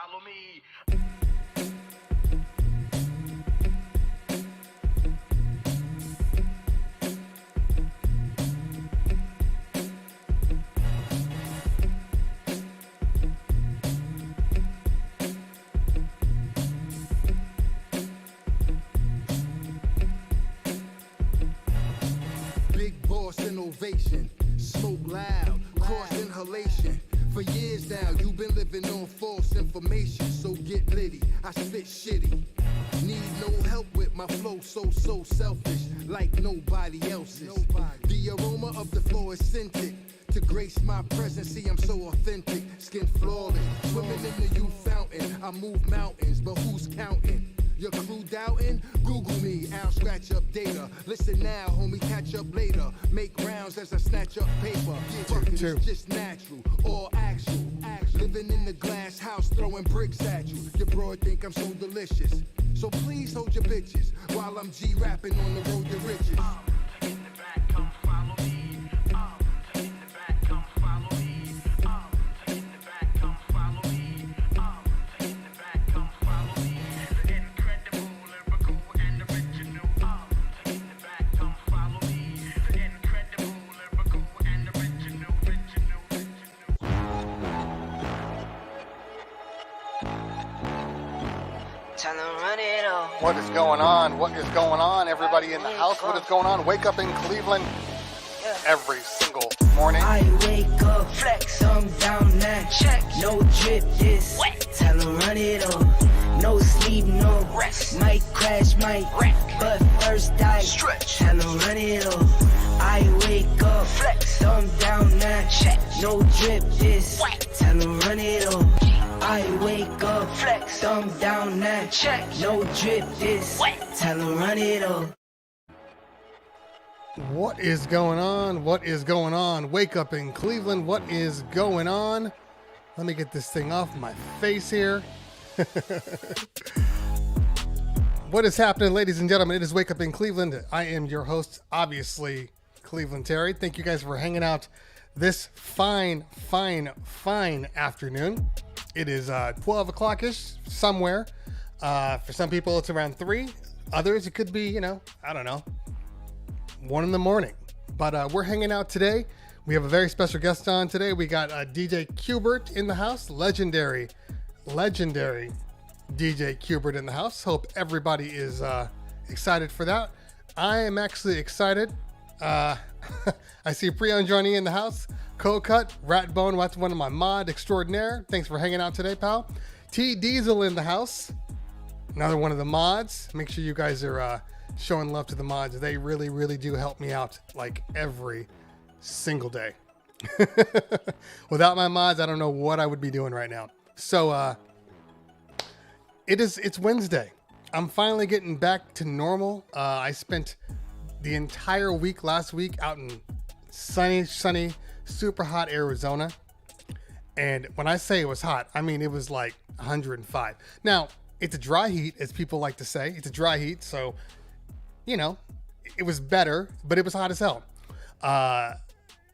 follow me. Big boss innovation, smoke loud, cross inhalation. For years now, you've been living on false information. So get litty, I spit shitty. Need no help with my flow, so selfish, like nobody else's. The aroma of the floor is scented. To grace my presence, see I'm so authentic. Skin flawless, swimming in the youth fountain. I move mountains, but who's counting? Your crew doubting? Google me, I'll scratch up data. Listen now, homie, catch up later. Make rounds as I snatch up paper. Fucking it's just natural, all actual. Living in the glass house, throwing bricks at you. Your broad think I'm so delicious. So please hold your bitches while I'm G-rapping on the road to riches. In the back, come follow me. In the back, come follow me. In the back, come follow me. In the back, come follow me. Incredible, lyrical, and original. In the back, come follow me. Incredible, lyrical, and original. Tell them run it off. What is going on? What is going on? Everybody in the house, what is going on? Wake up in Cleveland every single morning. I wake up, flex, thumb down now, check. No drip, this wet. Tell them run it off. No sleep, no rest. Might crash, might wreck. But first I stretch. Tell them run it off. I wake up, flex, thumb down now, check. No drip, this wet. Tell them run it off. I wake up, flex, thumb down now, check. No drip, this wet. Tell them run it off. What is going on? What is going on? Wake up in Cleveland. What is going on? Let me get this thing off my face here. What is happening, ladies and gentlemen? It is Wake Up in Cleveland. I am your host, obviously, Cleveland Terry. Thank you guys for hanging out this fine afternoon. It is 12 o'clock-ish somewhere. For some people, it's around 3. Others, it could be, I don't know, 1 in the morning. But we're hanging out today. We have a very special guest on today. We got DJ Q-Bert in the house. Legendary DJ Q-Bert in the house. Hope everybody is excited for that. I am actually excited. I see Prion joining in the house. Co-Cut, Ratbone, that's one of my mod extraordinaire. Thanks for hanging out today, pal. T Diesel in the house. Another one of the mods. Make sure you guys are showing love to the mods. They really do help me out like every single day. Without my mods, I don't know what I would be doing right now. So it's Wednesday. I'm finally getting back to normal. I spent the entire week last week out in sunny, super hot Arizona. And when I say it was hot, I mean it was like 105. Now, it's a dry heat, as people like to say. It's a dry heat, so it was better, but it was hot as hell.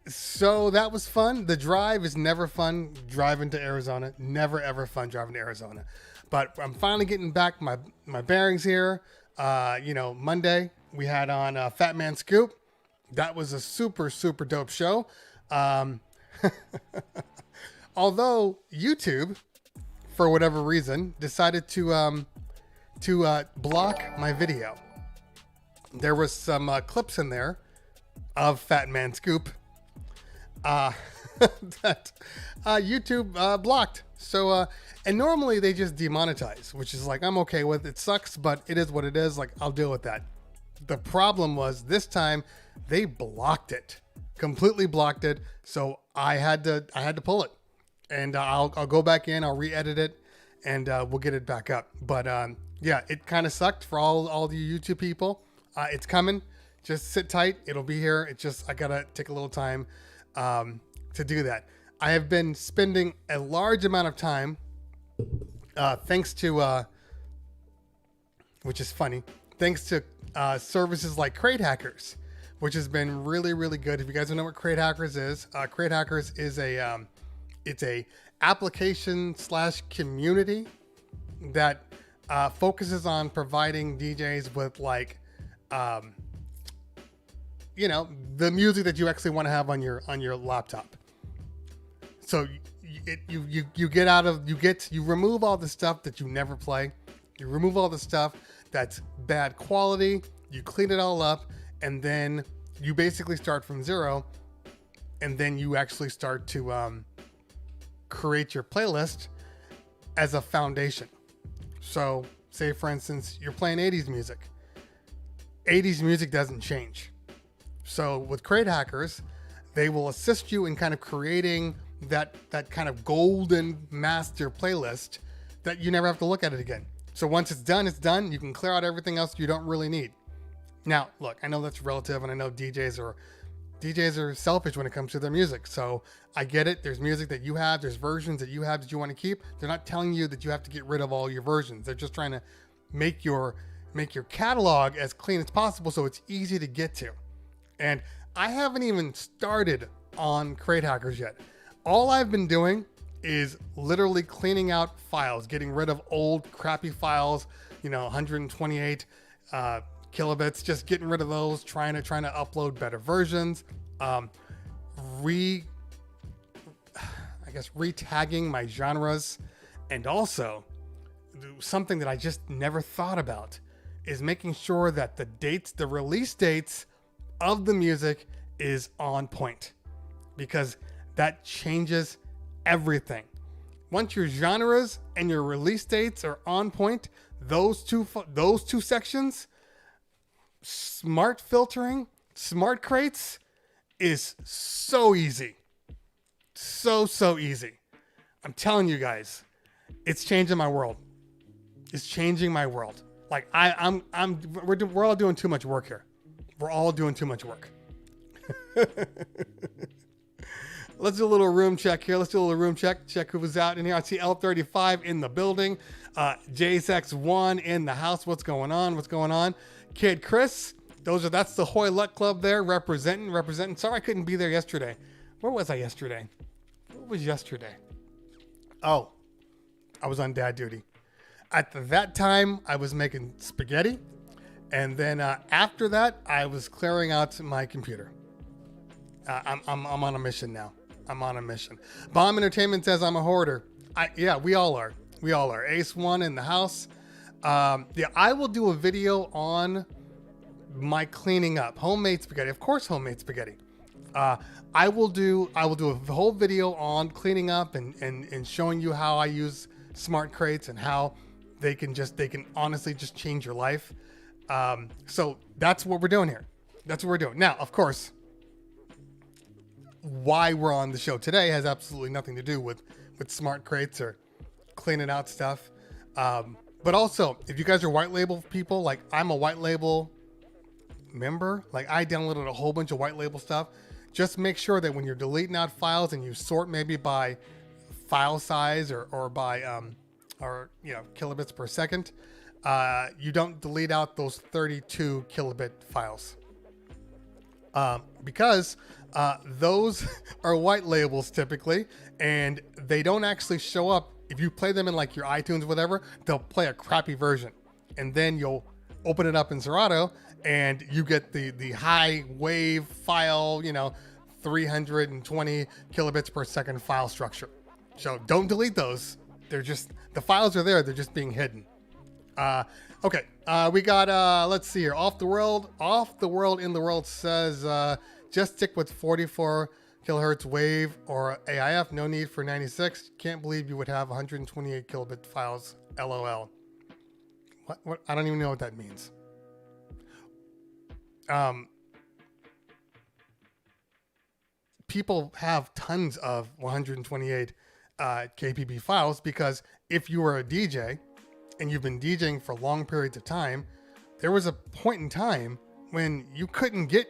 So that was fun. The drive is never fun driving to Arizona. Never, ever fun driving to Arizona. But I'm finally getting back my bearings here. Monday we had on Fat Man Scoop. That was a super dope show. Although YouTube, for whatever reason, decided to block my video. There was some clips in there of Fat Man Scoop that YouTube blocked. So, and normally they just demonetize, which is like, I'm okay with. It sucks, but it is what it is. Like, I'll deal with that. The problem was this time they blocked it, completely blocked it. So I had to pull it, and I'll go back in, I'll re-edit it, and we'll get it back up. But yeah, it kind of sucked for all the YouTube people. It's coming. Just sit tight. It'll be here. It's just, I gotta take a little time to do that. I have been spending a large amount of time, thanks to, which is funny, thanks to services like Crate Hackers, which has been really good. If you guys don't know what Crate Hackers is, Crate Hackers is it's a application / community that focuses on providing DJs with like, you know, the music that you actually want to have on your laptop. So you remove all the stuff that you never play. You remove all the stuff that's bad quality. You clean it all up, and then you basically start from zero. And then you actually start to create your playlist as a foundation. So, say for instance, you're playing 80s music. 80s music doesn't change. So with Crate Hackers, they will assist you in kind of creating that kind of golden master playlist that you never have to look at it again. So once it's done, it's done. You can clear out everything else you don't really need. Now, look, I know that's relative, and I know DJs are selfish when it comes to their music. So I get it. There's music that you have. There's versions that you have that you want to keep. They're not telling you that you have to get rid of all your versions. They're just trying to make your catalog as clean as possible so it's easy to get to. And I haven't even started on Crate Hackers yet. All I've been doing is literally cleaning out files, getting rid of old crappy files, 128 kilobits, just getting rid of those, trying to upload better versions, retagging my genres, and also something that I just never thought about is making sure that the release dates of the music is on point, because that changes everything. Once your genres and your release dates are on point, those two sections, smart filtering, smart crates is so easy. So easy. I'm telling you guys, it's changing my world. It's changing my world. Like we're all doing too much work here. We're all doing too much work. Let's do a little room check here. Check who was out in here. I see L35 in the building. JSX1 in the house. What's going on? Kid Chris. That's the Hoy Luck Club there representing. Sorry I couldn't be there yesterday. Where was I yesterday? What was yesterday? Oh, I was on dad duty. At that time, I was making spaghetti. And then after that, I was clearing out my computer. I'm on a mission now. Bomb Entertainment says I'm a hoarder. Yeah, we all are. Ace One in the house. I will do a video on my cleaning up. Homemade spaghetti. Of course, homemade spaghetti. I will do a whole video on cleaning up and showing you how I use smart crates and how they can honestly just change your life. So that's what we're doing here. Now, of course, why we're on the show today has absolutely nothing to do with smart crates or cleaning out stuff. But also, if you guys are white label people, like I'm a white label member, like I downloaded a whole bunch of white label stuff. Just make sure that when you're deleting out files and you sort maybe by file size or by kilobits per second, you don't delete out those 32 kilobit files. Because those are white labels typically, and they don't actually show up. If you play them in like your iTunes, whatever, they'll play a crappy version. And then you'll open it up in Serato and you get the high wave file, 320 kilobits per second file structure. So don't delete those. The files are there. They're just being hidden. Okay. We got, let's see here. Off the world in the world says, just stick with 44 kilohertz wave or AIF. No need for 96. Can't believe you would have 128 kilobit files. LOL. What? I don't even know what that means. People have tons of 128 kpb files because if you were a DJ and you've been DJing for long periods of time, there was a point in time when you couldn't get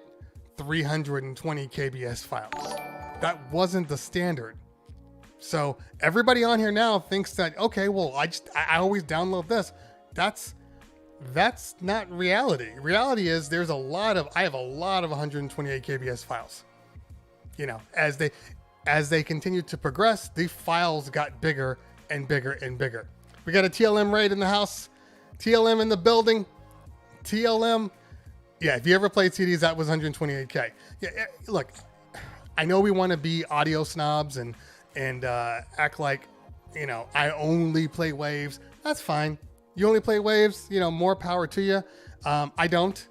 320 kbs files. That wasn't the standard. So everybody on here now thinks that, okay, well, I always download this. That's not reality. Reality is I have a lot of 128 kbs files. as they continued to progress, the files got bigger and bigger and bigger. We got a TLM raid in the house, TLM in the building, TLM. Yeah, if you ever played CDs, that was 128K. Yeah, look, I know we want to be audio snobs and act like, you know, I only play waves. That's fine. You only play waves, you know, more power to you. I don't.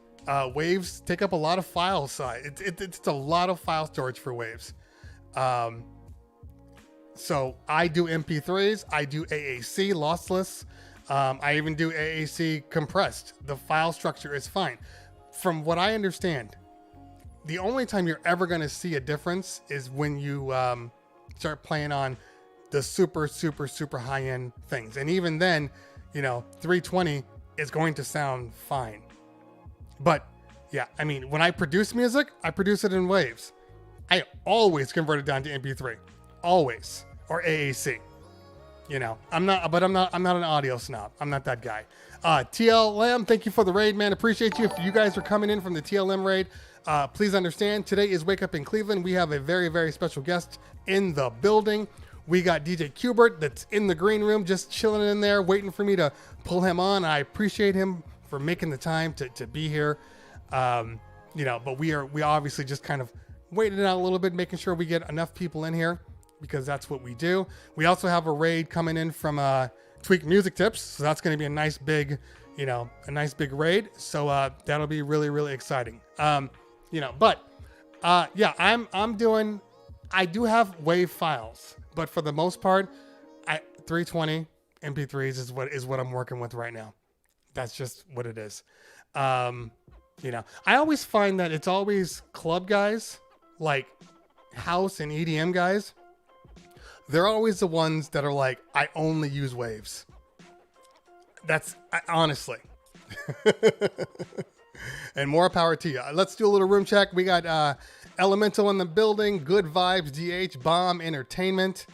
Waves take up a lot of file size. It's a lot of file storage for waves. So I do MP3s. I do AAC lossless. I even do AAC compressed. The file structure is fine. From what I understand, the only time you're ever going to see a difference is when you start playing on the super, super, super high-end things. And even then, you know, 320 is going to sound fine. But yeah, I mean, when I produce music, I produce it in waves. I always convert it down to MP3, always, or AAC. You know, I'm not an audio snob. I'm not that guy. TLM, thank you for the raid, man. Appreciate you. If you guys are coming in from the TLM raid, please understand, today is Wake Up in Cleveland. We have a very, very special guest in the building. We got DJ Q-Bert that's in the green room, just chilling in there, waiting for me to pull him on. I appreciate him for making the time to be here. You know, but we obviously just kind of waiting it out a little bit, making sure we get enough people in here, because that's what we do. We also have a raid coming in from Tweak Music Tips, so that's going to be a nice big, you know, a nice big raid. So that'll be really, really exciting. You know, but yeah, I do have wave files, but for the most part, 320 MP3s is what I'm working with right now. That's just what it is. You know, I always find that it's always club guys, like house and EDM guys. They're always the ones that are like, I only use waves. Honestly. And more power to you. Let's do a little room check. We got Elemental in the building, Good Vibes, DH, Bomb Entertainment,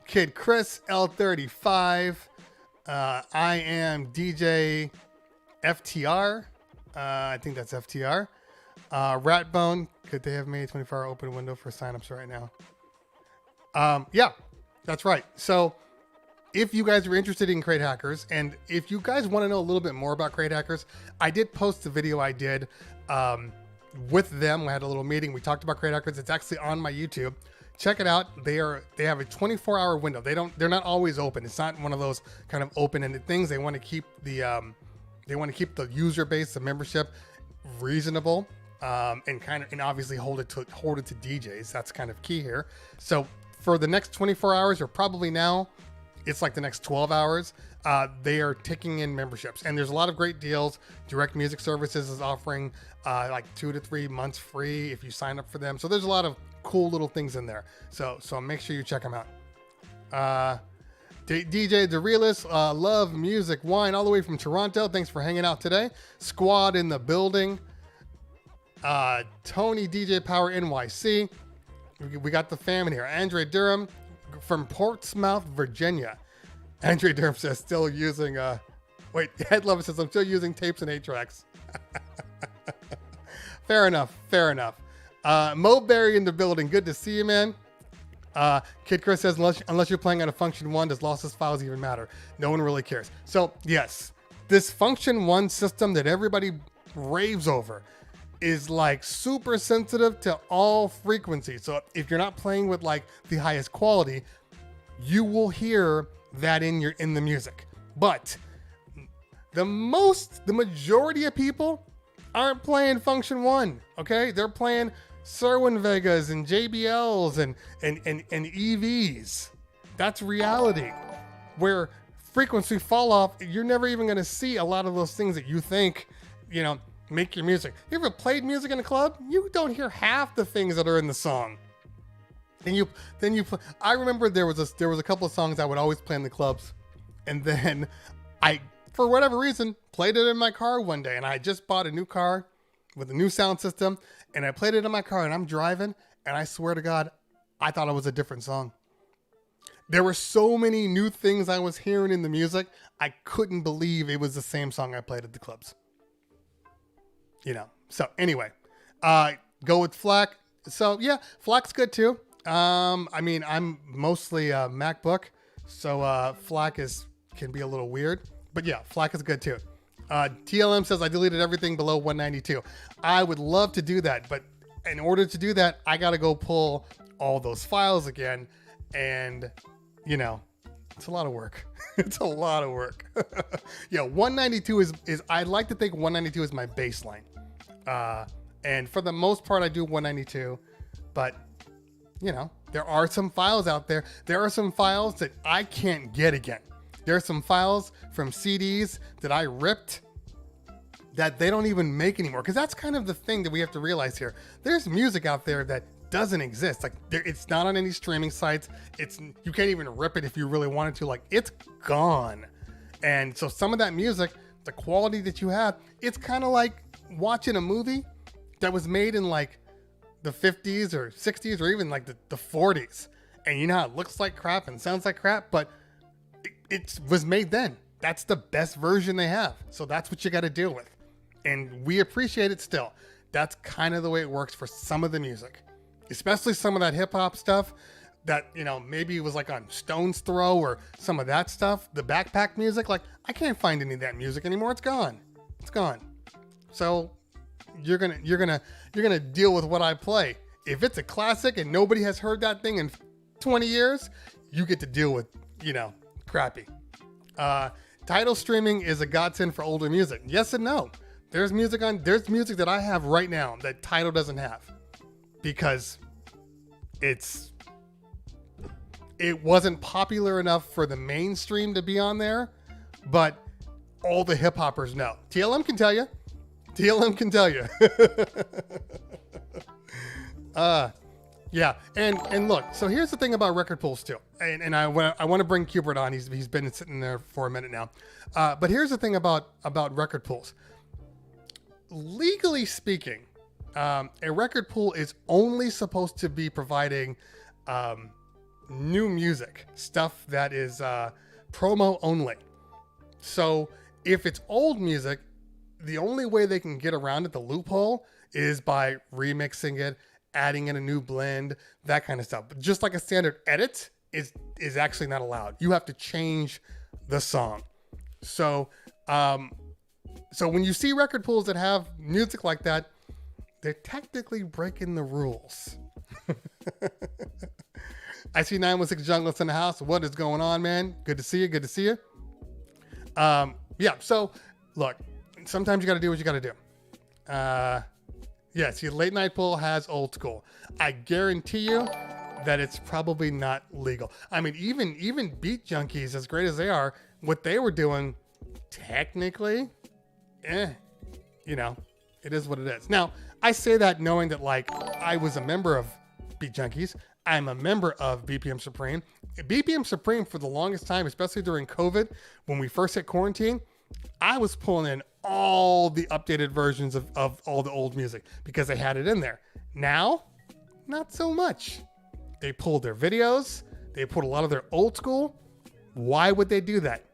Kid Chris, L35. I am DJ FTR. I think that's FTR. Ratbone. Could they have made a 24-hour open window for signups right now? Yeah, that's right. So if you guys are interested in Crate Hackers, and if you guys want to know a little bit more about Crate Hackers, I did post the video I did with them. We had a little meeting. We talked about Crate Hackers. It's actually on my YouTube. Check it out. They have a 24-hour window. They're not always open. It's not one of those kind of open-ended things. They want to keep the user base, the membership reasonable, and obviously hold it to DJs. That's kind of key here. So for the next 24 hours, or probably now, it's like the next 12 hours, they are taking in memberships. And there's a lot of great deals. Direct Music Services is offering like 2 to 3 months free if you sign up for them. So there's a lot of cool little things in there. So make sure you check them out. DJ The Realist, Love Music Wine, all the way from Toronto. Thanks for hanging out today. Squad in the building. Tony DJ Power NYC. We got the family here. Andre Durham from Portsmouth, Virginia. Andre Durham says still using Head Lover says I'm still using tapes and 8-tracks. Fair enough. Mo Berry in the building. Good to see you, man. Kid Chris says unless you're playing on a Function 1, does lossless files even matter? No one really cares. So yes, this Function 1 system that everybody raves over is like super sensitive to all frequencies. So if you're not playing with like the highest quality, you will hear that in the music. But the majority of people aren't playing Function 1. Okay, they're playing Serwin Vegas and JBLs and EVs. That's reality. Where frequency fall off, you're never even going to see a lot of those things that you think, you know, make your music. You ever played music in a club? You don't hear half the things that are in the song. Then you play. I remember there was a couple of songs I would always play in the clubs, and then I, for whatever reason, played it in my car one day, and I just bought a new car with a new sound system, and I played it in my car, and I'm driving, and I swear to God, I thought it was a different song. There were so many new things I was hearing in the music, I couldn't believe it was the same song I played at the clubs. You know, so anyway, go with FLAC. So yeah, FLAC's good too. I mean, I'm mostly MacBook, so FLAC can be a little weird. But yeah, FLAC is good too. TLM says I deleted everything below 192. I would love to do that, but in order to do that, I gotta go pull all those files again, and you know, it's a lot of work. It's a lot of work. Yeah, 192 is I'd like to think 192 is my baseline. And for the most part, I do 192, but you know, there are some files out there. There are some files that I can't get again. There are some files from CDs that I ripped that they don't even make anymore. Because that's kind of the thing that we have to realize here. There's music out there that doesn't exist. Like it's not on any streaming sites. You can't even rip it if you really wanted to. Like it's gone. And so some of that music, the quality that you have, it's kind of like watching a movie that was made in like the 50s or 60s or even like the 40s. And you know how it looks like crap and sounds like crap, but it was made then. That's the best version they have. So that's what you got to deal with. And we appreciate it still. That's kind of the way it works for some of the music, especially some of that hip hop stuff that, you know, maybe it was like on Stone's Throw or some of that stuff. The backpack music, like I can't find any of that music anymore. It's gone. It's gone. So you're gonna deal with what I play. If it's a classic and nobody has heard that thing in 20 years, you get to deal with, you know, crappy. Title streaming is a godsend for older music. Yes and no. There's music that I have right now that Title doesn't have because it wasn't popular enough for the mainstream to be on there, but all the hip hoppers know. TLM can tell you. TLM can tell you. Yeah, and look, so here's the thing about record pools too, and I want to bring Q-Bert on. He's been sitting there for a minute now, but here's the thing about record pools. Legally speaking, a record pool is only supposed to be providing new music, stuff that is promo only. So if it's old music, the only way they can get around it, the loophole, is by remixing it, adding in a new blend, that kind of stuff. But just like a standard edit is actually not allowed. You have to change the song. So when you see record pools that have music like that, they're technically breaking the rules. I see 916 Junglist in the house. What is going on, man? Good to see you. Good to see you. Yeah, so look, sometimes you got to do what you got to do. Yes, your late night pool has old school. I guarantee you that it's probably not legal. I mean, even beat junkies, as great as they are, what they were doing, technically, you know, it is what it is. Now, I say that knowing that, like, I was a member of Beat Junkies. I'm a member of BPM Supreme. BPM Supreme, for the longest time, especially during COVID, when we first hit quarantine, I was pulling in all the updated versions of all the old music because they had it in there. Now, not so much. They pulled their videos. They put a lot of their old school. Why would they do that?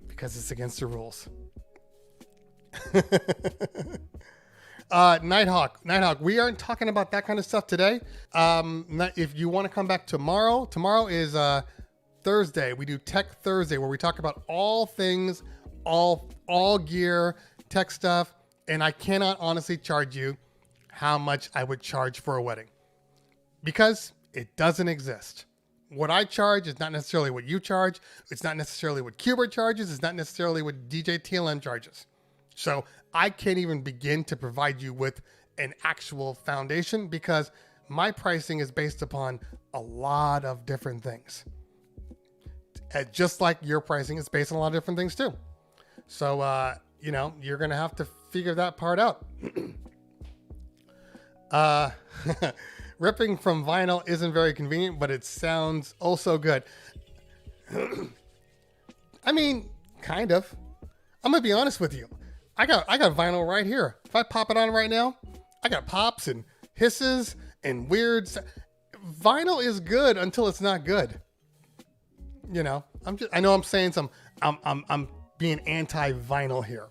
Because it's against the rules. Nighthawk, we aren't talking about that kind of stuff today. If you want to come back tomorrow is Thursday. We do Tech Thursday, where we talk about all things, all gear, tech stuff, and I cannot honestly charge you how much I would charge for a wedding because it doesn't exist. What I charge is not necessarily what you charge. It's not necessarily what Q-Bert charges. It's not necessarily what DJ TLM charges. So I can't even begin to provide you with an actual foundation because my pricing is based upon a lot of different things. Just like your pricing is based on a lot of different things too. So, you know, you're going to have to figure that part out. Ripping from vinyl isn't very convenient, but it sounds oh so good. I mean, kind of. I'm going to be honest with you. I got vinyl right here. If I pop it on right now, I got pops and hisses and weirds. Vinyl is good until it's not good. You know, I know I'm saying I'm being anti-vinyl here.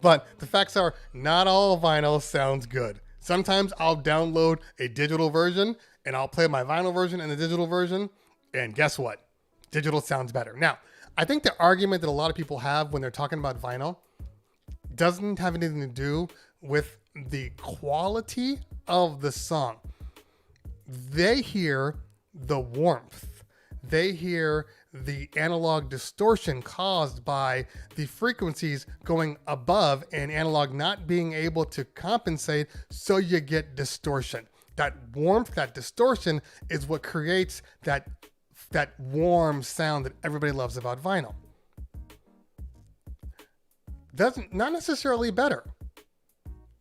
But the facts are not all vinyl sounds good. Sometimes I'll download a digital version and I'll play my vinyl version and the digital version. And guess what? Digital sounds better. Now, I think the argument that a lot of people have when they're talking about vinyl doesn't have anything to do with the quality of the song. They hear the warmth. They hear the analog distortion caused by the frequencies going above and analog not being able to compensate, so you get distortion. That warmth, that distortion is what creates that warm sound that everybody loves about vinyl. Not necessarily better.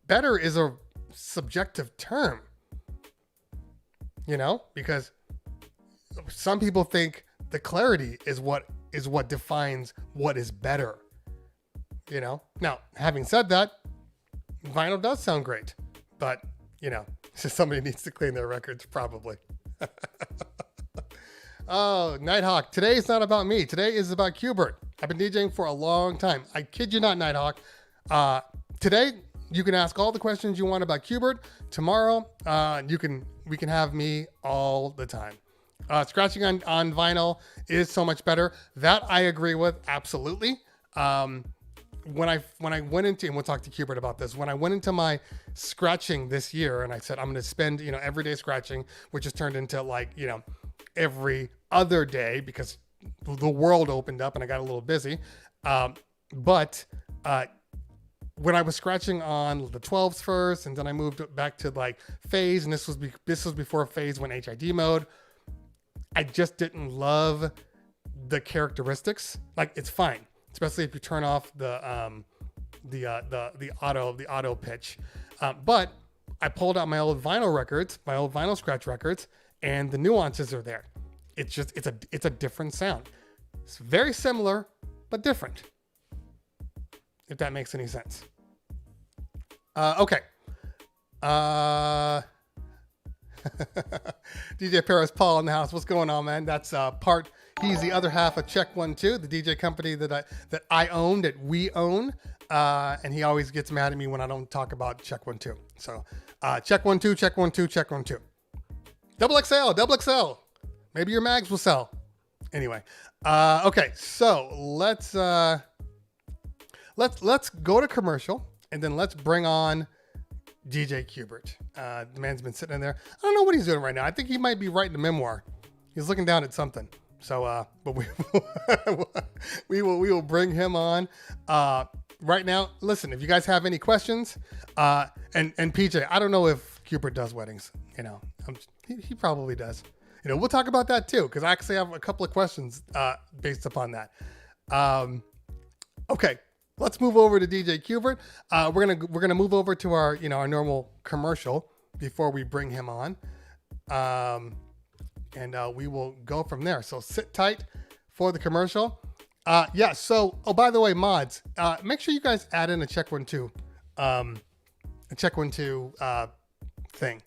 Better is a subjective term, because some people think the clarity is what defines what is better. Now, having said that, vinyl does sound great, but somebody needs to clean their records probably. Oh, Nighthawk. Today is not about me. Today is about Q-Bert. I've been DJing for a long time. I kid you not, Nighthawk. Today, you can ask all the questions you want about Q-Bert. Tomorrow, we can have me all the time. Scratching on vinyl is so much better. That I agree with, absolutely. When I went into, and we'll talk to Q-Bert about this, when I went into my scratching this year, and I said I'm going to spend every day scratching, which has turned into every other day because the world opened up and I got a little busy. But when I was scratching on the 12s first, and then I moved back to phase, and this was before phase went HID mode. I just didn't love the characteristics. It's fine, especially if you turn off the auto pitch. But I pulled out my old vinyl records, my old vinyl scratch records, and the nuances are there. It's a different sound. It's very similar, but different. If that makes any sense. Okay. DJ Paris Paul in the house. What's going on, man? That's he's the other half of Check 1 2, the DJ company that I own, that we own. And he always gets mad at me when I don't talk about Check 1 2. So Check 1 2, Check 1 2, Check 1 2. Double XL. Maybe your mags will sell. Anyway, okay, so let's go to commercial, and then let's bring on DJ Q-Bert. The man's been sitting in there. I don't know what he's doing right now. I think he might be writing a memoir. He's looking down at something. So, but we will bring him on. Right now, listen, if you guys have any questions, and PJ, I don't know if Q-Bert does weddings. He probably does. We'll talk about that too, because I actually have a couple of questions based upon that. Okay, let's move over to DJ Q-Bert. We're gonna move over to our normal commercial before we bring him on, and we will go from there. So sit tight for the commercial. Yeah. So, by the way, mods, make sure you guys add in a Check 1 2, thing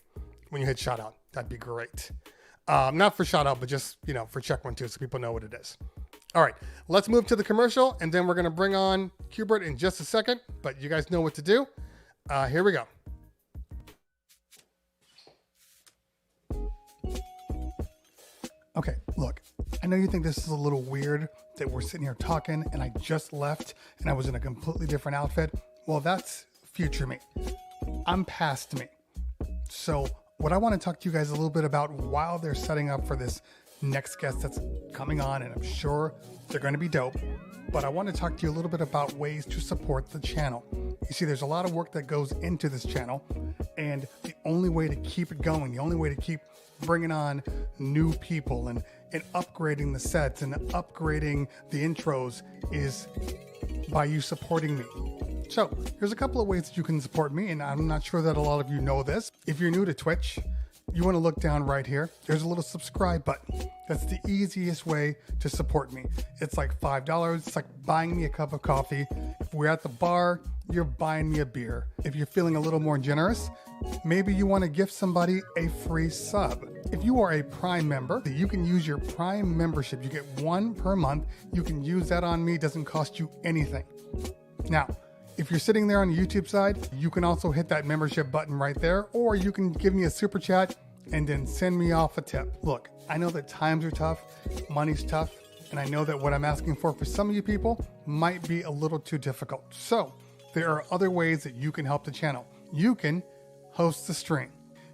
when you hit shout out. That'd be great. Not for shout out, but just, for Check 1 2, so people know what it is. All right, let's move to the commercial, and then we're going to bring on Q-Bert in just a second, but you guys know what to do. Here we go. Okay, look, I know you think this is a little weird that we're sitting here talking and I just left and I was in a completely different outfit. Well, that's future me. I'm past me. So what I want to talk to you guys a little bit about while they're setting up for this next guest that's coming on, and I'm sure they're going to be dope, but I want to talk to you a little bit about ways to support the channel. You see, there's a lot of work that goes into this channel, and the only way to keep it going, the only way to keep bringing on new people and upgrading the sets and upgrading the intros is by you supporting me. So here's a couple of ways that you can support me, and I'm not sure that a lot of you know this. If you're new to Twitch, you want to look down right here. There's a little subscribe button. That's the easiest way to support me. It's like $5. It's like buying me a cup of coffee. If we're at the bar, you're buying me a beer. If you're feeling a little more generous, maybe you want to gift somebody a free sub. If you are a Prime member, you can use your Prime membership. You get one per month. You can use that on me. It doesn't cost you anything. Now, If you're sitting there on the YouTube side, you can also hit that membership button right there, or you can give me a super chat and then send me off a tip. Look, I know that times are tough, money's tough, and I know that what I'm asking for some of you people might be a little too difficult. So there are other ways that you can help the channel. You can host the stream,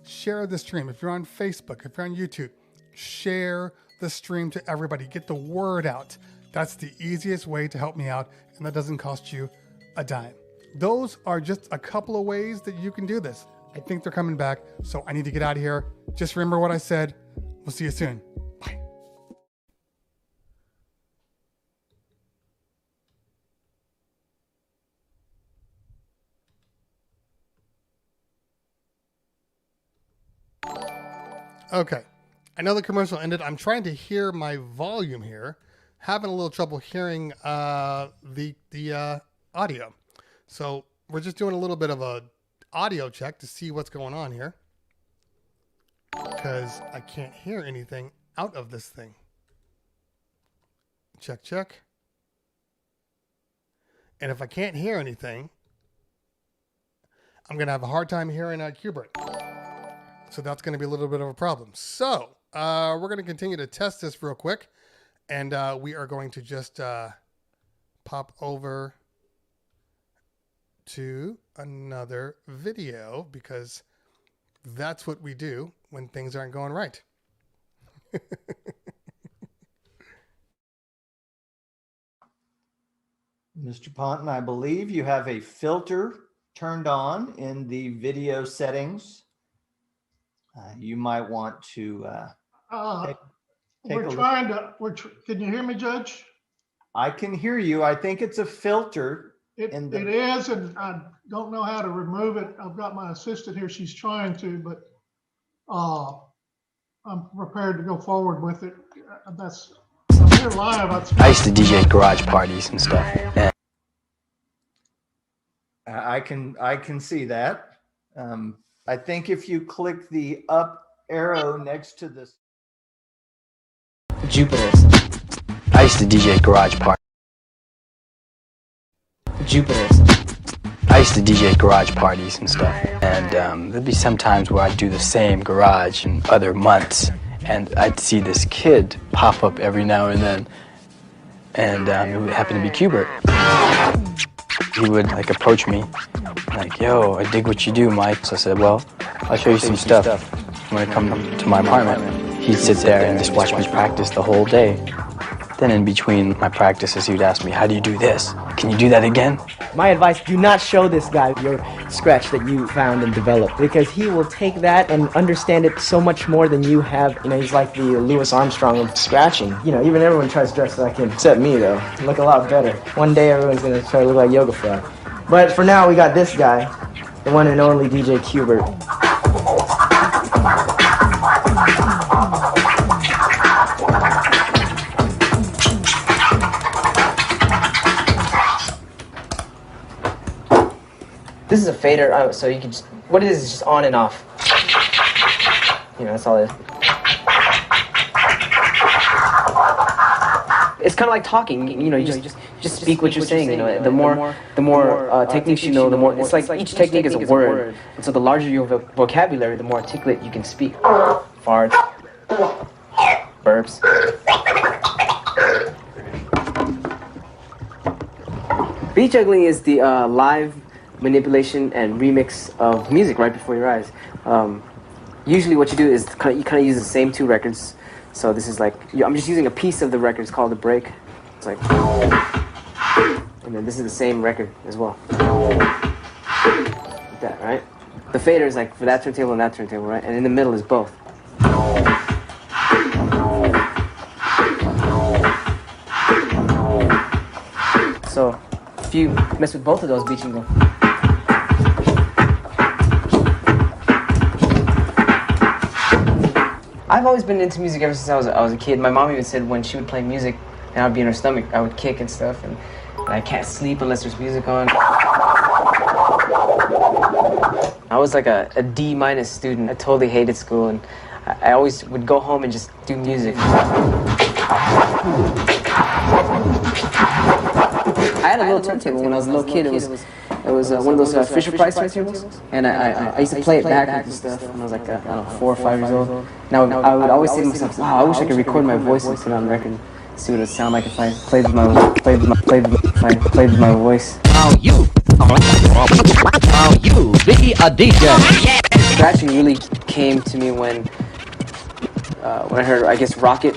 share the stream. If you're on Facebook, if you're on YouTube, share the stream to everybody. Get the word out. That's the easiest way to help me out, and that doesn't cost you a dime. Those are just a couple of ways that you can do this. I think they're coming back, so I need to get out of here. Just remember what I said. We'll see you soon. Bye. Okay, I know the commercial ended. I'm trying to hear my volume here. Having a little trouble hearing the audio. So we're just doing a little bit of a audio check to see what's going on here, because I can't hear anything out of this thing. Check, check. And if I can't hear anything, I'm going to have a hard time hearing Q-Bert. So that's going to be a little bit of a problem. So we're going to continue to test this real quick. And we are going to just pop over to another video, because that's what we do when things aren't going right. Mr. Ponton, I believe you have a filter turned on in the video settings. You might want to take we're a look. trying to, can you hear me, Judge? I can hear you. I think it's a filter. It is, and I don't know how to remove it. I've got my assistant here. She's trying to, but I'm prepared to go forward with it. I'm here live. I used to DJ garage parties and stuff. And I can see that. I think if you click the up arrow next to this. Jupiter. I used to DJ garage parties. Jupiter. I used to DJ garage parties and stuff. And there'd be some times where I'd do the same garage in other months. And I'd see this kid pop up every now and then. And it would happen to be Q-Bert. He would like approach me like, yo, I dig what you do, Mike. So I said, well, I'll show you some stuff. When I come to my apartment, he'd sit there and just watch me practice the whole day. Then in between my practices, he would ask me, how do you do this? Can you do that again? My advice, do not show this guy your scratch that you found and developed, because he will take that and understand it so much more than you have. You know, he's like the Louis Armstrong of scratching. You know, even everyone tries to dress like him, except me though. I look a lot better. One day everyone's gonna try to look like Yoga Frog. But for now, we got this guy, the one and only DJ Q-Bert. This is a fader, so you can just, what it is just on and off. You know, that's all it is. It's kind of like talking, you know, you just speak what you're saying, you know. The more techniques you know, the more, it's like each technique is a word. And so the larger your vocabulary, the more articulate you can speak. Farts, burps. Beat juggling is the live manipulation and remix of music right before your eyes. Usually what you do is you kind of use the same two records. So this is like, I'm just using a piece of the record. It's called the break. It's like, and then this is the same record as well. Like that, right? The fader is like for that turntable and that turntable, right? And in the middle is both. So if you mess with both of those beats, you can go. I've always been into music ever since I was a kid. My mom even said when she would play music and I would be in her stomach, I would kick and stuff, and I can't sleep unless there's music on. I was like a D- student. I totally hated school, and I always would go home and just do music. I had a little turntable when I was a little kid. It It was one of those Fisher Price turntables, and I used to play it backwards and stuff when I was like, I don't know, 4 or 5 years old. Now I would always say to myself, wow, I wish I could record my voice and put it on record, see what it would sound like if I played with my voice. Now you be a DJ. Scratching really came to me when I heard, I guess, Rocket.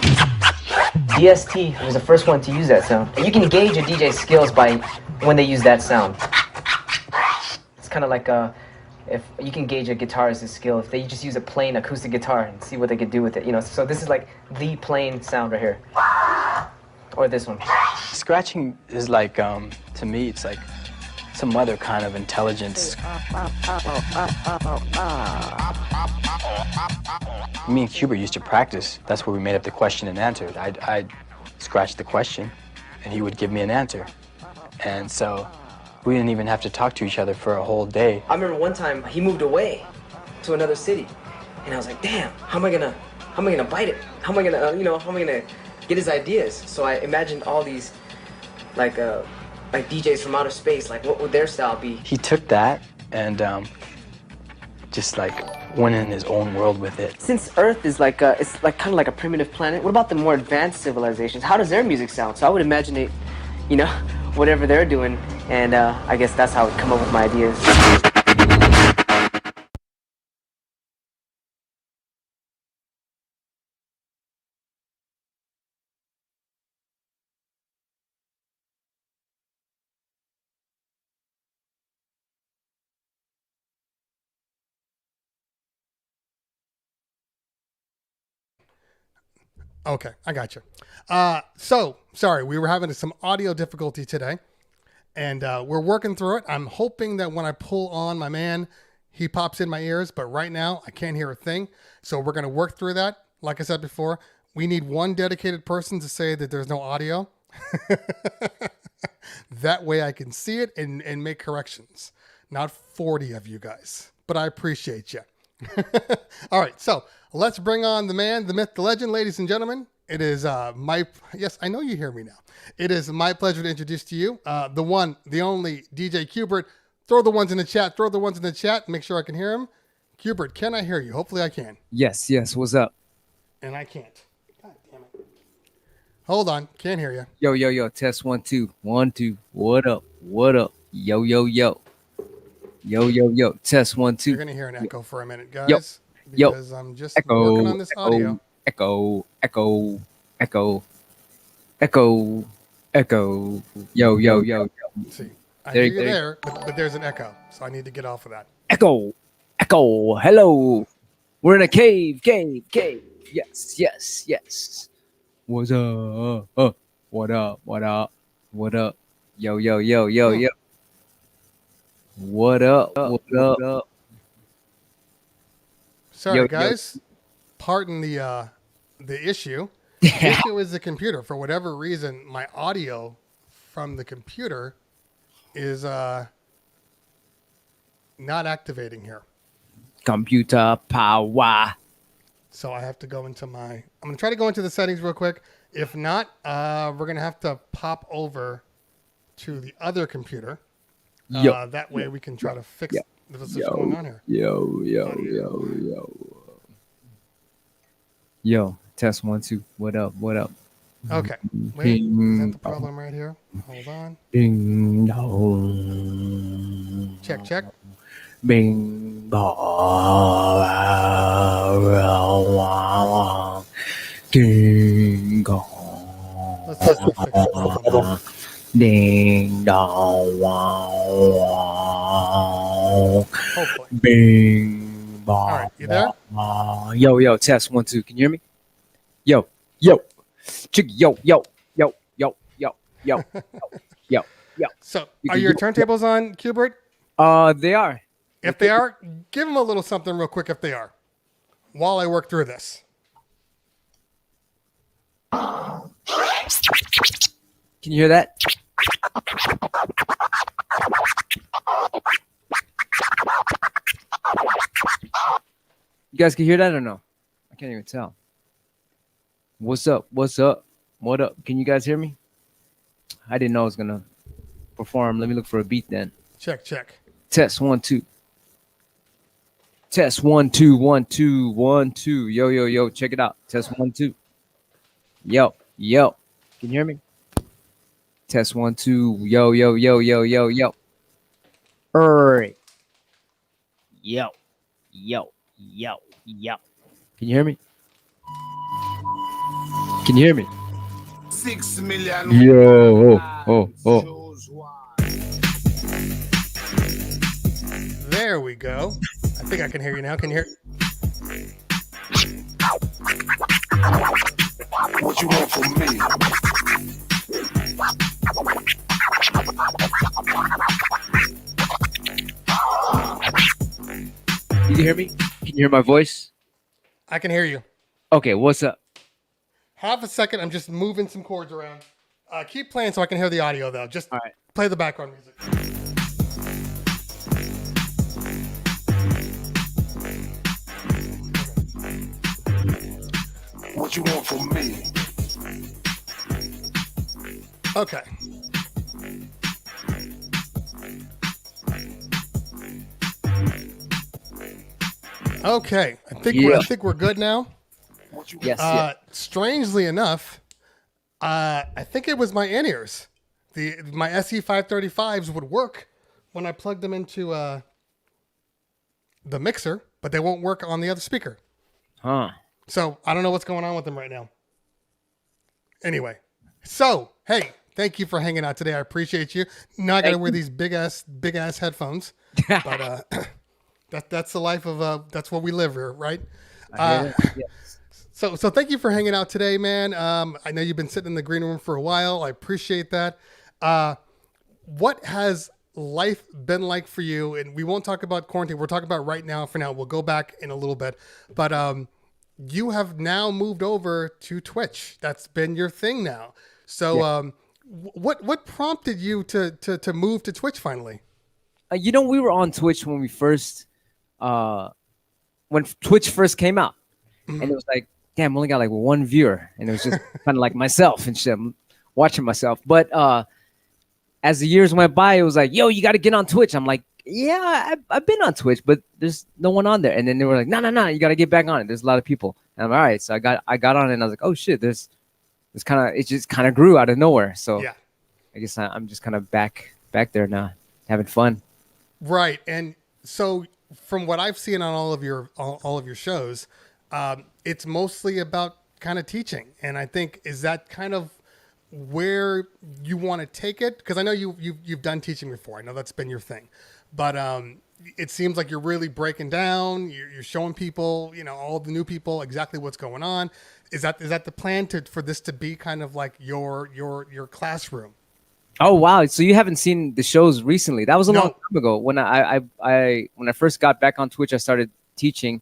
DST was the first one to use that sound. You can gauge a DJ's skills by when they use that sound. It's kind of like if you can gauge a guitarist's skill if they just use a plain acoustic guitar and see what they could do with it. You know, so this is like the plain sound right here, or this one. Scratching is like, to me, it's like some other kind of intelligence. Me and Q-Bert used to practice. That's where we made up the question and answer. I'd scratch the question, and he would give me an answer. And so we didn't even have to talk to each other for a whole day. I remember one time he moved away to another city, and I was like, damn, how am I gonna bite it? How am I gonna, how am I gonna get his ideas? So I imagined all these, like DJs from outer space, like what would their style be? He took that and just like went in his own world with it. Since Earth is like it's like kind of like a primitive planet, what about the more advanced civilizations? How does their music sound? So I would imagine it, whatever they're doing, and I guess that's how I would come up with my ideas. Okay, I got you. So sorry, we were having some audio difficulty today, and we're working through it. I'm hoping that when I pull on my man, he pops in my ears, but right now I can't hear a thing. So we're going to work through that. Like I said before, we need one dedicated person to say that there's no audio. That way I can see it and make corrections. Not 40 of you guys, but I appreciate you. All right, so let's bring on the man, the myth, the legend, ladies and gentlemen. It is yes, I know you hear me now. It is my pleasure to introduce to you the one, the only DJ Q-Bert. Throw the ones in the chat. Throw the ones in the chat. Make sure I can hear him. Q-Bert, can I hear you? Hopefully I can. Yes. What's up? And I can't. God damn it. Hold on. Can't hear you. Yo. Test 1 2 1 2. What up? Yo. Test 1 2. You're gonna hear an echo for a minute, guys. Yo. Because I'm just working on this audio. Echo. Yo. See, I hear you there, but there's an echo, so I need to get off of that. Echo. Hello. We're in a cave. Yes. What's up? What up? Yo. What up? Sorry, guys. Pardon the issue. The issue is the computer. For whatever reason, my audio from the computer is not activating here. Computer power. So I have to go into I'm going to try to go into the settings real quick. If not, we're going to have to pop over to the other computer. That way we can try to fix what's going on here. Yo, test 1 2. What up? Okay. Wait, is that the problem right here? Hold on. Ding dong. Check. Bing bong. Ding dong. Let's fix it. Ding dong. Hopefully. Bing bong. All right, you there? Yo, test 1 2. Can you hear me? Yo. Chick, yo. So, are your turntables on, Q-Bert? They are. If they are, give them a little something real quick if they are, while I work through this. Can you hear that? You guys can hear that or no? I can't even tell. What's up? What up? Can you guys hear me? I didn't know I was gonna perform. Let me look for a beat then. Check, check. Test 1 2. Test 1 2 1 2 1 2. Yo yo yo, check it out. Test 1 2. Yo yo. Can you hear me? Test 1 2. Yo yo yo yo yo yo. Alright. Yo yo yo yo. Can you hear me? Can you hear me? 6 million. Yo. Oh. There we go. I think I can hear you now. Can you hear? What you want from me? You can hear me? Can you hear my voice? I can hear you. Okay, what's up? Half a second. I'm just moving some chords around. Keep playing so I can hear the audio, though. Just All right. play the background music. What you want from me? Okay. Okay. I think we're good now. Yes. Yeah. Strangely enough, I think it was my in-ears. My SE535s would work when I plugged them into the mixer, but they won't work on the other speaker. Huh. So I don't know what's going on with them right now. Anyway, so hey, thank you for hanging out today. I appreciate you. Now I got to wear these big ass headphones, but that's the life of that's what we live here, right? Yes. So thank you for hanging out today, man. I know you've been sitting in the green room for a while. I appreciate that. What has life been like for you? And we won't talk about quarantine. We're talking about right now for now. We'll go back in a little bit. But you have now moved over to Twitch. That's been your thing now. So what prompted you to move to Twitch finally? We were on Twitch when we first, when Twitch first came out. And it was like, damn, I only got like one viewer. And it was just kind of like myself and shit. I'm watching myself. But as the years went by, it was like, yo, you got to get on Twitch. I'm like, yeah, I've been on Twitch, but there's no one on there. And then they were like, no, you got to get back on it. There's a lot of people. And I'm all right. So I got on it and I was like, oh shit, it just kind of grew out of nowhere. So yeah. I guess I'm just kind of back there now, having fun. Right. And so from what I've seen on all of your shows, it's mostly about kind of teaching. And I think, is that kind of where you want to take it? Because I know you've done teaching before. I know that's been your thing, but it seems like you're really breaking down. You're showing people, all the new people exactly what's going on. Is that the plan for this to be kind of like your classroom? Oh wow! So you haven't seen the shows recently? That was a long time ago. When I first got back on Twitch, I started teaching.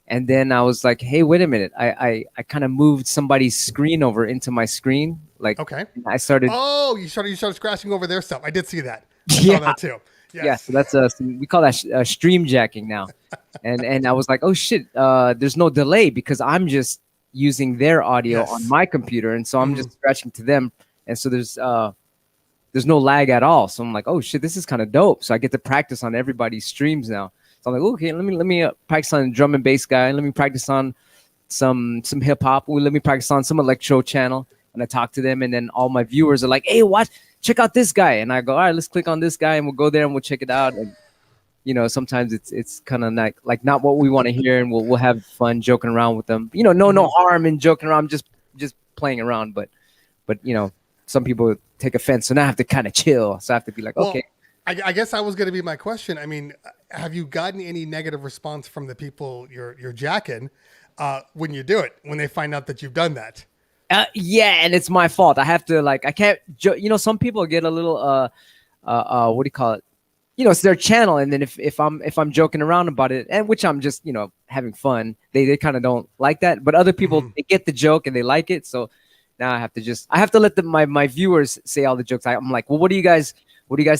And then I was like, hey, wait a minute. I kind of moved somebody's screen over into my screen. Like, okay. I started. Oh, you started scratching over their stuff. I did see that. I saw that too. Yes. Yeah. So that's we call that stream jacking now. and I was like, oh shit. There's no delay because I'm just using their audio on my computer, and so I'm just scratching to them, and so there's no lag at all. So I'm like, oh shit, this is kind of dope. So I get to practice on everybody's streams now. So I'm like, okay, let me practice on drum and bass guy. Let me practice on some hip hop. Let me practice on some electro channel. And I talk to them, and then all my viewers are like, hey, check out this guy. And I go, all right, let's click on this guy, and we'll go there and we'll check it out. And sometimes it's kind of like not what we want to hear, and we'll have fun joking around with them. No harm in joking around, just playing around. But some people take offense, so now I have to kind of chill. So I have to be like, okay. I guess that was going to be my question. I mean, have you gotten any negative response from the people you're jacking when you do it, when they find out that you've done that? Yeah, and it's my fault. I have to I can't. Some people get a little what do you call it? It's their channel, and then if I'm joking around about it, and which I'm just having fun, they kind of don't like that. But other people they get the joke and they like it. So now I have to let my viewers say all the jokes. I'm like, well, what do you guys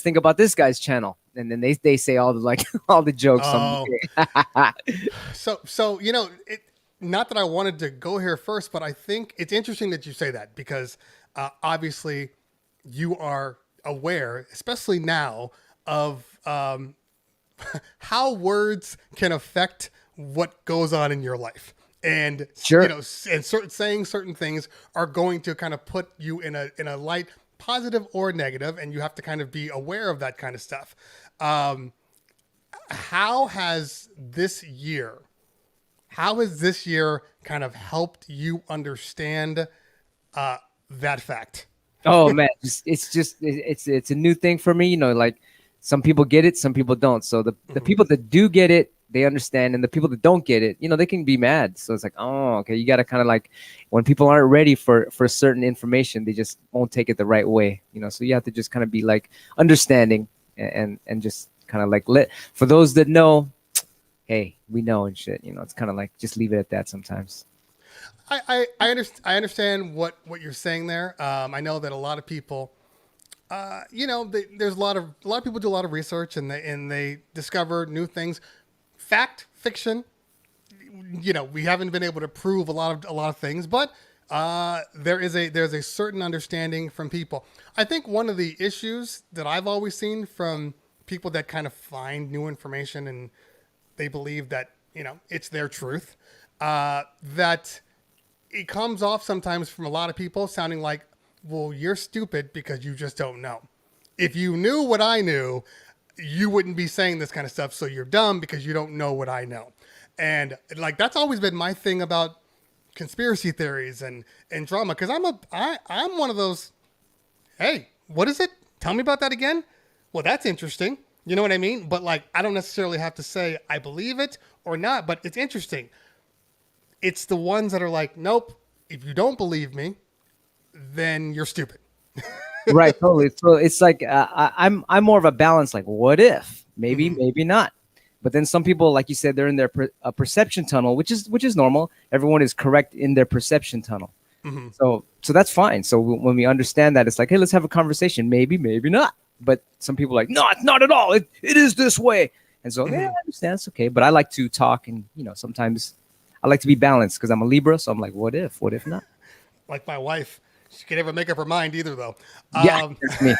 think about this guy's channel? And then they say all the all the jokes. Oh. So not that I wanted to go here first, but I think it's interesting that you say that because obviously you are aware, especially now, of how words can affect what goes on in your life. And Sure. and saying certain things are going to kind of put you in a light, positive or negative, and you have to kind of be aware of that kind of stuff. How has this year kind of helped you understand that fact? Oh man, it's a new thing for me. You know, like some people get it, some people don't. So the people that do get it, they understand, and the people that don't get it, you know, they can be mad. So it's like, oh, okay, you got to kind of like, when people aren't ready for certain information, they just won't take it the right way. You know, so you have to just kind of be like understanding and just kind of like for those that know, hey, we know and shit. You know, it's kind of like just leave it at that sometimes. I understand what you're saying there. I know that a lot of people, there's a lot of people do a lot of research and they discover new things. Fact, fiction, you know, we haven't been able to prove a lot of things, but there's a certain understanding from people. I think one of the issues that I've always seen from people that kind of find new information and they believe that, you know, it's their truth, that it comes off sometimes from a lot of people sounding like, well, you're stupid because you just don't know. If you knew what I knew, you wouldn't be saying this kind of stuff. So you're dumb because you don't know what I know. And like, that's always been my thing about conspiracy theories and drama. Cause I'm one of those, hey, what is it? Tell me about that again. Well, that's interesting. You know what I mean? But like, I don't necessarily have to say I believe it or not, but it's interesting. It's the ones that are like, nope, if you don't believe me, then you're stupid. Right, totally. So it's like I'm more of a balance. Like, what if? Maybe, maybe not. But then some people, like you said, they're in their perception tunnel, which is normal. Everyone is correct in their perception tunnel. So that's fine. So when we understand that, it's like, hey, let's have a conversation. Maybe, maybe not. But some people are like, no, not at all. It is this way. And so yeah, I understand. It's okay. But I like to talk, and you know, sometimes I like to be balanced because I'm a Libra. So I'm like, what if? What if not? Like my wife. She can never make up her mind either, though. Yeah, that's me.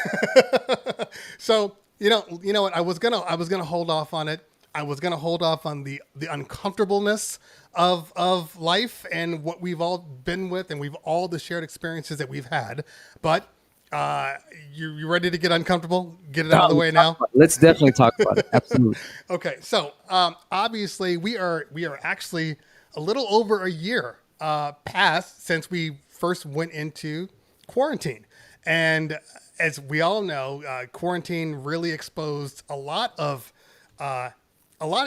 So you know what? I was gonna hold off on it. I was gonna hold off on the uncomfortableness of life and what we've all been with, and we've all the shared experiences that we've had. But you ready to get uncomfortable? Get it out of the way now. Let's definitely talk about it. Absolutely. Okay, so obviously we are actually a little over a year past since we first went into quarantine. And as we all know, quarantine really exposed a lot of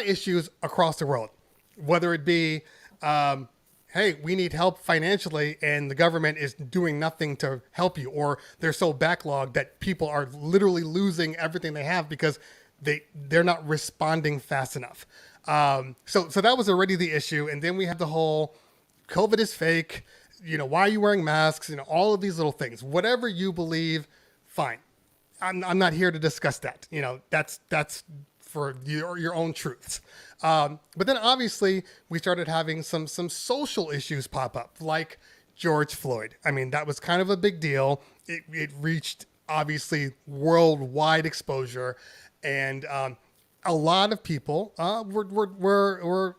issues across the world, whether it be, hey, we need help financially and the government is doing nothing to help you, or they're so backlogged that people are literally losing everything they have because they're not responding fast enough. So that was already the issue. And then we had the whole COVID is fake. You know, why are you wearing masks? You know, all of these little things, whatever you believe, fine. I'm not here to discuss that. You know, that's for your own truths. But then obviously we started having some social issues pop up, like George Floyd. I mean, that was kind of a big deal. It reached obviously worldwide exposure, and a lot of people were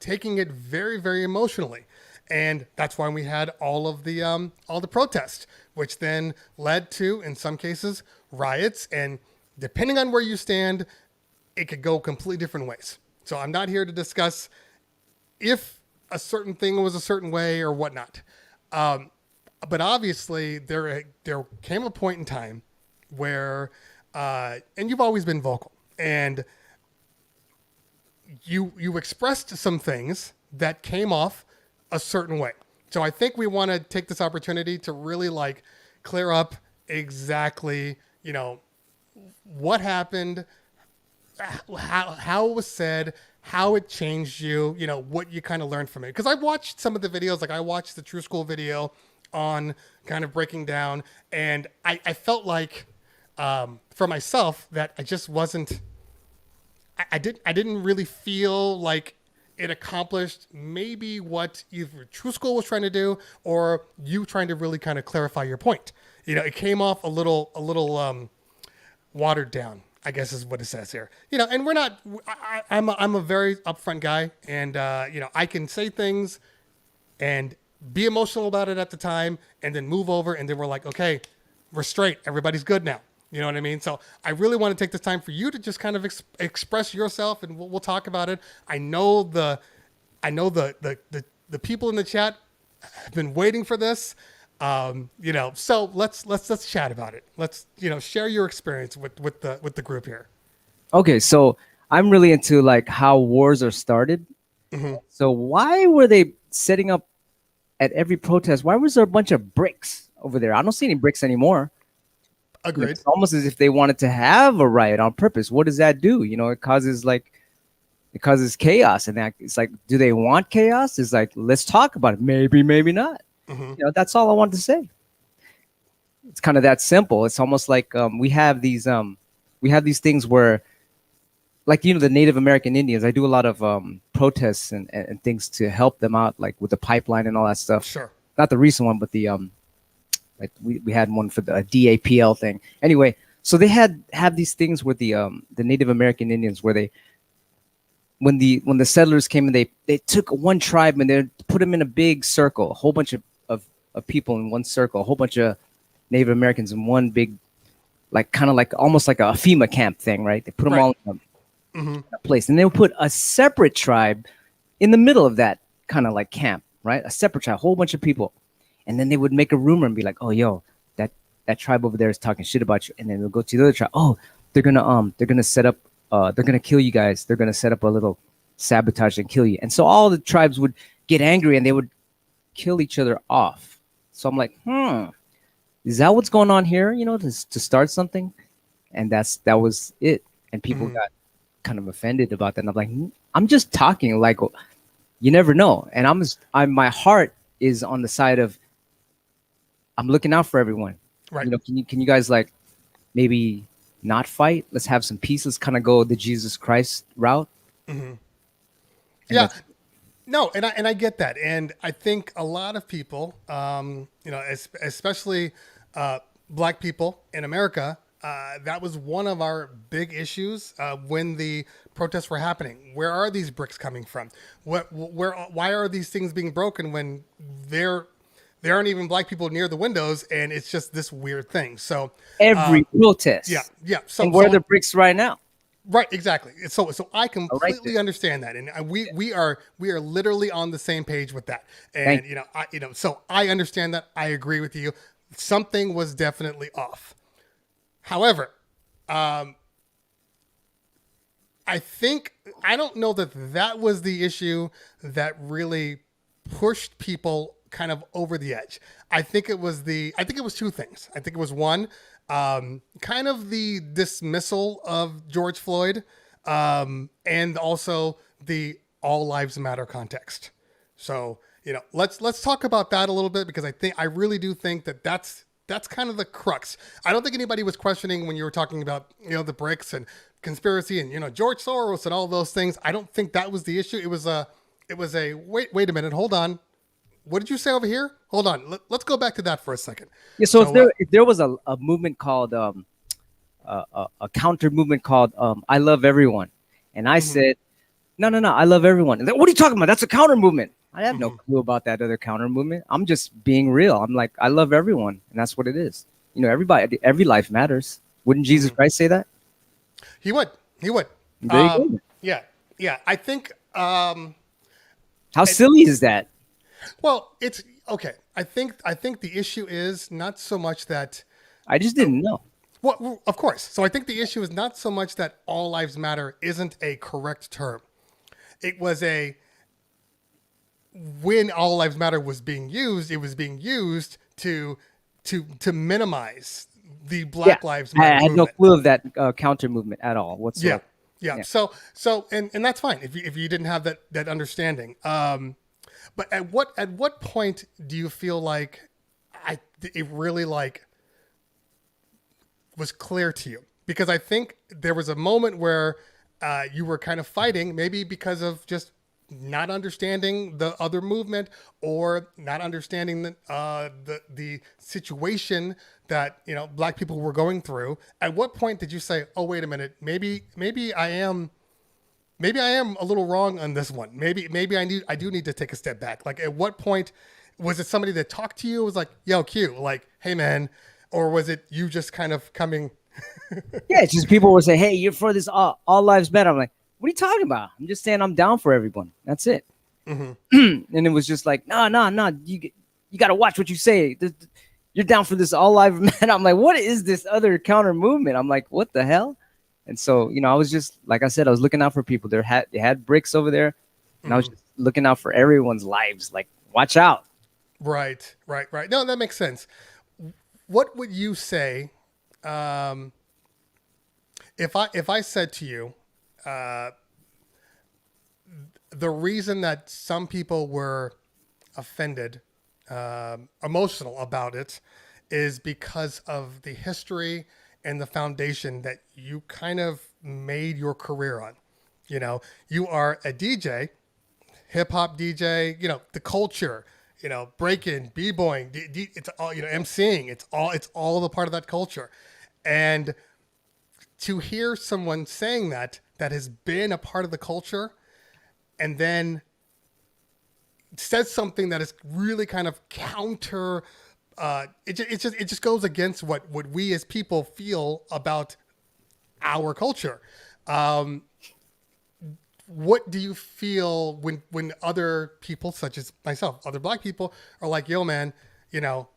taking it very, very emotionally. And that's why we had all the protests, which then led to, in some cases, riots. And depending on where you stand, it could go completely different ways. So I'm not here to discuss if a certain thing was a certain way or whatnot. But obviously, there came a point in time where, and you've always been vocal, and you expressed some things that came off a certain way. So I think we want to take this opportunity to really like clear up exactly, you know, what happened, how it was said, how it changed you, you know, what you kind of learned from it. Because I watched some of the videos, like I watched the True School video on kind of breaking down, and I felt like for myself that I just wasn't, I didn't really feel like it accomplished maybe what either True School was trying to do or you trying to really kind of clarify your point. You know, it came off a little watered down. I guess is what it says here. And we're not. I'm a very upfront guy, and I can say things and be emotional about it at the time, and then move over, and then we're like, okay, we're straight. Everybody's good now. You know what I mean? So I really want to take this time for you to just kind of express yourself, and we'll talk about it. I know the people in the chat have been waiting for this. So let's chat about it. Let's share your experience with the group here. Okay, so I'm really into like how wars are started. Mm-hmm. So why were they setting up at every protest? Why was there a bunch of bricks over there? I don't see any bricks anymore. Agreed. It's almost as if they wanted to have a riot on purpose. What does that do? It causes chaos, and it's like, do they want chaos? It's like, let's talk about it. Maybe, maybe not. Mm-hmm. That's all I wanted to say. It's kind of that simple. It's almost like we have these things where, like, the Native American Indians. I do a lot of protests and things to help them out, like with the pipeline and all that stuff. Sure. Not the recent one, but the like we had one for the DAPL thing. Anyway, so they have these things with the Native American Indians where they, when the settlers came in, they took one tribe and they put them in a big circle, a whole bunch of people in one circle, a whole bunch of Native Americans in one big, like kind of like almost like a FEMA camp thing, right? They put them all in a place, and they would put a separate tribe in the middle of that kind of like camp, right? A separate tribe, a whole bunch of people, and then they would make a rumor and be like, "Oh, yo, that tribe over there is talking shit about you," and then they'll go to the other tribe. Oh, they're gonna set up. They're gonna kill you guys. They're gonna set up a little sabotage and kill you. And so all the tribes would get angry and they would kill each other off. So I'm like, is that what's going on here? To start something, and that was it. And people got kind of offended about that. And I'm like, I'm just talking. Like, you never know. And my heart is on the side of, I'm looking out for everyone. Right. Can you guys like maybe not fight? Let's have some peace. Let's kind of go the Jesus Christ route. Mm-hmm. Yeah. No, and I get that. And I think a lot of people, especially Black people in America, that was one of our big issues when the protests were happening. Where are these bricks coming from? Why are these things being broken when there aren't even Black people near the windows, and it's just this weird thing? So every protest. Yeah. So and where are the bricks right now? Right, exactly. So I completely understand that, and we are literally on the same page with that. And so I understand that. I agree with you. Something was definitely off. However, I don't know that was the issue that really pushed people kind of over the edge. I think it was two things. I think it was one, kind of the dismissal of George Floyd, and also the all lives matter context. So, let's talk about that a little bit, because I really do think that's kind of the crux. I don't think anybody was questioning when you were talking about, the bricks and conspiracy and, George Soros and all those things. I don't think that was the issue. It was a wait a minute, hold on. What did you say over here? Hold on. Let's go back to that for a second. Yeah. So if there was a movement called a counter movement called I Love Everyone, and I said, no, I love everyone. And what are you talking about? That's a counter movement. I have no clue about that other counter movement. I'm just being real. I'm like, I love everyone, and that's what it is. Every life matters. Wouldn't Jesus Christ say that? He would. There you go. Yeah. I think. How silly is that? Well, it's okay. I think the issue is not so much that I just didn't know. Well, of course. So I think the issue is not so much that all lives matter isn't a correct term. It was when all lives matter was being used, it was being used to minimize the Black Lives Matter. I had no clue of that counter movement at all whatsoever. Yeah. So and that's fine if you didn't have that understanding. But at what point do you feel like it really like was clear to you? Because I think there was a moment where you were kind of fighting, maybe because of just not understanding the other movement or not understanding the situation that, you know, Black people were going through, at what point did you say, oh, wait a minute, maybe I am a little wrong on this one. Maybe I do need to take a step back. Like, at what point was it somebody that talked to you, was like, yo, Q, like, hey man, or was it you just kind of coming? Yeah, it's just people would say, hey, you're for this all lives matter. I'm like, what are you talking about? I'm just saying I'm down for everyone. That's it. And it was just like, no, you got to watch what you say. You're down for this all lives matter. I'm like, what is this other counter movement? I'm like, what the hell? And so, you know, I was just, like I said, I was looking out for people. They had bricks over there, and I was just looking out for everyone's lives. Like, watch out. Right. No, that makes sense. What would you say if I said to you, the reason that some people were offended, emotional about it, is because of the history and the foundation that you kind of made your career on. You know, you are a DJ, hip hop DJ, you know, the culture, you know, breaking, b-boying, it's all, you know, emceeing, it's all the part of that culture. And to hear someone saying that has been a part of the culture, and then says something that is really kind of counter, it just goes against what we as people feel about our culture. What do you feel when other people, such as myself, other Black people, are like, yo, man, you know,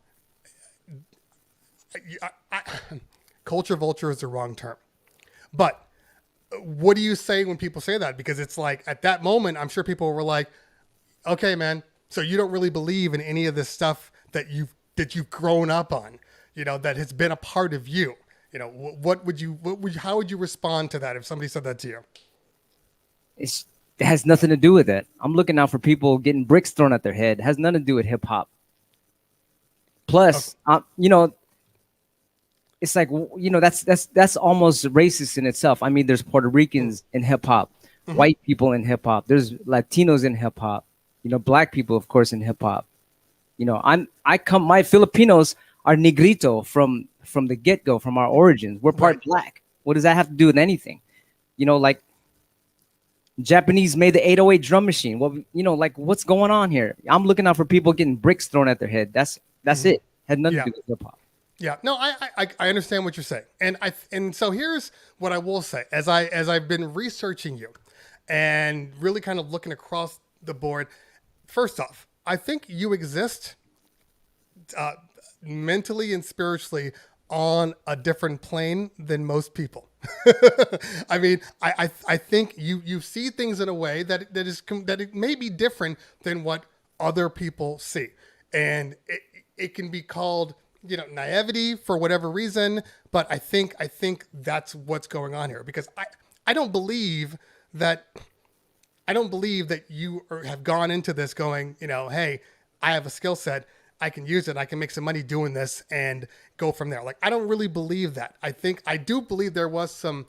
culture vulture is the wrong term. But what do you say when people say that? Because it's like, at that moment, I'm sure people were like, okay, man, so you don't really believe in any of this stuff that you've grown up on, you know, that has been a part of you. You know, how would you respond to that if somebody said that to you? It has nothing to do with it. I'm looking out for people getting bricks thrown at their head. It has nothing to do with hip hop. Plus, you know, it's like, you know, that's almost racist in itself. I mean, there's Puerto Ricans in hip hop, white people in hip hop. There's Latinos in hip hop. You know, Black people, of course, in hip hop. You know, my Filipinos are negrito from the get go, from our origins. We're part Black. What does that have to do with anything? You know, like, Japanese made the 808 drum machine. Well, you know, like, what's going on here? I'm looking out for people getting bricks thrown at their head. That's it. Had nothing to do with hip hop. Yeah, no, I understand what you're saying, and so here's what I will say: as I've been researching you, and really kind of looking across the board. First off, I think you exist mentally and spiritually on a different plane than most people. I mean, I think you see things in a way that it may be different than what other people see, and it can be called, you know, naivety for whatever reason. But I think that's what's going on here, because I don't believe that you have gone into this going, you know, hey, I have a skill set, I can use it, I can make some money doing this and go from there. Like, I don't really believe that. I do believe there was some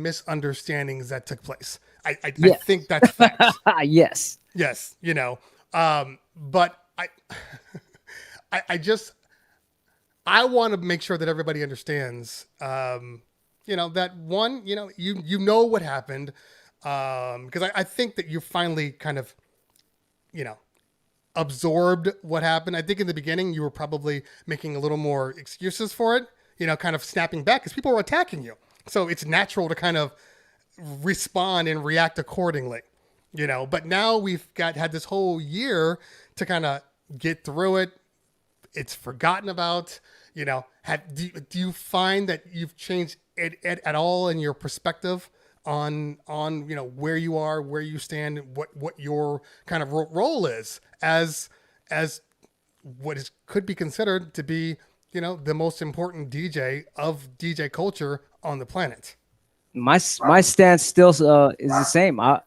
misunderstandings that took place. I think that's fact. Yes, you know, but I want to make sure that everybody understands, you know, that one, you know, you know what happened, because I think that you finally kind of, you know, absorbed what happened. I think in the beginning you were probably making a little more excuses for it, you know, kind of snapping back because people were attacking you. So it's natural to kind of respond and react accordingly, you know. But now we've had this whole year to kind of get through it. It's forgotten about, you know. Do you find that you've changed at all in your perspective on you know, where you are, where you stand, what your kind of role is as what could be considered to be, you know, the most important DJ of DJ culture on the planet? My stance still is the same. I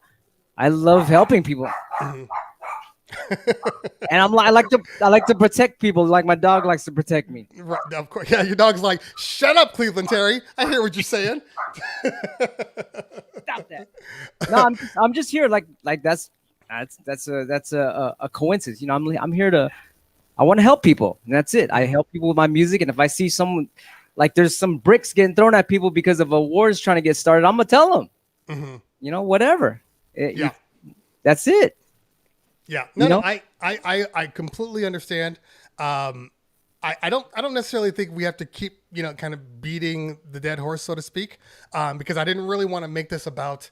love helping people. And I like to protect people, like my dog likes to protect me. Right, of course. Yeah, your dog's like, shut up, Cleveland Terry. I hear what you're saying. Stop No, I'm just here like that's a coincidence. You know, I'm here to I want to help people, and that's it. I help people with my music, and if I see someone like there's some bricks getting thrown at people because of a war's trying to get started, I'm gonna tell them. You know, whatever. That's it. Yeah. No, I completely understand. I don't necessarily think we have to keep, kind of beating the dead horse, so to speak, because I didn't really want to make this about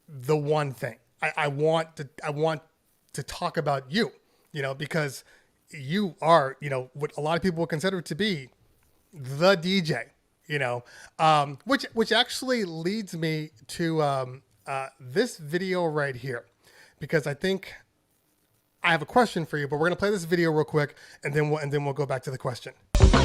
the one thing. I want to talk about you, because you are, what a lot of people would consider to be the DJ, which actually leads me to this video right here, because I think I have a question for you, but we're gonna play this video real quick, and then we'll go back to the question.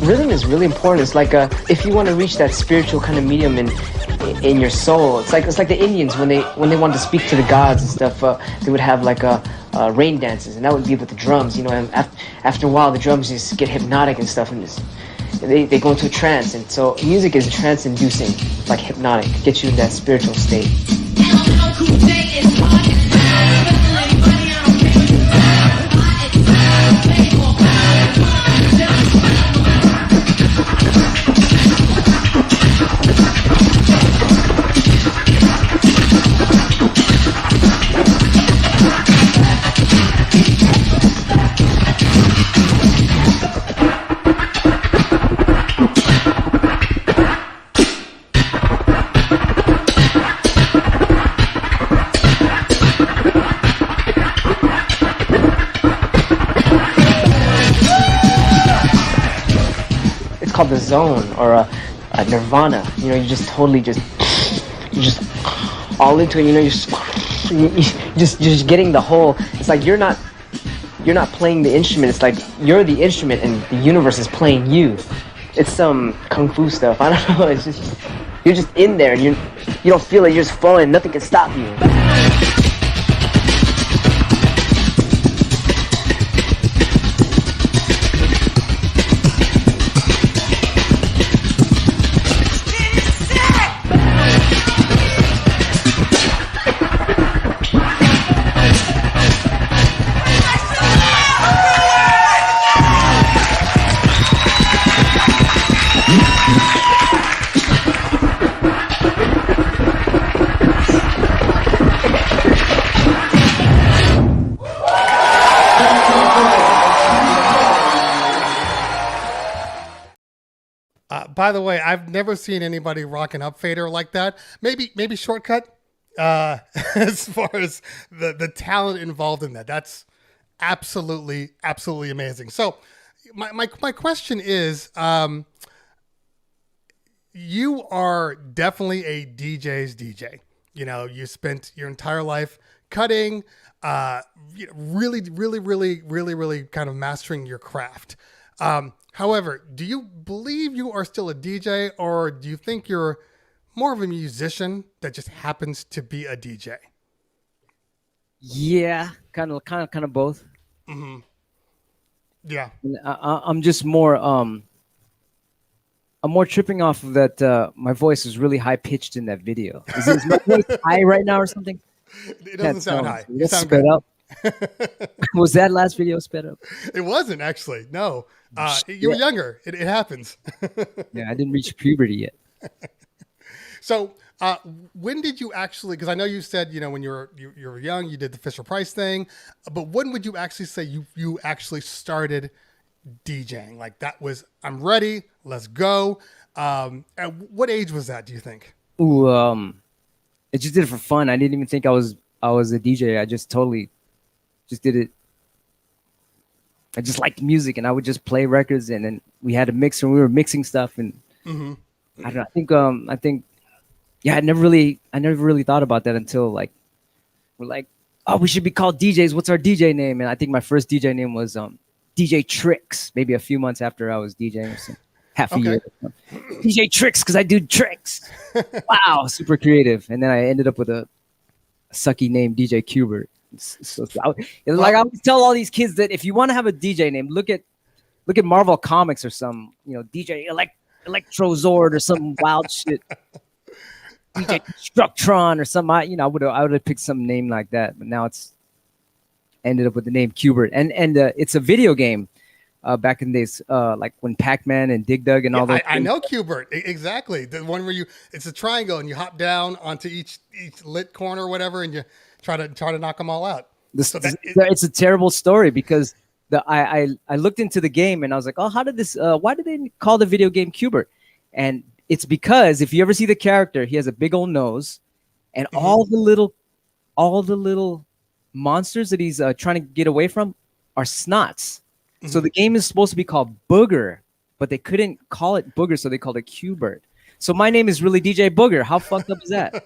Rhythm is really important. It's like if you want to reach that spiritual kind of medium in your soul, it's like the Indians when they wanted to speak to the gods and stuff. They would have like rain dances, and that would be with the drums. And after a while, the drums just get hypnotic and stuff, and they go into a trance. And so music is trance-inducing, like hypnotic, gets you in that spiritual state. Called the zone or a nirvana. You just totally you're just all into it. You're just getting the whole. It's like you're not playing the instrument. It's like you're the instrument and the universe is playing you. It's some kung fu stuff. I don't know. It's just you're just in there and you don't feel it. You're just flowing. Nothing can stop you. By the way, I've never seen anybody rock an up fader like that. Maybe Shortcut. As far as the talent involved in that, that's absolutely amazing. So, my question is, you are definitely a DJ's DJ. You spent your entire life cutting, really kind of mastering your craft. However, do you believe you are still a DJ, or do you think you're more of a musician that just happens to be a DJ? Yeah, kind of both. Mm-hmm. Yeah. I'm just more I'm more tripping off of that. My voice is really high pitched in that video. Is my voice high right now or something? It doesn't sound high. You sound sped up. Was that last video sped up? It wasn't actually. No, you were younger. It happens. Yeah, I didn't reach puberty yet. So, when did you actually? Because I know you said when you were young, you did the Fisher Price thing, but when would you actually say you actually started DJing? Like that was, I'm ready, let's go. At what age was that? Do you think? Ooh, I just did it for fun. I didn't even think I was a DJ. I just totally just did it. I just liked music, and I would just play records, and then we had a mixer, and we were mixing stuff, and mm-hmm. I don't know. I think, yeah, I never really thought about that until like we're like, oh, we should be called DJs. What's our DJ name? And I think my first DJ name was DJ Tricks. Maybe a few months after I was DJing, or some, half a year. DJ Tricks, because I do tricks. Wow, super creative. And then I ended up with a sucky name, DJ Q-Bert. So I would tell all these kids that if you want to have a DJ name, look at Marvel Comics or some DJ Electrozord or some wild shit. DJ Structron or something. I would have picked some name like that, but now it's ended up with the name Q-Bert, and it's a video game. Back in days, like when Pac-Man and Dig Dug and all those. I know Q-Bert exactly. The one where it's a triangle and you hop down onto each lit corner or whatever, and you try to knock them all out. It's a terrible story because I looked into the game and I was like, oh, how did this? Why did they call the video game Q-Bert? And it's because if you ever see the character, he has a big old nose, and all the little monsters that he's trying to get away from are snots. So the game is supposed to be called Booger, but they couldn't call it Booger, so they called it Q-Bert. So my name is really DJ Booger. How fucked up is that?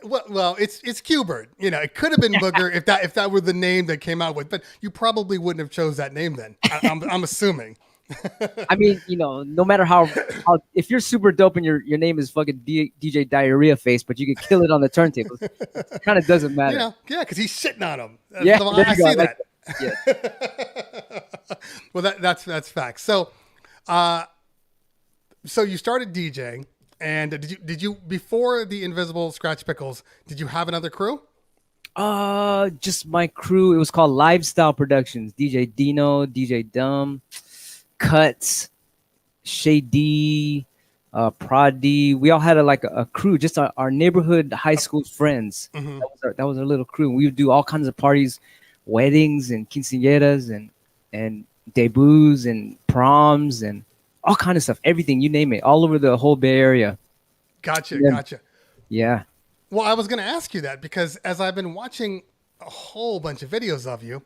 Well, it's Q-Bert. It could have been Booger if that were the name that came out with, but you probably wouldn't have chose that name then. I'm assuming. I mean, no matter how if you're super dope and your name is fucking DJ Diarrhea Face, but you can kill it on the turntables, it kind of doesn't matter. Yeah, because he's shitting on him. I see that. Yeah. Well, that's facts. So, you started DJing, and did you before the Invisible Scratch Pickles? Did you have another crew? Just my crew. It was called Lifestyle Productions. DJ Dino, DJ Dumb, Cuts, Shady, Prod D. We all had a crew, just our neighborhood high school friends. That was our little crew. We would do all kinds of parties, weddings and quinceañeras and debuts and proms and all kind of stuff. Everything, you name it, all over the whole Bay Area. Gotcha. Yeah. Well, I was going to ask you that because as I've been watching a whole bunch of videos of you,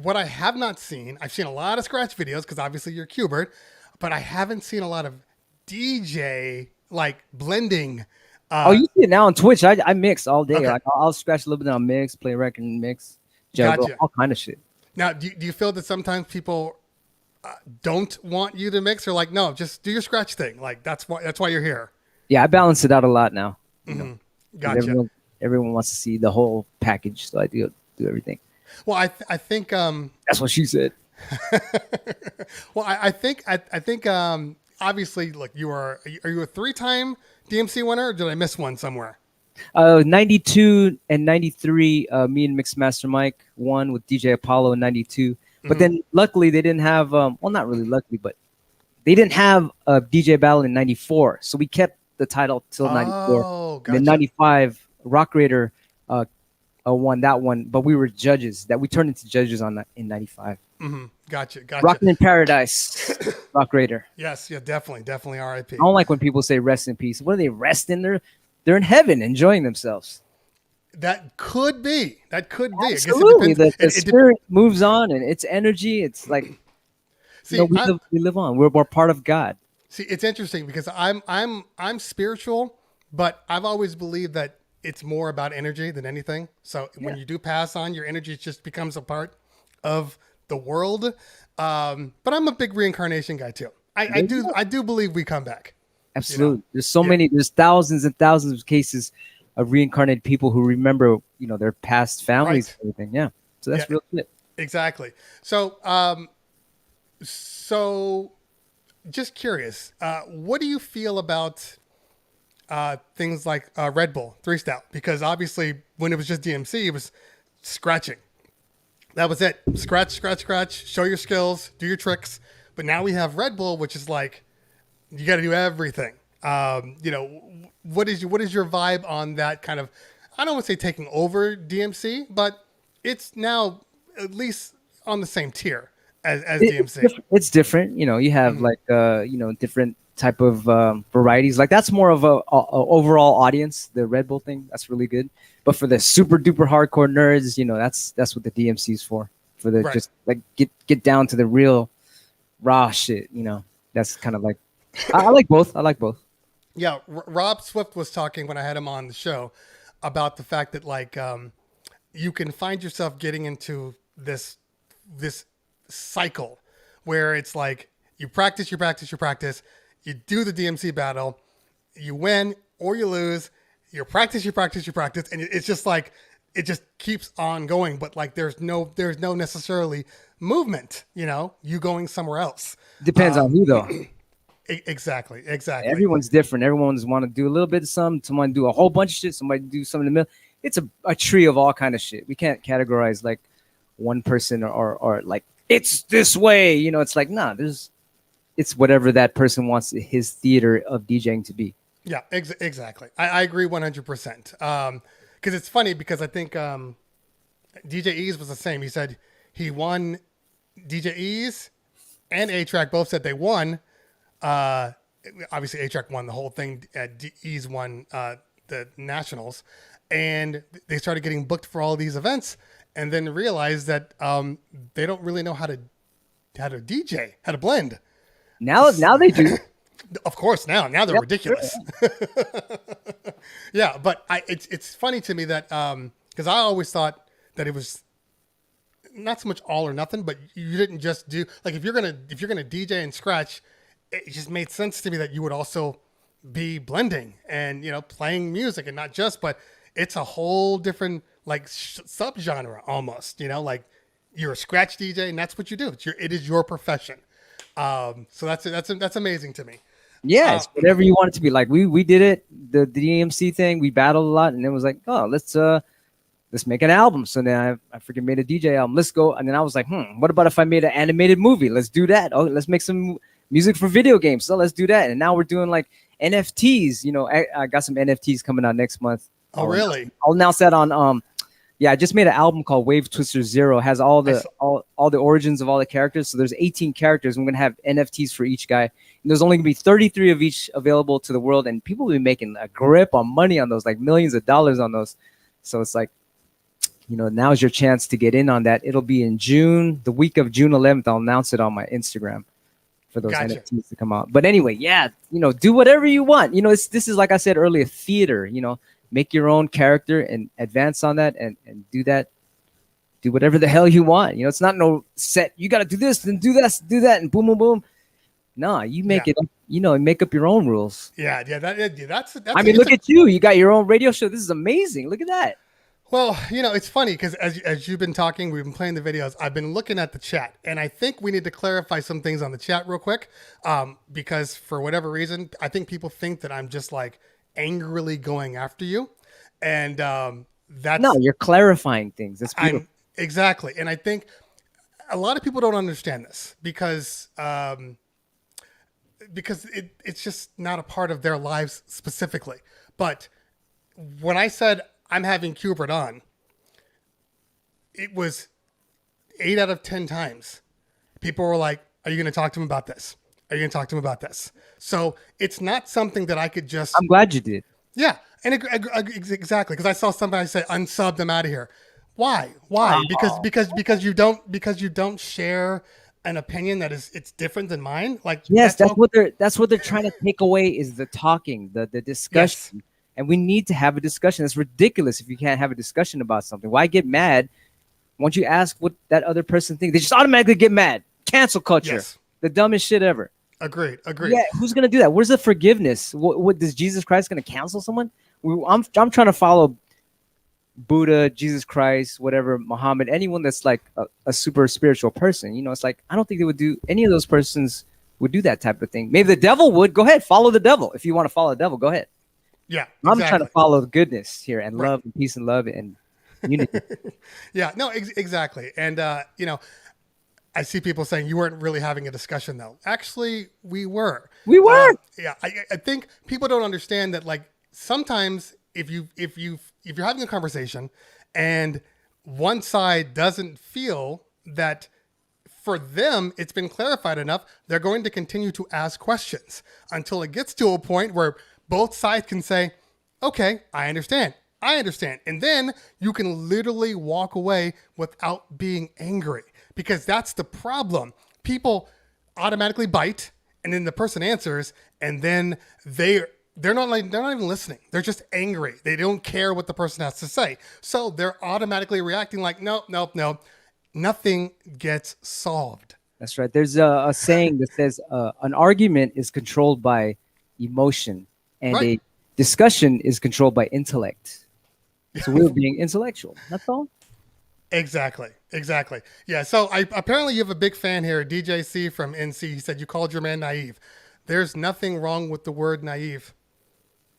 what I have not seen, I've seen a lot of scratch videos because obviously you're Q-Bert, but I haven't seen a lot of DJ blending. You see it now on Twitch. I mix all day. Okay. I'll scratch a little bit on mix, play record and mix, juggle, Gotcha. all kind of shit. Now, do you feel that sometimes people don't want you to mix, or no, just do your scratch thing? That's why you're here. Yeah, I balance it out a lot lot now. Gotcha. Everyone wants to see the whole package, so I do everything. Well, I think that's what she said. Well, I think obviously, are you a 3-time DMC winner, or did I miss one somewhere? 92 and 93, me and Mixmaster Mike won with DJ Apollo in 92. But then luckily they didn't have, well, not really luckily, but they didn't have a DJ battle in 94. So we kept the title till 94. Oh, gotcha. And then 95, Rock Raider won that one, but we were judges. That we turned into judges in 95. Gotcha. Rockin' in Paradise, Rock Raider. Yes, yeah, definitely R.I.P. I don't like when people say rest in peace. What are they resting? They're in heaven enjoying themselves. That could be. Absolutely. The spirit moves on, and its energy. It's like, see, we live on. We're part of God. See, it's interesting because I'm spiritual, but I've always believed that it's more about energy than anything. So when you do pass on, your energy just becomes a part of the world. But I'm a big reincarnation guy too. I do believe we come back. Absolutely. There's thousands and thousands of cases of reincarnated people who remember, their past families and everything. Yeah. So that's real good. Exactly. So, just curious, what do you feel about things like Red Bull 3 Stout? Because obviously when it was just DMC, it was scratching. That was it. Scratch, show your skills, do your tricks. But now we have Red Bull, which is you got to do everything. What is your vibe on that kind of, I don't want to say taking over DMC, but it's now at least on the same tier as DMC. It's different. You have different type of varieties. That's more of a overall audience, the Red Bull thing. That's really good. But for the super duper hardcore nerds, that's what the DMC is for the just get down to the real raw shit. That's kind of I like both. Yeah, Rob Swift was talking when I had him on the show about the fact that you can find yourself getting into this cycle where it's you practice, you do the DMC battle, you win or you lose, you practice, and it's just it just keeps on going. But there's no necessarily movement. You going somewhere else. Depends on who though. Exactly. Everyone's different. Everyone's want to do a little bit of something. Someone do a whole bunch of shit. Somebody do something in the middle. It's a tree of all kind of shit. We can't categorize like one person or like it's this way. You know, it's like nah. It's whatever that person wants his theater of DJing to be. Yeah, exactly. I agree 100%. Because it's funny because I think DJ Ease was the same. He said he won. DJ Ease and A-Track both said they won. Obviously, A-Track won the whole thing. Ease won the nationals, and they started getting booked for all these events, and then realized that they don't really know how to DJ, how to blend. Now they do. Of course, now they're ridiculous. Yeah, but it's funny to me that because I always thought that it was not so much all or nothing, but you didn't just do like if you're gonna DJ and scratch, it just made sense to me that you would also be blending and playing music and not just, but it's a whole different like subgenre almost. Like you're a scratch DJ and that's what you do. It is your profession. So that's amazing to me. Yeah, it's whatever you want it to be. Like we did it, the DMC thing. We battled a lot, and it was like, oh, let's make an album. So then I freaking made a DJ album. Let's go. And then I was like, what about if I made an animated movie? Let's do that. Oh, let's make some music for video games. So let's do that. And now we're doing like NFTs. I got some NFTs coming out next month. Oh, really? I'll announce that on I just made an album called Wave Twister Zero. It has all the origins of all the characters. So there's 18 characters. I'm gonna have NFTs for each guy. And there's only gonna be 33 of each available to the world, and people will be making a grip on money on those, like millions of dollars on those. So it's like, now's your chance to get in on that. It'll be in June, the week of June 11th. I'll announce it on my Instagram for those NFTs to come out. But anyway, do whatever you want. This is like I said earlier, theater. Make your own character and advance on that and do that. Do whatever the hell you want. It's not no set. You got to do this and do that and boom, boom, boom. No, you make it up, make up your own rules. Yeah. That's I mean, look at you. You got your own radio show. This is amazing. Look at that. Well, it's funny because as you've been talking, we've been playing the videos. I've been looking at the chat, and I think we need to clarify some things on the chat real quick because for whatever reason, I think people think that I'm just like angrily going after you, and that's no, you're clarifying things. That's beautiful. Exactly, and I think a lot of people don't understand this because it's just not a part of their lives specifically. But when I said I'm having Q-Bert on, it was 8 out of 10 times. People were like, are you going to talk to him about this? Are you going to talk to him about this? So it's not something that I could just... I'm glad you did. Yeah. And exactly. Because I saw somebody say, unsub them out of here. Why? Because you don't share an opinion that it's different than mine. Like, yes, that's what they're trying to take away is the talking, the discussion. Yes. And we need to have a discussion. It's ridiculous if you can't have a discussion about something. Why get mad? Once you ask what that other person thinks, they just automatically get mad. Cancel culture. Yes. The dumbest shit ever. Agreed. Yeah, who's gonna do that? Where's the forgiveness? What does Jesus Christ gonna cancel someone? I'm trying to follow Buddha, Jesus Christ, whatever, Muhammad, anyone that's like a super spiritual person. It's like I don't think they would do any of those persons would do that type of thing. Maybe the devil would. Go ahead, follow the devil. If you want to follow the devil, go ahead. Yeah, I'm trying to follow the goodness here and love and peace and love and unity. Yeah, no, exactly. And I see people saying you weren't really having a discussion though. Actually, we were. Yeah, I think people don't understand that. Like sometimes if you're having a conversation and one side doesn't feel that for them it's been clarified enough, they're going to continue to ask questions until it gets to a point where both sides can say, okay, I understand. And then you can literally walk away without being angry because that's the problem. People automatically bite and then the person answers and then they're not even listening. They're just angry. They don't care what the person has to say. So they're automatically reacting like, no, nothing gets solved. That's right. There's a saying that says an argument is controlled by emotion. And a discussion is controlled by intellect. So we're being intellectual. That's all. Exactly. Yeah. So apparently you have a big fan here, DJ C from NC. He said you called your man naive. there's nothing wrong with the word naive.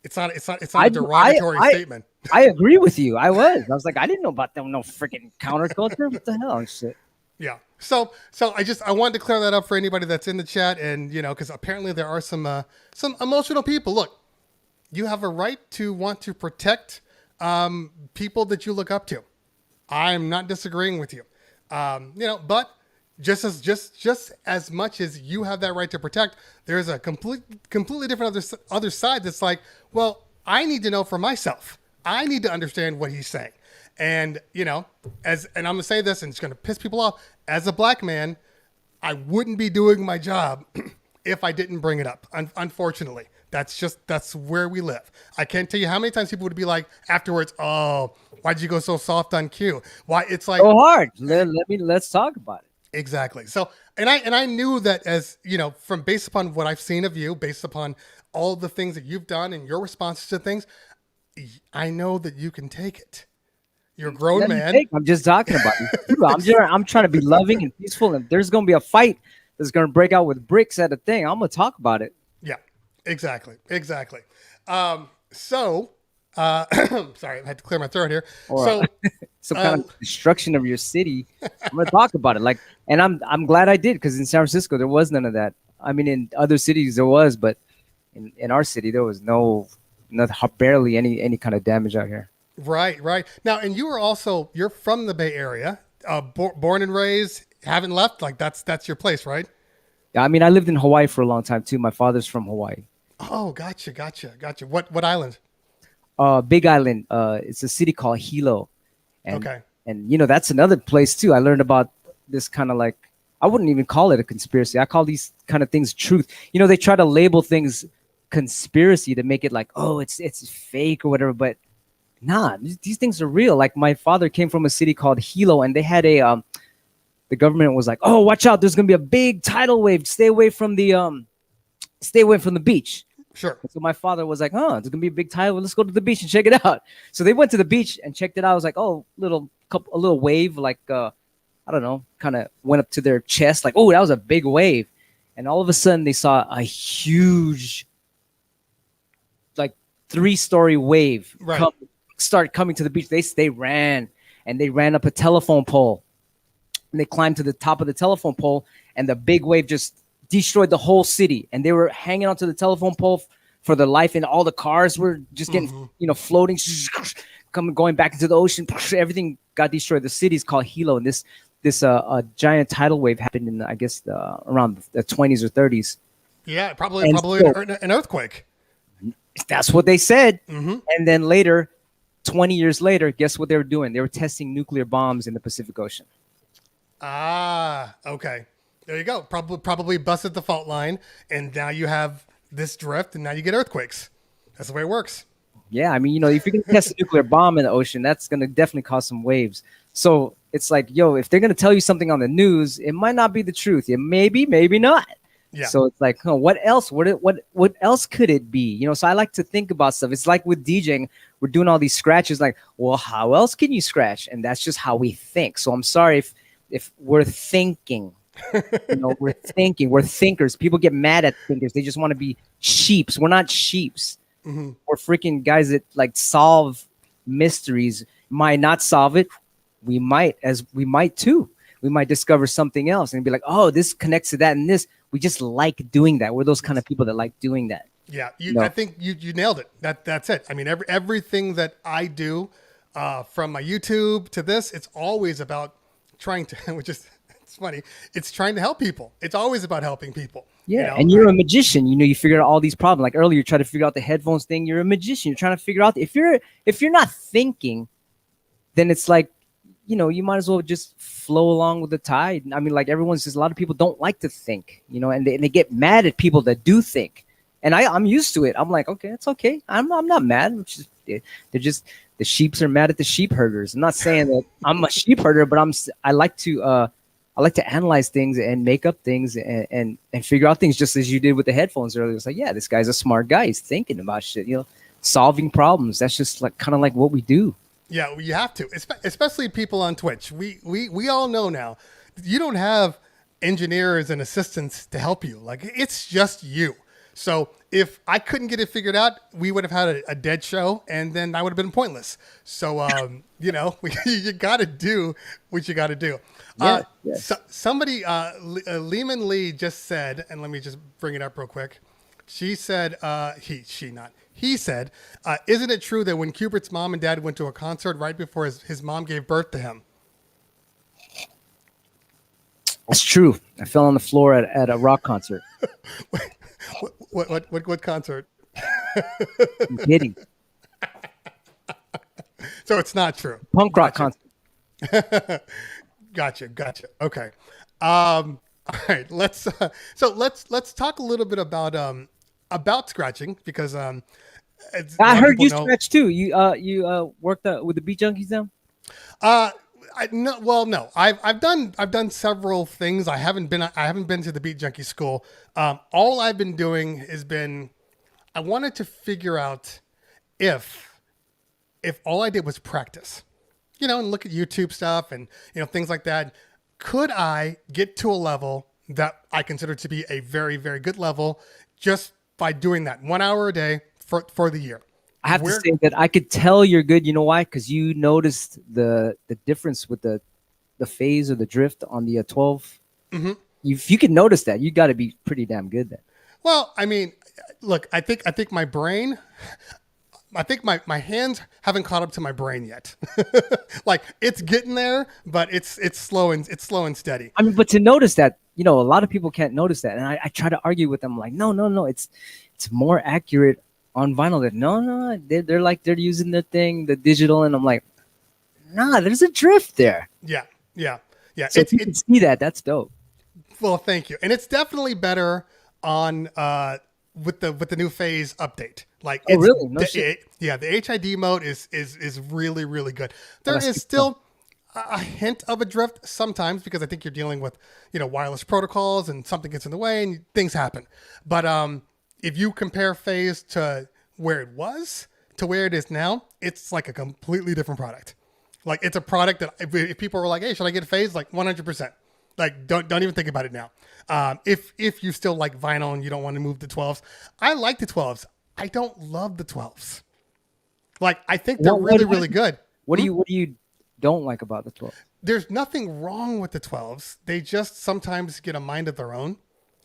It's not a derogatory statement. I agree with you. I was like, I didn't know about them. No freaking counterculture. What the hell? Shit. Yeah. So I wanted to clear that up for anybody that's in the chat, and because apparently there are some emotional people. Look, you have a right to want to protect people that you look up to. I'm not disagreeing with you. But just as much as you have that right to protect, there's a completely different other side that's like, well, I need to know for myself. I need to understand what he's saying. And, and I'm going to say this, and it's going to piss people off. As a black man, I wouldn't be doing my job if I didn't bring it up. Unfortunately, that's where we live. I can't tell you how many times people would be like afterwards, oh, why'd you go so soft on Q? Why? It's like, so hard. Let's talk about it. Exactly. So, and I knew that, as from based upon what I've seen of you, based upon all the things that you've done and your responses to things, I know that you can take it. You're a grown man. I'm just talking about it. I'm trying to be loving and peaceful. And there's going to be a fight that's going to break out with bricks at a thing. I'm going to talk about it. Yeah, exactly. Sorry, I had to clear my throat here. Or, some kind of destruction of your city. I'm going to talk about it. And I'm glad I did, because in San Francisco, there was none of that. I mean, in other cities there was, but in our city, there was barely any kind of damage out here. Right. Now, and you're from the Bay Area, born and raised, haven't left. Like that's your place, right? Yeah. I mean, I lived in Hawaii for a long time too. My father's from Hawaii. Oh, gotcha. What island? Big Island. It's a city called Hilo. Okay. And that's another place too. I learned about this kind of like, I wouldn't even call it a conspiracy. I call these kind of things truth. They try to label things conspiracy to make it like, oh, it's fake or whatever, but nah, these things are real. Like, my father came from a city called Hilo, and they had the government was like, oh, watch out, there's gonna be a big tidal wave. Stay away from the beach. Sure. So my father was like, there's gonna be a big tidal wave. Let's go to the beach and check it out. So they went to the beach and checked it out. I was like, oh, a little wave, like I don't know, kind of went up to their chest, like, oh, that was a big wave. And all of a sudden they saw a huge, like 3-story wave start coming to the beach. They ran up a telephone pole, and they climbed to the top of the telephone pole, and the big wave just destroyed the whole city. And they were hanging onto the telephone pole for their life, and all the cars were just getting, floating, going back into the ocean. Everything got destroyed. The city's called Hilo, and this giant tidal wave happened in, I guess, around the 20s or 30s. Yeah, probably an earthquake. That's what they said. Mm-hmm. And then later, 20 years later, guess what they were doing? They were testing nuclear bombs in the Pacific Ocean. Ah, okay. There you go. Probably busted the fault line, and now you have this drift, and now you get earthquakes. That's the way it works. Yeah, I mean, if you're going to test a nuclear bomb in the ocean, that's going to definitely cause some waves. So it's like, if they're going to tell you something on the news, it might not be the truth. It maybe not. Yeah. So it's like, what else? What else could it be? So I like to think about stuff. It's like with Djing, we're doing all these scratches. Like, well, how else can you scratch? And that's just how we think. So I'm sorry if we're thinking. We're thinking. We're thinkers. People get mad at thinkers. They just want to be sheeps. We're not sheeps. Mm-hmm. We're freaking guys that like solve mysteries. Might not solve it. We might too. We might discover something else and be like, oh, this connects to that and this. We just like doing that. We're those kind of people that like doing that. Yeah, I think you nailed it. That's it. I mean, everything that I do, from my YouTube to this, it's always about trying to, which is, it's funny, it's trying to help people. It's always about helping people. Yeah, and you're a magician. You figure out all these problems. Like earlier, you tried to figure out the headphones thing. You're a magician. You're trying to figure out if you're not thinking, then it's like, you might as well just flow along with the tide. I mean, like a lot of people don't like to think, and they get mad at people that do think. And I'm used to it. I'm like, okay, it's okay. I'm not mad. They're just, the sheeps are mad at the sheep herders. I'm not saying that I'm a sheep herder, but I like to analyze things and make up things and figure out things, just as you did with the headphones earlier. It's like, yeah, this guy's a smart guy. He's thinking about shit, solving problems. That's just like kind of like what we do. Yeah, you have to, especially people on Twitch. We all know now, you don't have engineers and assistants to help you. Like, it's just you. So if I couldn't get it figured out, we would have had a dead show, and then I would have been pointless. So you know, you got to do what you got to do. Yes. Somebody, Lehman Lee just said, and let me just bring it up real quick. She said, he said, isn't it true that when Q-Bert's mom and dad went to a concert right before his mom gave birth to him? That's true. I fell on the floor at a rock concert. What concert? I'm kidding. So it's not true. Punk rock concert. Gotcha. Okay. All right. Let's talk a little bit about scratching, because I heard you scratch too. You worked with the Beat Junkies now? No. I've done several things. I haven't been to the Beat Junkie school. All I've been doing has been, I wanted to figure out if all I did was practice, you know, and look at YouTube stuff and, you know, things like that. Could I get to a level that I consider to be a very, very good level just by doing that 1 hour a day for the year? I have to say that I could tell you're good. You know why? Because you noticed the difference with the phase or the drift on the 12. Mm-hmm. If you can notice that, you got to be pretty damn good then. Well, I mean, look, I think my brain, I think my hands haven't caught up to my brain yet. Like, it's getting there, but it's slow and steady. I mean, but to notice that, you know, a lot of people can't notice that, and I try to argue with them, like, no, it's more accurate on vinyl. That no, they're like, they're using the thing, the digital, and I'm like, nah, there's a drift there. Yeah. So if you can see that, that's dope. Well, thank you, and it's definitely better on with the new phase update. Like, oh, really? No shit. Yeah, the HID mode is really, really good. There is still a hint of a drift sometimes, because I think you're dealing with, you know, wireless protocols and something gets in the way and things happen. But if you compare phase to where it was to where it is now, it's like a completely different product. Like, it's a product that if people were like, hey, should I get phase? Like, 100%. Like, don't even think about it now. If you still like vinyl and you don't want to move to 12s, I like the 12s. I don't love the 12s. Like, I think they're really good. What do you don't like about the 12? There's nothing wrong with the 12s. They just sometimes get a mind of their own.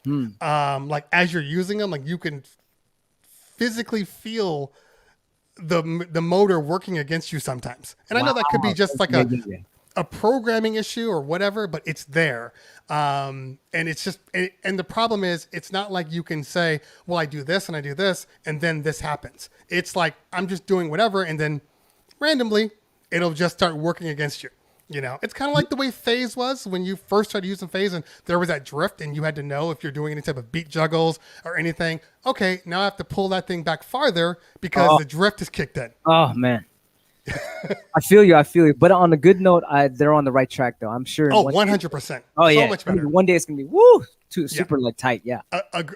Like, as you're using them, like, you can physically feel the motor working against you sometimes. And I know that could be just like a programming issue or whatever, but it's there. And it's just, and the problem is, it's not like you can say, well, I do this and I do this, and then this happens. It's like, I'm just doing whatever, and then randomly it'll just start working against you. You know, it's kind of like the way phase was when you first started using phase, and there was that drift, and you had to know if you're doing any type of beat juggles or anything. Okay, now I have to pull that thing back farther because the drift is kicked in. Oh man, I feel you. But on a good note, they're on the right track, though. I'm sure. Oh, 100%. Oh yeah, so much better. One day it's gonna be super like tight. Yeah.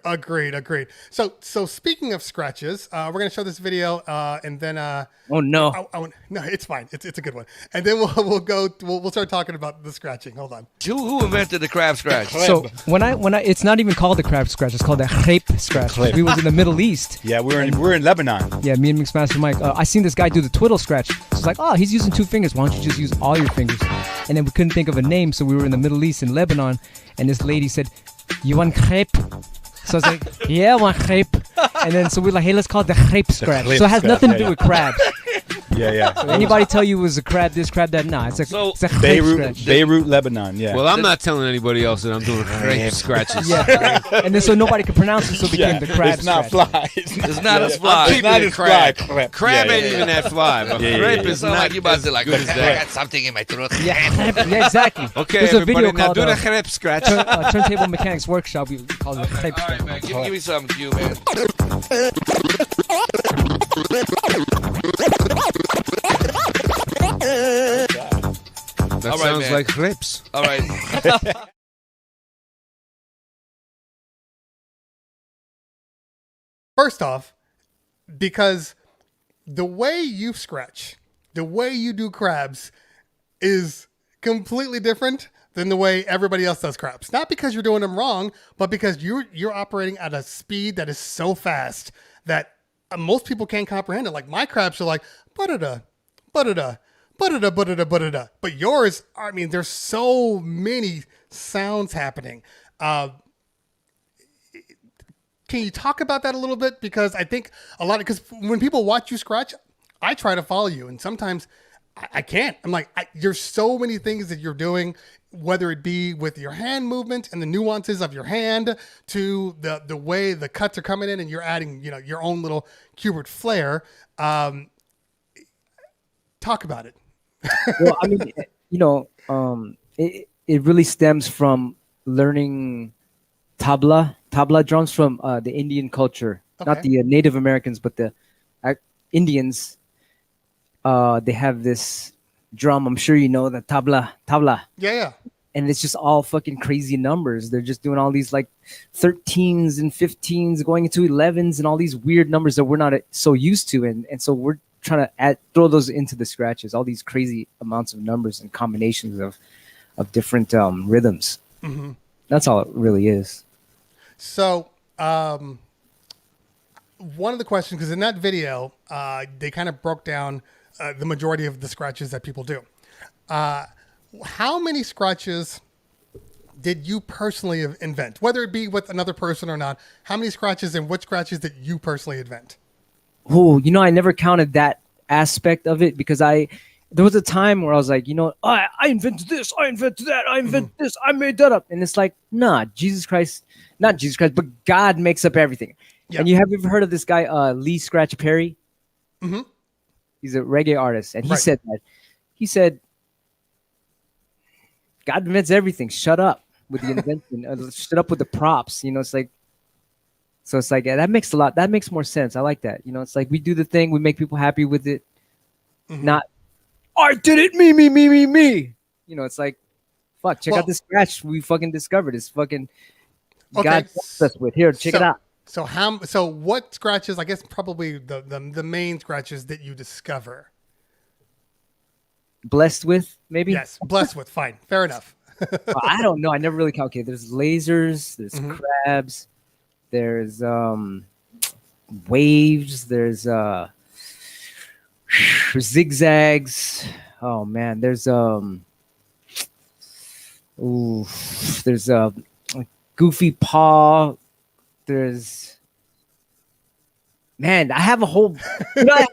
Agreed. So speaking of scratches, we're gonna show this video, and then oh no, no, it's fine. It's a good one. And then we'll start talking about the scratching. Hold on. Who invented the crab scratch? So when I it's not even called the crab scratch. It's called the crepe scratch. We was in the Middle East. Yeah, we're in Lebanon. Yeah, me and Mixmaster Mike. I seen this guy do the twiddle scratch. So it's like, oh, he's using 2 fingers. Why don't you just use all your fingers? And then we couldn't think of a name, so we were in the Middle East in Lebanon, and this lady said, you want crepe? So I was like, yeah, I want crepe. And then so we're like, hey, let's call it the crepe scratch. So it has nothing to do with crabs. Yeah. So anybody tell you it was a crab this, crab that? Nah, it's a crepe scratch. Beirut, Lebanon. Yeah. Well, I'm not telling anybody else that I'm doing crepe scratches. Yeah. And then so nobody could pronounce it, so it became the crab It's not scratch. fly. It's not as fly. It's not as fly. Crab ain't even that fly. But crepe is not like you about as to like, good as I that. got something in my throat. Yeah, exactly. Okay, There's a everybody, video now called do the crepe scratch. Turntable Mechanics Workshop. We call it the crepe All right, scratch. man. Give me some Q, man. That sounds like crepes. All right. First off, because the way you scratch, the way you do crabs is completely different than the way everybody else does craps. Not because you're doing them wrong, but because you're operating at a speed that is so fast that most people can't comprehend it. Like my craps are like ba-da-da, ba-da-da, ba-da-da, ba-da-da, ba-da-da. But yours, I mean, there's so many sounds happening. Can you talk about that a little bit? Because I think because when people watch you scratch, I try to follow you, and sometimes I can't. I'm like, there's so many things that you're doing, whether it be with your hand movement and the nuances of your hand to the way the cuts are coming in, and you're adding, your own little Q-Bert flair. Talk about it. Well, I mean, it really stems from learning tabla drums from the Indian culture, not the Native Americans, but the Indians. They have this drum. I'm sure you know the tabla. Yeah. And it's just all fucking crazy numbers. They're just doing all these like 13s and 15s going into 11s and all these weird numbers that we're not so used to. And so we're trying to throw those into the scratches, all these crazy amounts of numbers and combinations of different rhythms. Mm-hmm. That's all it really is. So one of the questions, because in that video, they kind of broke down the majority of the scratches that people do. How many scratches did you personally invent? Whether it be with another person or not, how many scratches and what scratches did you personally invent? Oh, I never counted that aspect of it because there was a time where I was like, I invented this, I invented that, I invented this, I made that up. And it's like, nah, not Jesus Christ, but God makes up everything. Yeah. And you have ever heard of this guy, Lee Scratch Perry? Mm-hmm. He's a reggae artist. And he said that. He said, God invents everything. Shut up with the invention. Shut up with the props. It's like, so it's like, that makes more sense. I like that. It's like we do the thing, we make people happy with it. Mm-hmm. Not, I did it, me. It's like, fuck, check out this scratch we fucking discovered. It's fucking God blessed us with. Here, check it out. So what scratches, I guess probably the main scratches that you discover? Blessed with, maybe? Yes, blessed with. Fine. Fair enough. I don't know. I never really calculated. There's lasers, there's crabs, there's waves, there's zigzags. Oh man, there's a goofy paw. There's, man, I have a whole, I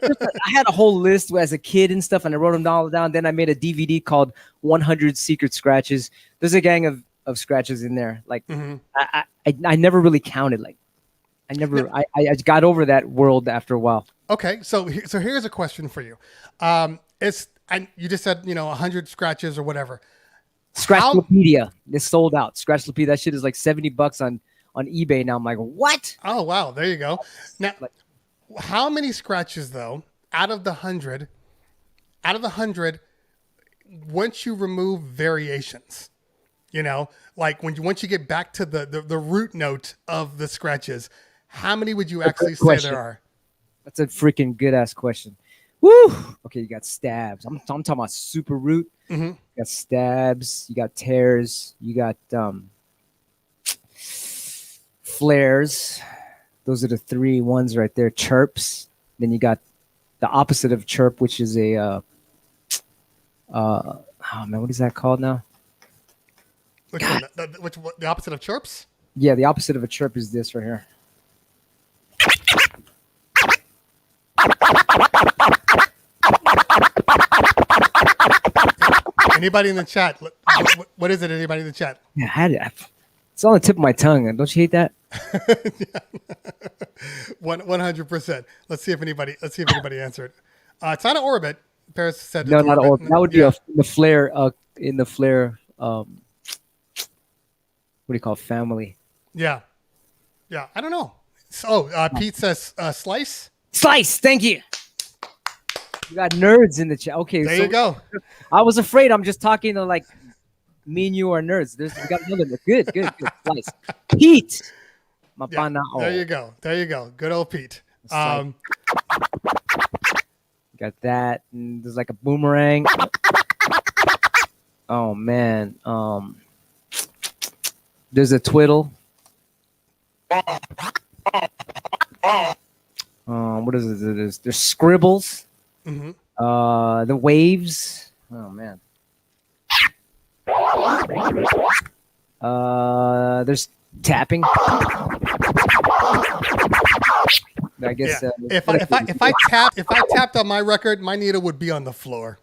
had a whole list as a kid and stuff, and I wrote them all down. Then I made a DVD called 100 Secret Scratches. There's a gang of scratches in there. Like, I never really counted. Like, I got over that world after a while. Okay, so here's a question for you. You just said 100 scratches or whatever. Scratchlopedia. It's sold out. Scratchlopedia. That shit is like $70 on eBay now. I'm like, what? Oh wow, there you go. Now, how many scratches though out of the 100? Once you remove variations, like once you get back to the root note of the scratches, how many would you actually say there are? That's a freaking good ass question. Woo! Okay, you got stabs. I'm talking about super root. Mm-hmm. You got stabs. You got tears. You got flares. Those are the three ones right there. Chirps. Then you got the opposite of chirp, which is a oh man, what is that called now? Which one? The opposite of chirps? Yeah, the opposite of a chirp is this right here. Anybody in the chat? What is it? Anybody in the chat? Yeah, I had it. It's on the tip of my tongue. Don't you hate that? 100%. Let's see if anybody answered. It's not an orbit. Paris said no, not an orbit. That would be in the flare. In the flare. What do you call it? Family? Yeah. I don't know. So Pete says slice. Slice. Thank you. You got nerds in the chat. Okay, there you go. I was afraid. I'm just talking to like me and you are nerds. We got another one. Good. Slice. Pete. There you go. Good old Pete. Got that. And there's like a boomerang. Oh man. There's a twiddle. What is it? There's scribbles. Mm-hmm. The waves. Oh man. There's tapping. I guess. Yeah. If I tapped on my record, my needle would be on the floor.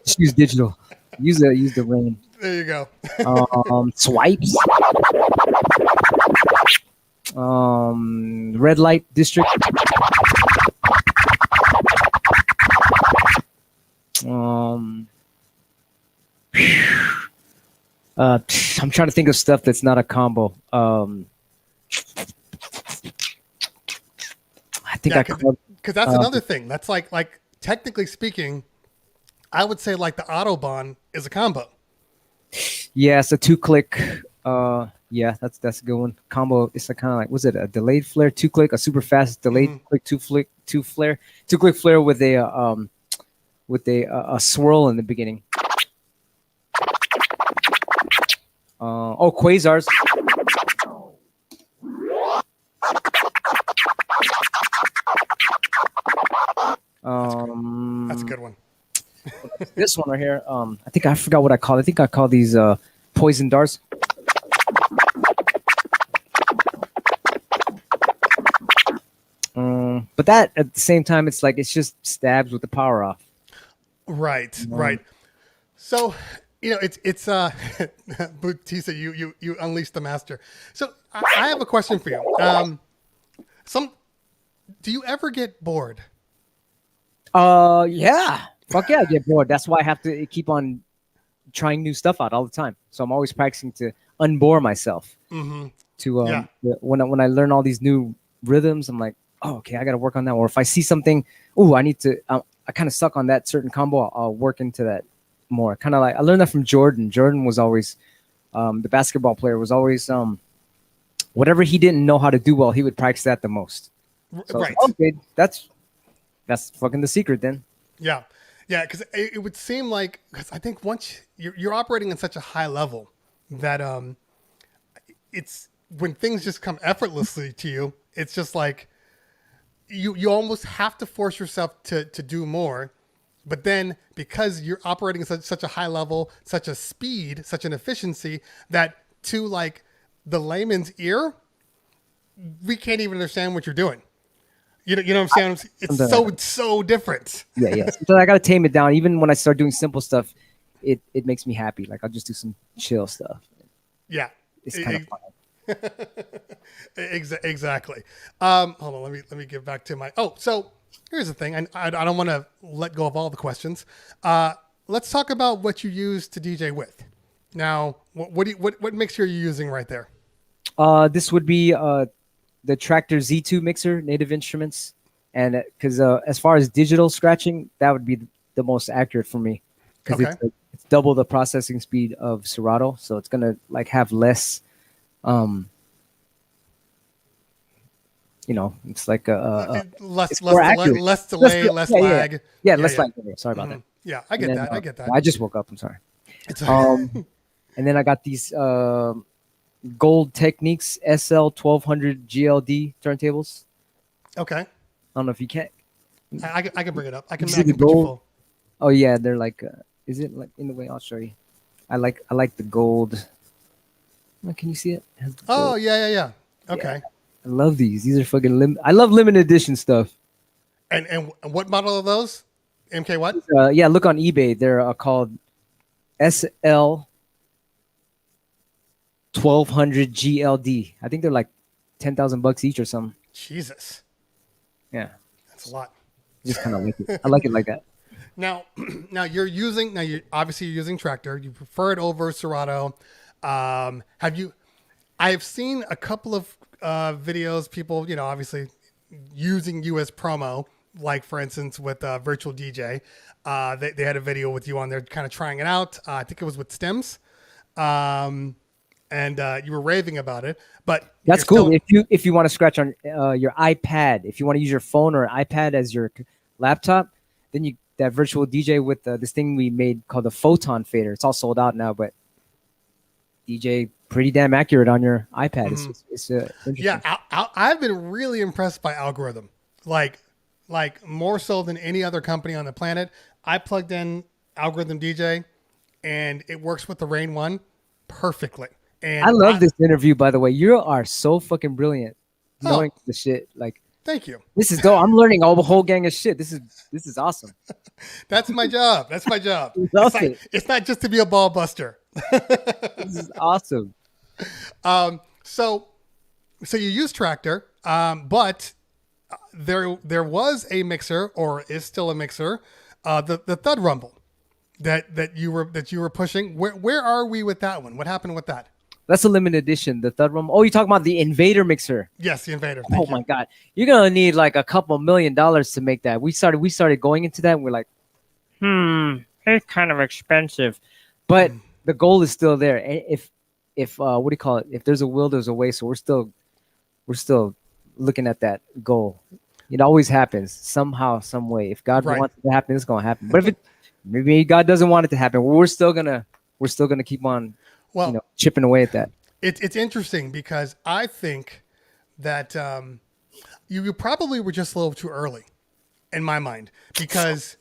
Just use digital. Use the rain. There you go. Swipes. Red light district. I'm trying to think of stuff that's not a combo. I think because that's another thing. That's like technically speaking, I would say like the Autobahn is a combo. Yeah, it's a 2-click. Yeah, that's a good one. Combo. It's kind of like, was it a delayed flare, 2-click, a super fast delayed click, 2-click flare with a swirl in the beginning. Quasars. That's a good one. This one right here. I think I forgot what I call it. I think I call these poison darts. But that at the same time, it's like it's just stabs with the power off. Right, right. So, it's Bautista, you unleashed the master. So I have a question for you. Do you ever get bored? Yeah. Fuck yeah, I get bored. That's why I have to keep on trying new stuff out all the time. So I'm always practicing to unbore myself. Mm-hmm. When I learn all these new rhythms, I'm like, oh, okay, I got to work on that. Or if I see something, I need to. I kind of suck on that certain combo. I'll work into that more. Kind of like I learned that from Jordan. Jordan was always the basketball player. Was always whatever he didn't know how to do well, he would practice that the most. So right. Okay, that's fucking the secret then. Yeah. Yeah, because it would seem like, because I think once you're operating in such a high level that it's when things just come effortlessly to you, it's just like you almost have to force yourself to do more. But then because you're operating at such a high level, such a speed, such an efficiency, that to like the layman's ear, we can't even understand what you're doing. You know what I'm saying? It's so different. Yeah. So I got to tame it down. Even when I start doing simple stuff, it makes me happy. Like I'll just do some chill stuff. Yeah. It's kind of fun. Exactly. Hold on. Let me get back to my. So here's the thing. I don't want to let go of all the questions. Let's talk about what you use to DJ with. Now, what mixer are you using right there? This would be the Tractor Z2 mixer, Native Instruments, and because as far as digital scratching, that would be the most accurate for me because it's double the processing speed of Serato, so it's gonna like have less, it's like less delay, less lag. Yeah, less lag. Sorry about that. Yeah, I get that. I get that. I just woke up. I'm sorry. And then I got these Gold Techniques SL 1200 GLD turntables. Okay. I don't know if you can. I can bring it up. I can put you full. Oh yeah, they're like. Is it like in the way? I'll show you. I like the gold. Can you see it? Oh yeah. Okay. Yeah. I love these. These are fucking I love limited edition stuff. And what model are those? MK what? Yeah, look on eBay. They're called SL 1200 GLD. I think they're like $10,000 each or something. Jesus. Yeah. That's a lot. Just kind of like it. I like it like that. Now you're obviously using Tractor. You prefer it over Serato. I've seen a couple of videos, people, obviously using you as promo, like for instance with Virtual DJ. They had a video with you on there kind of trying it out. I think it was with Stems. And you were raving about it, but that's cool. If you want to scratch on your iPad, if you want to use your phone or iPad as your laptop, then you that virtual DJ with this thing we made called the photon fader. It's all sold out now, but DJ pretty damn accurate on your iPad. It's interesting. Yeah, I've been really impressed by Algorithm. Like more so than any other company on the planet. I plugged in Algorithm DJ, and it works with the Rain One perfectly. And I love this interview, by the way. You are so fucking brilliant, knowing the shit. Like, thank you. This is dope. I'm learning a whole gang of shit. This is awesome. That's my job. That's my job. It's not just to be a ball buster. This is awesome. So you use Tractor, but there was a mixer, or is still a mixer, the Thud Rumble that you were pushing. Where are we with that one? What happened with that? That's a limited edition, the Thud Rumble. Oh, you're talking about the Invader mixer? Yes, the Invader. Oh my God, you're gonna need like a couple $1 million to make that. We started going into that, and we're like, it's kind of expensive, but the goal is still there. And if what do you call it? If there's a will, there's a way. So we're still looking at that goal. It always happens somehow, some way. If God wants it to happen, it's gonna happen. But if maybe God doesn't want it to happen, we're still gonna keep on. Well, chipping away at that. It's interesting because I think that you probably were just a little too early, in my mind, because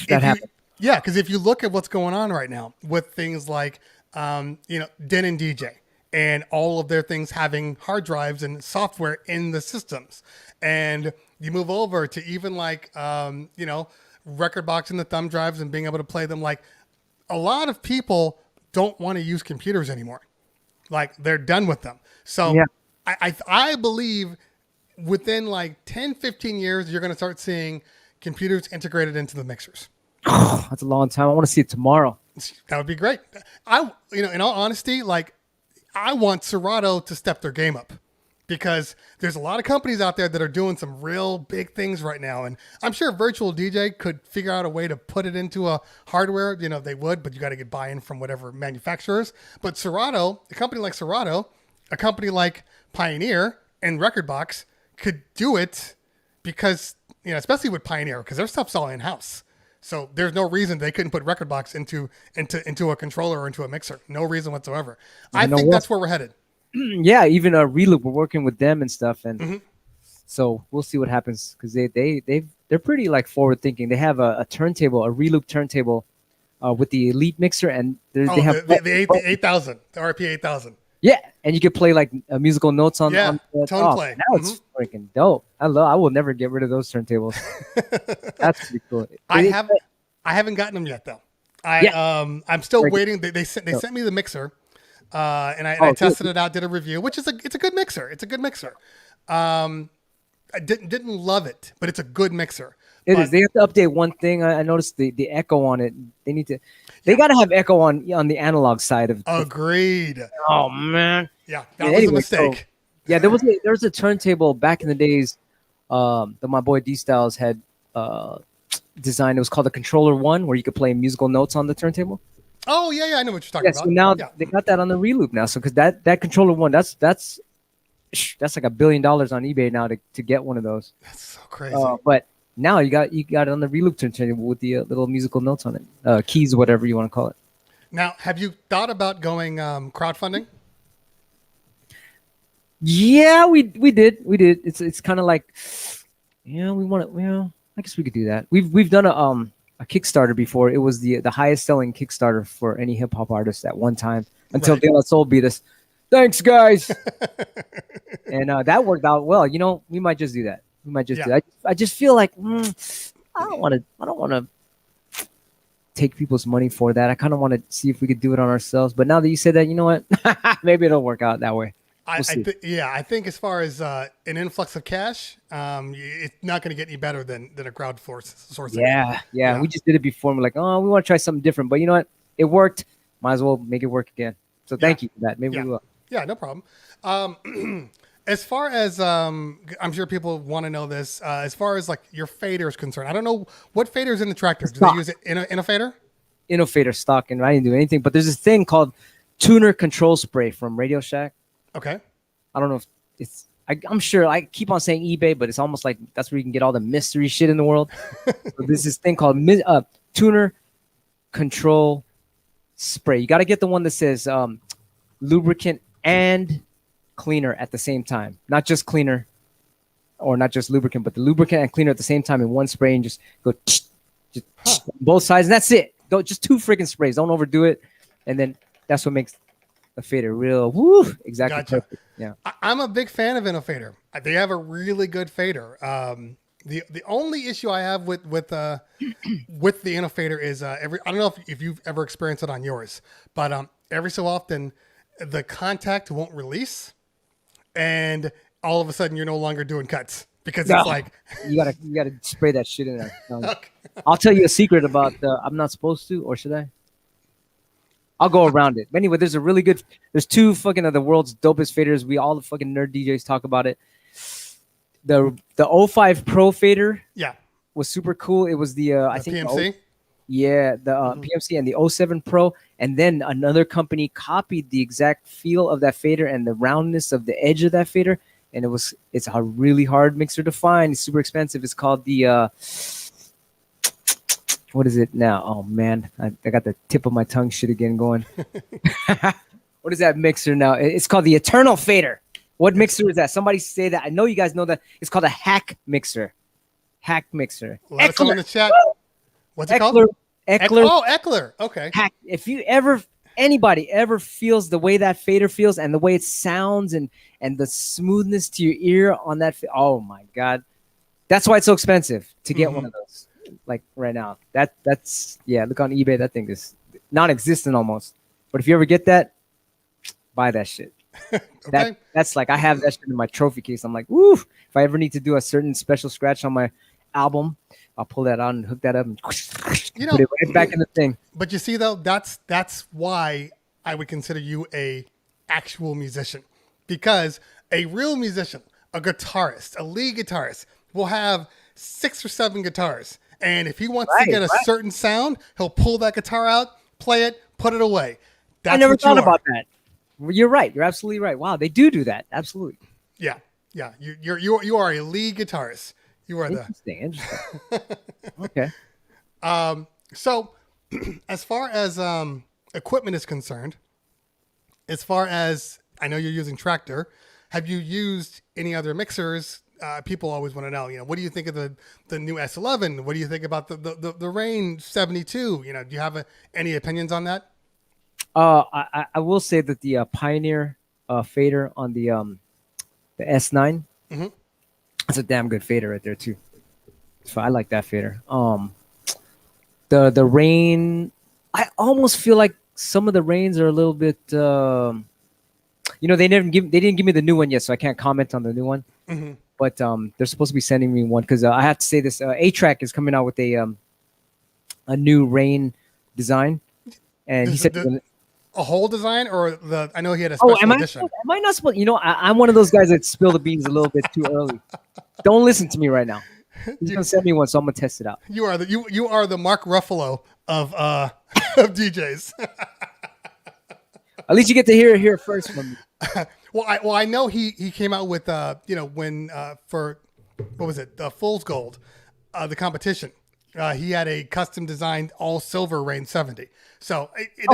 because if you look at what's going on right now with things like Din and DJ and all of their things having hard drives and software in the systems, and you move over to even like record box and the thumb drives and being able to play them, like a lot of people don't want to use computers anymore. Like they're done with them. So I believe within like 10, 15 years, you're going to start seeing computers integrated into the mixers. That's a long time. I want to see it tomorrow. That would be great. In all honesty, like I want Serato to step their game up, because there's a lot of companies out there that are doing some real big things right now. And I'm sure Virtual DJ could figure out a way to put it into a hardware, they would, but you got to get buy-in from whatever manufacturers. But Serato, a company like Serato, a company like Pioneer and Recordbox could do it because, especially with Pioneer, because their stuff's all in-house. So there's no reason they couldn't put Recordbox into a controller or into a mixer. No reason whatsoever. I think that's where we're headed. Yeah, even Reloop, we're working with them and stuff, and so we'll see what happens, because they're pretty like forward thinking. They have a turntable, a Reloop turntable, with the Elite mixer, and they have the 8000, the RP 8000. Yeah, and you could play like musical notes on tone play. Now it's freaking dope. I will never get rid of those turntables. That's pretty cool. I haven't gotten them yet though. I'm still waiting. They sent me the mixer. And I tested it out, did a review, which is it's a good mixer. It's a good mixer. I didn't love it, but it's a good mixer. It is. They have to update one thing. I noticed the echo on it. They got to have echo on the analog side of. Agreed. Oh man. Yeah, that was a mistake. So, there was a turntable back in the days that my boy D Styles had designed. It was called the Controller One, where you could play musical notes on the turntable. Oh yeah, I know what you're talking about. So now they got that on the Reloop now. So because that Controller One, that's like $1 billion on eBay now to get one of those. That's so crazy. But now you got it on the Reloop turntable with the little musical notes on it, keys, whatever you want to call it. Now, have you thought about going crowdfunding? Yeah, we did. It's kind of like, we want to. I guess we could do that. We've done a Kickstarter before. It was the highest selling Kickstarter for any hip hop artist at one time, until De La Soul beat us. Thanks, guys. And that worked out well. We might just do that. We might just do that. I just feel like I don't want to take people's money for that. I kind of want to see if we could do it on ourselves. But now that you said that, you know what? Maybe it'll work out that way. I think as far as an influx of cash, it's not going to get any better than a crowd sourcing. Yeah. We just did it before. And we're like, we want to try something different. But you know what? It worked. Might as well make it work again. So thank you for that. Maybe we will. Yeah, no problem. As far as I'm sure people want to know this. As far as like your fader is concerned, I don't know what fader is in the Tractor. Do they use it in a fader? Innofader stock, and I didn't do anything. But there's this thing called tuner control spray from Radio Shack. Okay. I don't know if I'm sure I keep on saying eBay, but it's almost like that's where you can get all the mystery shit in the world. So there's this thing called tuner control spray. You got to get the one that says lubricant and cleaner at the same time, not just cleaner or not just lubricant, but the lubricant and cleaner at the same time in one spray, and just go both sides, and that's it. Don't just 2 freaking sprays. Don't overdo it, and then that's what makes the fader real. Woo, exactly. Gotcha. Perfect. Yeah, I'm a big fan of InnoFader. They have a really good fader. The only issue I have with the InnoFader is I don't know if you've ever experienced it on yours, but every so often the contact won't release, and all of a sudden you're no longer doing cuts because it's like you gotta spray that shit in there. Okay. I'll tell you a secret about I'm not supposed to, or should I? I'll go around it. But anyway, there's 2 fucking of the world's dopest faders. We all the fucking nerd DJs talk about it. The 05 Pro fader, was super cool. It was the I think PMC. PMC and the 07 Pro, and then another company copied the exact feel of that fader and the roundness of the edge of that fader, and it's a really hard mixer to find. It's super expensive. It's called the what is it now? Oh man, I got the tip of my tongue shit again going. What is that mixer now? It's called the Eternal Fader. What mixer is that? Somebody say that. I know you guys know that. It's called a hack mixer. Hack mixer. Let us know in the chat. What's it called? Eckler. Oh, Eckler. Okay. Hack. If anybody ever feels the way that fader feels and the way it sounds and the smoothness to your ear on that, oh my God. That's why it's so expensive to get one of those. Like right now. That's look on eBay. That thing is non-existent almost. But if you ever get that, buy that shit. Okay. That's like I have that shit in my trophy case. I'm like, woo! If I ever need to do a certain special scratch on my album, I'll pull that out and hook that up and put it right back in the thing. But you see though, that's why I would consider you a actual musician, because a real musician, a guitarist, a lead guitarist will have 6 or 7 guitars, and if he wants to get a certain sound, he'll pull that guitar out, play it, put it away. That's I never thought about that. You're right. You're absolutely right. Wow, they do that. Absolutely. Yeah. You are a lead guitarist. You are interesting. Okay. So, as far as equipment is concerned, as far as I know, you're using Tractor. Have you used any other mixers? People always want to know. What do you think of the new S11? What do you think about the Rain 72? Do you have any opinions on that? I will say that the Pioneer fader on the S9, that's a damn good fader right there too. So I like that fader. The Rain, I almost feel like some of the Rains are a little bit. They didn't give me the new one yet, so I can't comment on the new one. But they're supposed to be sending me one because I have to say this. A-Track is coming out with a new Rain design, and he said. A whole design, or I know he had a special edition. Am I not supposed? I'm one of those guys that spill the beans a little bit too early. Don't listen to me right now. He's gonna send me one, so I'm gonna test it out. You are the Mark Ruffalo of DJs. At least you get to hear it here first from me. Well, I know he came out with when for what was it, the Fool's Gold, the competition. He had a custom designed all silver Rain 70. So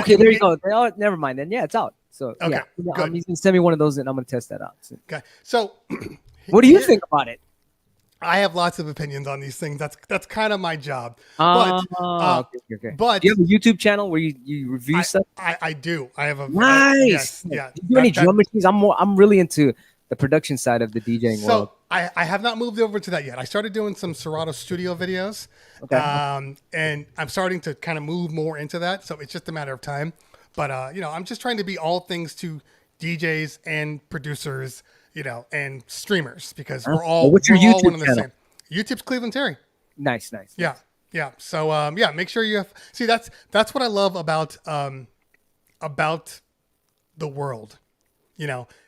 there you go. Oh, never mind then. Yeah, it's out. So okay, he's gonna send me one of those, and I'm gonna test that out. So. Okay. So, what do you think about it? I have lots of opinions on these things. That's kind of my job. Okay. But do you have a YouTube channel where you review stuff? I do. I have a nice. Yeah. Do you do any drum machines? I'm really into the production side of the DJing world. I have not moved over to that yet. I started doing some Serato Studio videos, and I'm starting to kind of move more into that. So it's just a matter of time. But I'm just trying to be all things to DJs and producers, and streamers, because we're all what's your YouTube one and the channel? same. YouTube's Cleveland Terry. Nice. Yeah. So make sure you have. See, that's what I love about the world,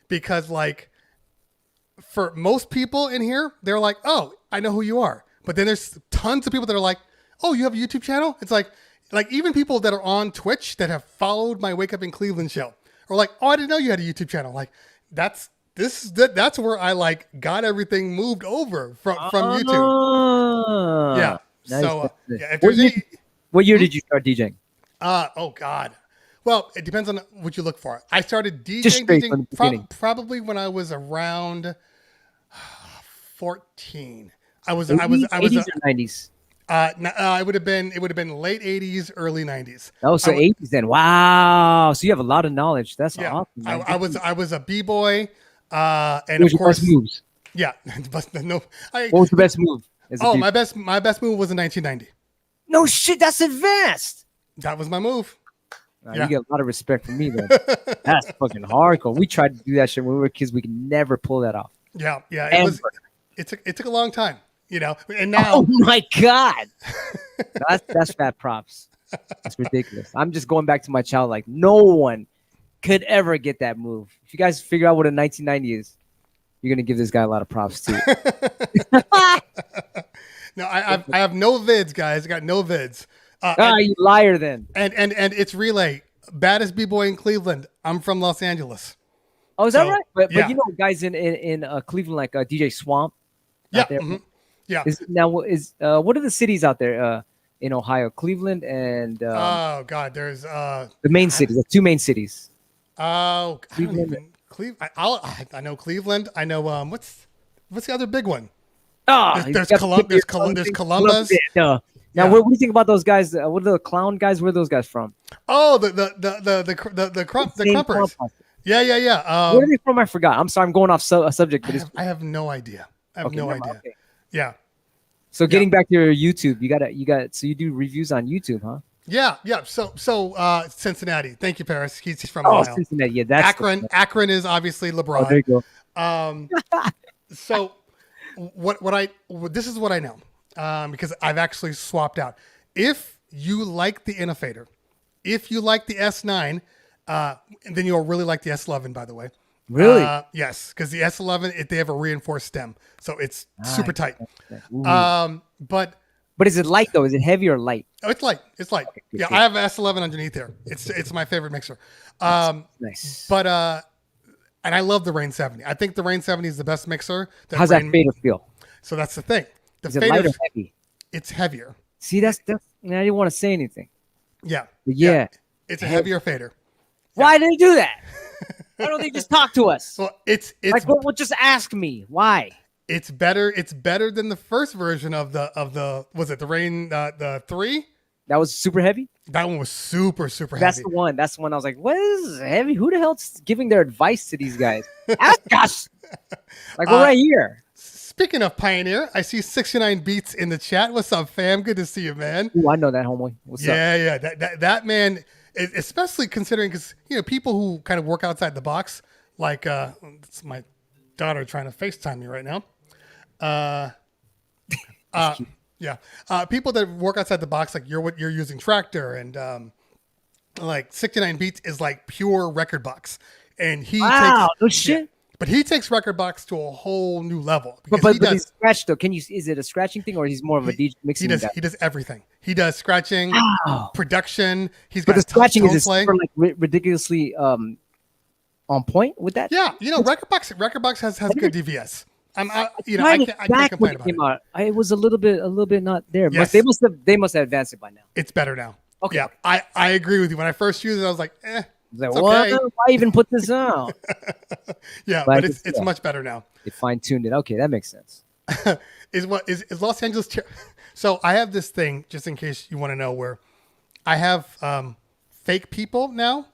because like. For most people in here, they're like, oh, I know who you are. But then there's tons of people that are like, oh, you have a YouTube channel? It's like even people that are on Twitch that have followed my Wake Up in Cleveland show are like, oh, I didn't know you had a YouTube channel. Like, that's that's where I like got everything moved over from YouTube. Yeah. Nice. So yeah, if What there's year, any, what year did you start DJing? oh God. Well, it depends on what you look for. I started Just straight from the beginning. probably when I was around 14. I was 80s or 90s? it would have been late 80s, early 90s. Oh, so 80s then. Wow. So you have a lot of knowledge. That's awesome. Man. I was a b-boy, and What was of your course, best moves? yeah. But no, What was the best move? my best move was in 1990. No shit, that's advanced. That was my move. You get a lot of respect from me, then. That's fucking hardcore. We tried to do that shit when we were kids. We could never pull that off. Yeah. It took a long time, and now. Oh my God. that's fat props. That's ridiculous. I'm just going back to my child. Like, no one could ever get that move. If you guys figure out what a 1990 is, you're going to give this guy a lot of props too. No, I have no vids, guys. I got no vids. You liar then. And it's relay. Baddest b-boy in Cleveland. I'm from Los Angeles. Oh, is that right? But yeah. you know guys in Cleveland like DJ Swamp? Yeah. There? Mm-hmm. Yeah. What are the cities out there in Ohio? Cleveland and oh God, there's the main cities, the two main cities. Oh, Cleveland. I know Cleveland. I know what's the other big one? There's Columbus. Now, what do you think about those guys? What are the clown guys? Where are those guys from? Oh, the Crumpers. Yeah. Where are they from? I forgot. I'm sorry, I'm going off subject. But I have no idea. I have no idea. Okay. Yeah. So getting back to your YouTube, you got. So you do reviews on YouTube, huh? Yeah. So Cincinnati. Thank you, Paris. He's from Ohio. Cincinnati. Yeah, that's Akron is obviously LeBron. Oh, there you go. So this is what I know. Because I've actually swapped out. If you like the Innovator, if you like the S9, then you'll really like the S11, by the way. Really? Yes, because the S11, they have a reinforced stem, so it's super tight. But is it light though? Is it heavy or light? Oh, it's light. It's light. Okay, good. I have an S11 underneath there. It's my favorite mixer. Nice. But and I love the Rain 70. I think the Rain 70 is the best mixer. How's that fader feel? So that's the thing. Is it light or heavy? It's heavier. See, that's I didn't want to say anything. Yeah. Yeah. It's a heavier fader. Why did they do that? Why don't they just talk to us? Well, it's like, well, just ask me why. It's better. It's better than the first version of the was it the Rain the 3? That was super heavy. That one was super heavy. That's the one. That's the one. I was like, what is heavy? Who the hell's giving their advice to these guys? Ask us. Like we're right here. Speaking of Pioneer, I see 69 Beats in the chat. What's up, fam? Good to see you, man. Ooh, I know that homeboy. What's up? Yeah. That man, especially considering because people who kind of work outside the box, like it's my daughter trying to FaceTime me right now. People that work outside the box, like you're using Tractor and like 69 Beats is like pure record box, and he no shit. Yeah, but he takes record box to a whole new level. But he's scratched though. Is it a scratching thing or he's more of a DJ mixing guy? He does everything. He does scratching, production. But the scratching is super like ridiculously on point with that. Yeah, record box has good DVS. I can't complain about it. It was a little bit not there. Yes. But they must have advanced it by now. It's better now. Okay. Yeah, I agree with you. When I first used it, I was like, Like, it's what? okay. Why even put this out? Yeah, but it's much better now. They fine-tuned it. Okay, that makes sense. Is Los Angeles? So I have this thing, just in case you want to know, where I have fake people now.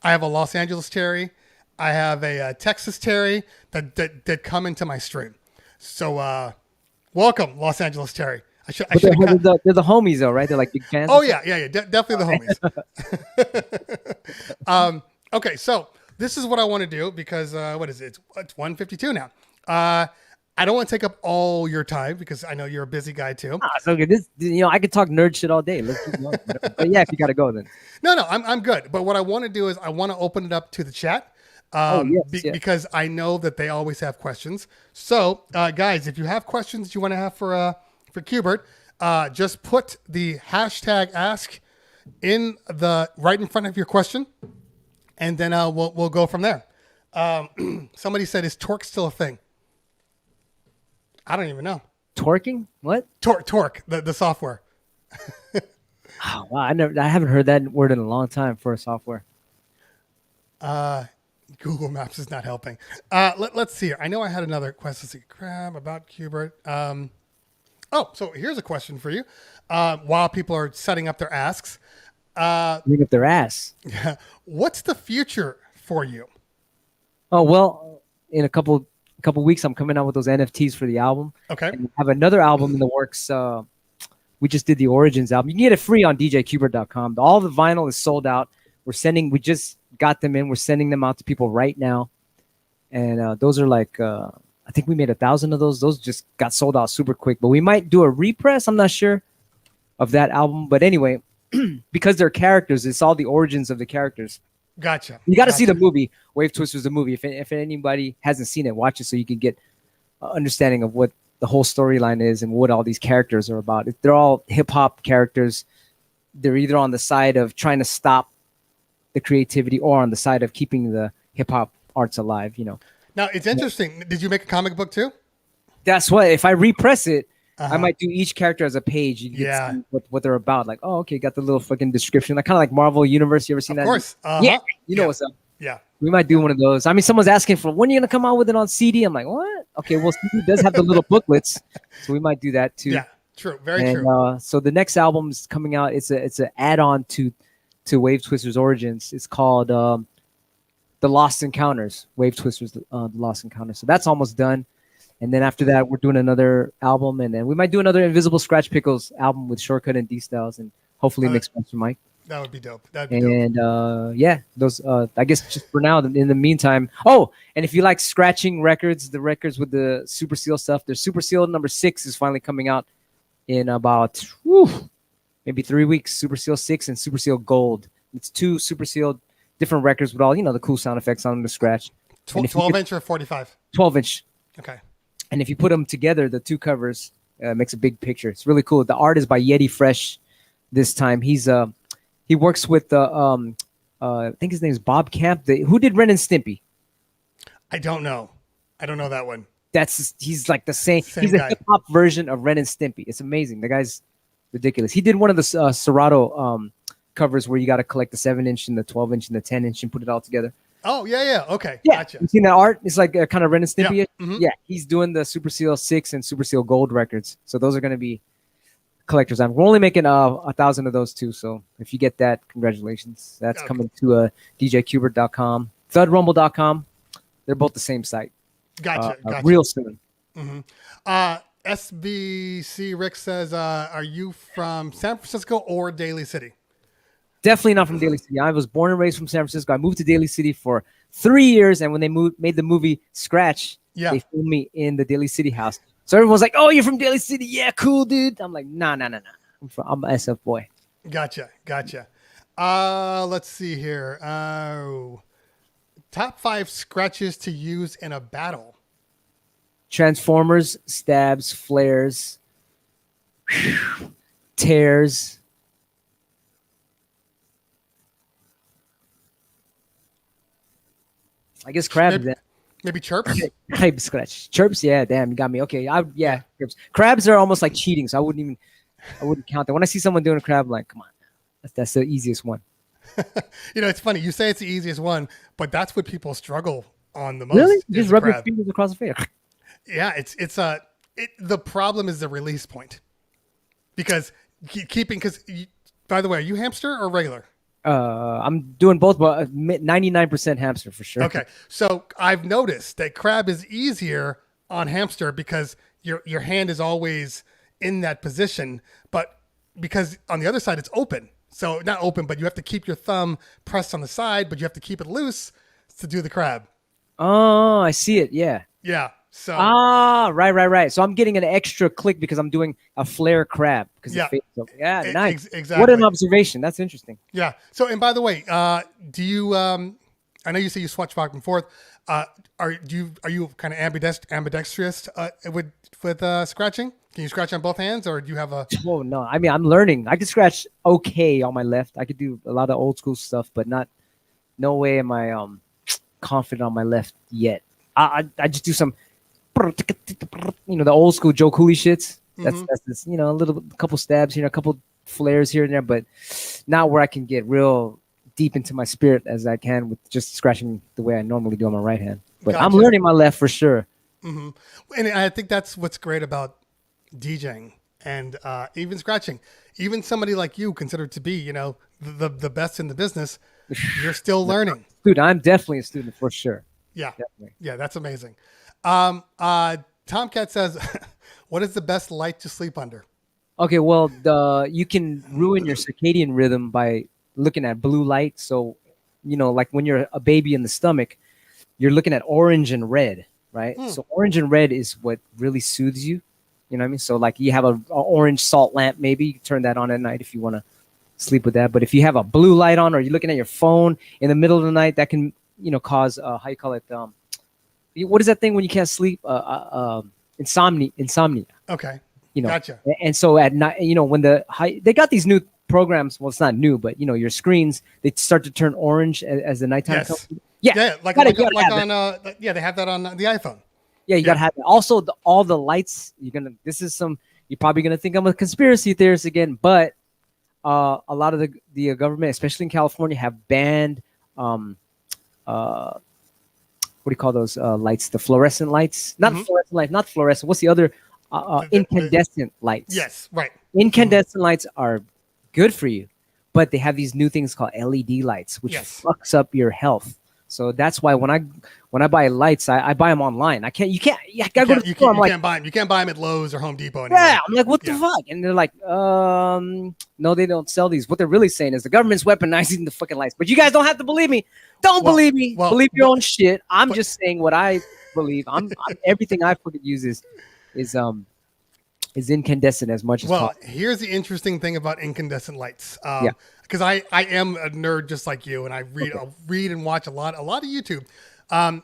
I have a Los Angeles Terry. I have a Texas Terry that come into my stream. So welcome, Los Angeles Terry. They're the homies though, right? They're like big fans. Oh yeah, definitely the homies. Okay, so this is what I want to do because what is it? It's 1:52 now. I don't want to take up all your time because I know you're a busy guy too. So this, I could talk nerd shit all day. Let's keep going. But yeah, if you gotta go, then no, I'm good. But what I want to do is I want to open it up to the chat. Because I know that they always have questions. So, guys, if you have questions you want to have for Q-Bert, just put the hashtag ask right in front of your question, and then we'll go from there. Somebody said, is torque still a thing? I don't even know. Torquing? What? Torque, the software. Oh, wow, I haven't heard that word in a long time for a software. Google Maps is not helping. Let's see here. I know I had another question. Let's see. Crab about Q-Bert. So here's a question for you. While people are setting up their asks. Bring up their ass. What's the future for you? Oh, well, in a couple weeks, I'm coming out with those NFTs for the album. Okay. And we have another album in the works. We just did the Origins album. You can get it free on djqbert.com. All the vinyl is sold out. We just got them in. We're sending them out to people right now. And those are like, I think we made 1,000 of those. Those just got sold out super quick. But we might do a repress. I'm not sure of that album. But anyway, because they're characters, it's all the origins of the characters. Gotcha. You got to see the movie. Wave Twisters, the movie. If anybody hasn't seen it, watch it so you can get an understanding of what the whole storyline is and what all these characters are about. They're all hip hop characters. They're either on the side of trying to stop the creativity or on the side of keeping the hip hop arts alive. Now it's interesting. Did you make a comic book too? That's what. If I repress it, I might do each character as a page. You get to see what they're about. Like, oh, okay, got the little fucking description. Like kind of like Marvel Universe. You ever seen that? Of course. Yeah, you know what's up. Yeah. We might do one of those. I mean, someone's asking for when are you gonna come out with it on CD? I'm like, what? Okay, well, CD does have the little booklets, so we might do that too. Yeah, true, very true. So the next album is coming out. It's an add-on to Wave Twisters Origins. It's called The Lost Encounters. Wave Twisters, The Lost Encounters. So that's almost done. And then after that, we're doing another album, and then we might do another Invisible Scratch Pickles album with Shortcut and D-Styles, and hopefully mix Master Mike. That would be dope. That'd be dope. And yeah, those. I guess just for now. In the meantime, and if you like scratching records, the records with the Super Seal stuff, there's Super Seal number 6 is finally coming out in about maybe 3 weeks. Super Seal 6 and Super Seal Gold. It's 2 Super Seal different records with all the cool sound effects on them to scratch. 12-inch or 45? 12-inch. Okay. And if you put them together, the two covers makes a big picture. It's really cool. The art is by Yeti Fresh this time. He works with I think his name is Bob Camp. Who did Ren and Stimpy? I don't know that one. He's like the same. He's guy. a hip hop version of Ren and Stimpy. It's amazing. The guy's ridiculous. He did one of the Serato covers where you got to collect the 7-inch and the 12-inch and the 10-inch and put it all together. Oh yeah. Okay. Yeah. Gotcha. You seen that art? It's like kind of Ren and Stimpy. Yeah. Mm-hmm. Yeah. He's doing the Super Seal 6 and Super Seal Gold records. So those are going to be collector's item. We're only making 1,000 of those too. So if you get that, congratulations. That's coming to djqbert.com, thudrumble.com. They're both the same site. Gotcha. Real soon. Mm-hmm. SBC Rick says, are you from San Francisco or Daly City? Definitely not from Daly City. I was born and raised from San Francisco. I moved to Daly City for 3 years, and when they made the movie Scratch, they filmed me in the Daly City house. So everyone's like, "Oh, you're from Daly City? Yeah, cool, dude." I'm like, "Nah. I'm an SF boy." Gotcha. Let's see here. Top 5 scratches to use in a battle. Transformers, stabs, flares, tears. I guess crabs. Maybe chirps. Type scratch. Chirps. Yeah, damn, you got me. Okay, chirps. Crabs are almost like cheating, so I wouldn't count that. When I see someone doing a crab, I'm like, come on, that's the easiest one. It's funny. You say it's the easiest one, but that's what people struggle on the most. Really? You just rub your fingers across the face. Yeah, the problem is the release point, because by the way, are you hamster or regular? I'm doing both, but 99% hamster for sure. Okay, so I've noticed that crab is easier on hamster because your hand is always in that position, but because on the other side it's open. So not open, but you have to keep your thumb pressed on the side, but you have to keep it loose to do the crab. Oh, I see it. Yeah. Yeah. So right. So I'm getting an extra click because I'm doing a flare crab because nice. Exactly. What an observation. That's interesting. Yeah. So, and by the way, do you? I know you say you swatch back and forth. Are you kind of ambidextrous with scratching? Can you scratch on both hands, or do you have a? Oh no! I mean, I'm learning. I can scratch okay on my left. I could do a lot of old school stuff, but no way am I confident on my left yet. I just do some, the old school Joe Cooley shits. That's this, a couple stabs here, a couple flares here and there, but not where I can get real deep into my spirit as I can with just scratching the way I normally do on my right hand. But I'm learning my left for sure. And I think that's what's great about DJing and even scratching. Even somebody like you, considered to be, the best in the business, you're still learning. Dude, I'm definitely a student for sure. Yeah. Definitely. Yeah, that's amazing. Tomcat says, what is the best light to sleep under? Okay, well, you can ruin your circadian rhythm by looking at blue light. So, like when you're a baby in the stomach, you're looking at orange and red, right? So orange and red is what really soothes you. You know what I mean? So like you have a orange salt lamp, maybe you can turn that on at night if you want to sleep with that. But if you have a blue light on or you're looking at your phone in the middle of the night, that can, cause, how you call it? What is that thing when you can't sleep? Insomnia. Okay. Gotcha. And so at night, when they got these new programs, well, it's not new, but your screens, they start to turn orange as the nighttime comes. Yeah, like on they have that on the iPhone. Yeah, you gotta have it. Also, all the lights. You're probably gonna think I'm a conspiracy theorist again, but a lot of the government, especially in California, have banned what do you call those lights? The fluorescent lights, not fluorescent light, not fluorescent. What's the other? Incandescent lights. Yes, right. Incandescent lights are good for you, but they have these new things called LED lights, which fucks up your health. So that's why when I buy lights, I buy them online. You gotta go to the store. You can't buy them at Lowe's or Home Depot anymore. Yeah, I'm like, what the fuck? And they're like, no, they don't sell these. What they're really saying is the government's weaponizing the fucking lights. But you guys don't have to believe me. Don't believe me. Believe your own shit. I'm just saying what I believe. I'm everything I fucking use is incandescent as much as possible. Here's the interesting thing about incandescent lights. Because I am a nerd just like you, and I'll read and watch a lot of YouTube.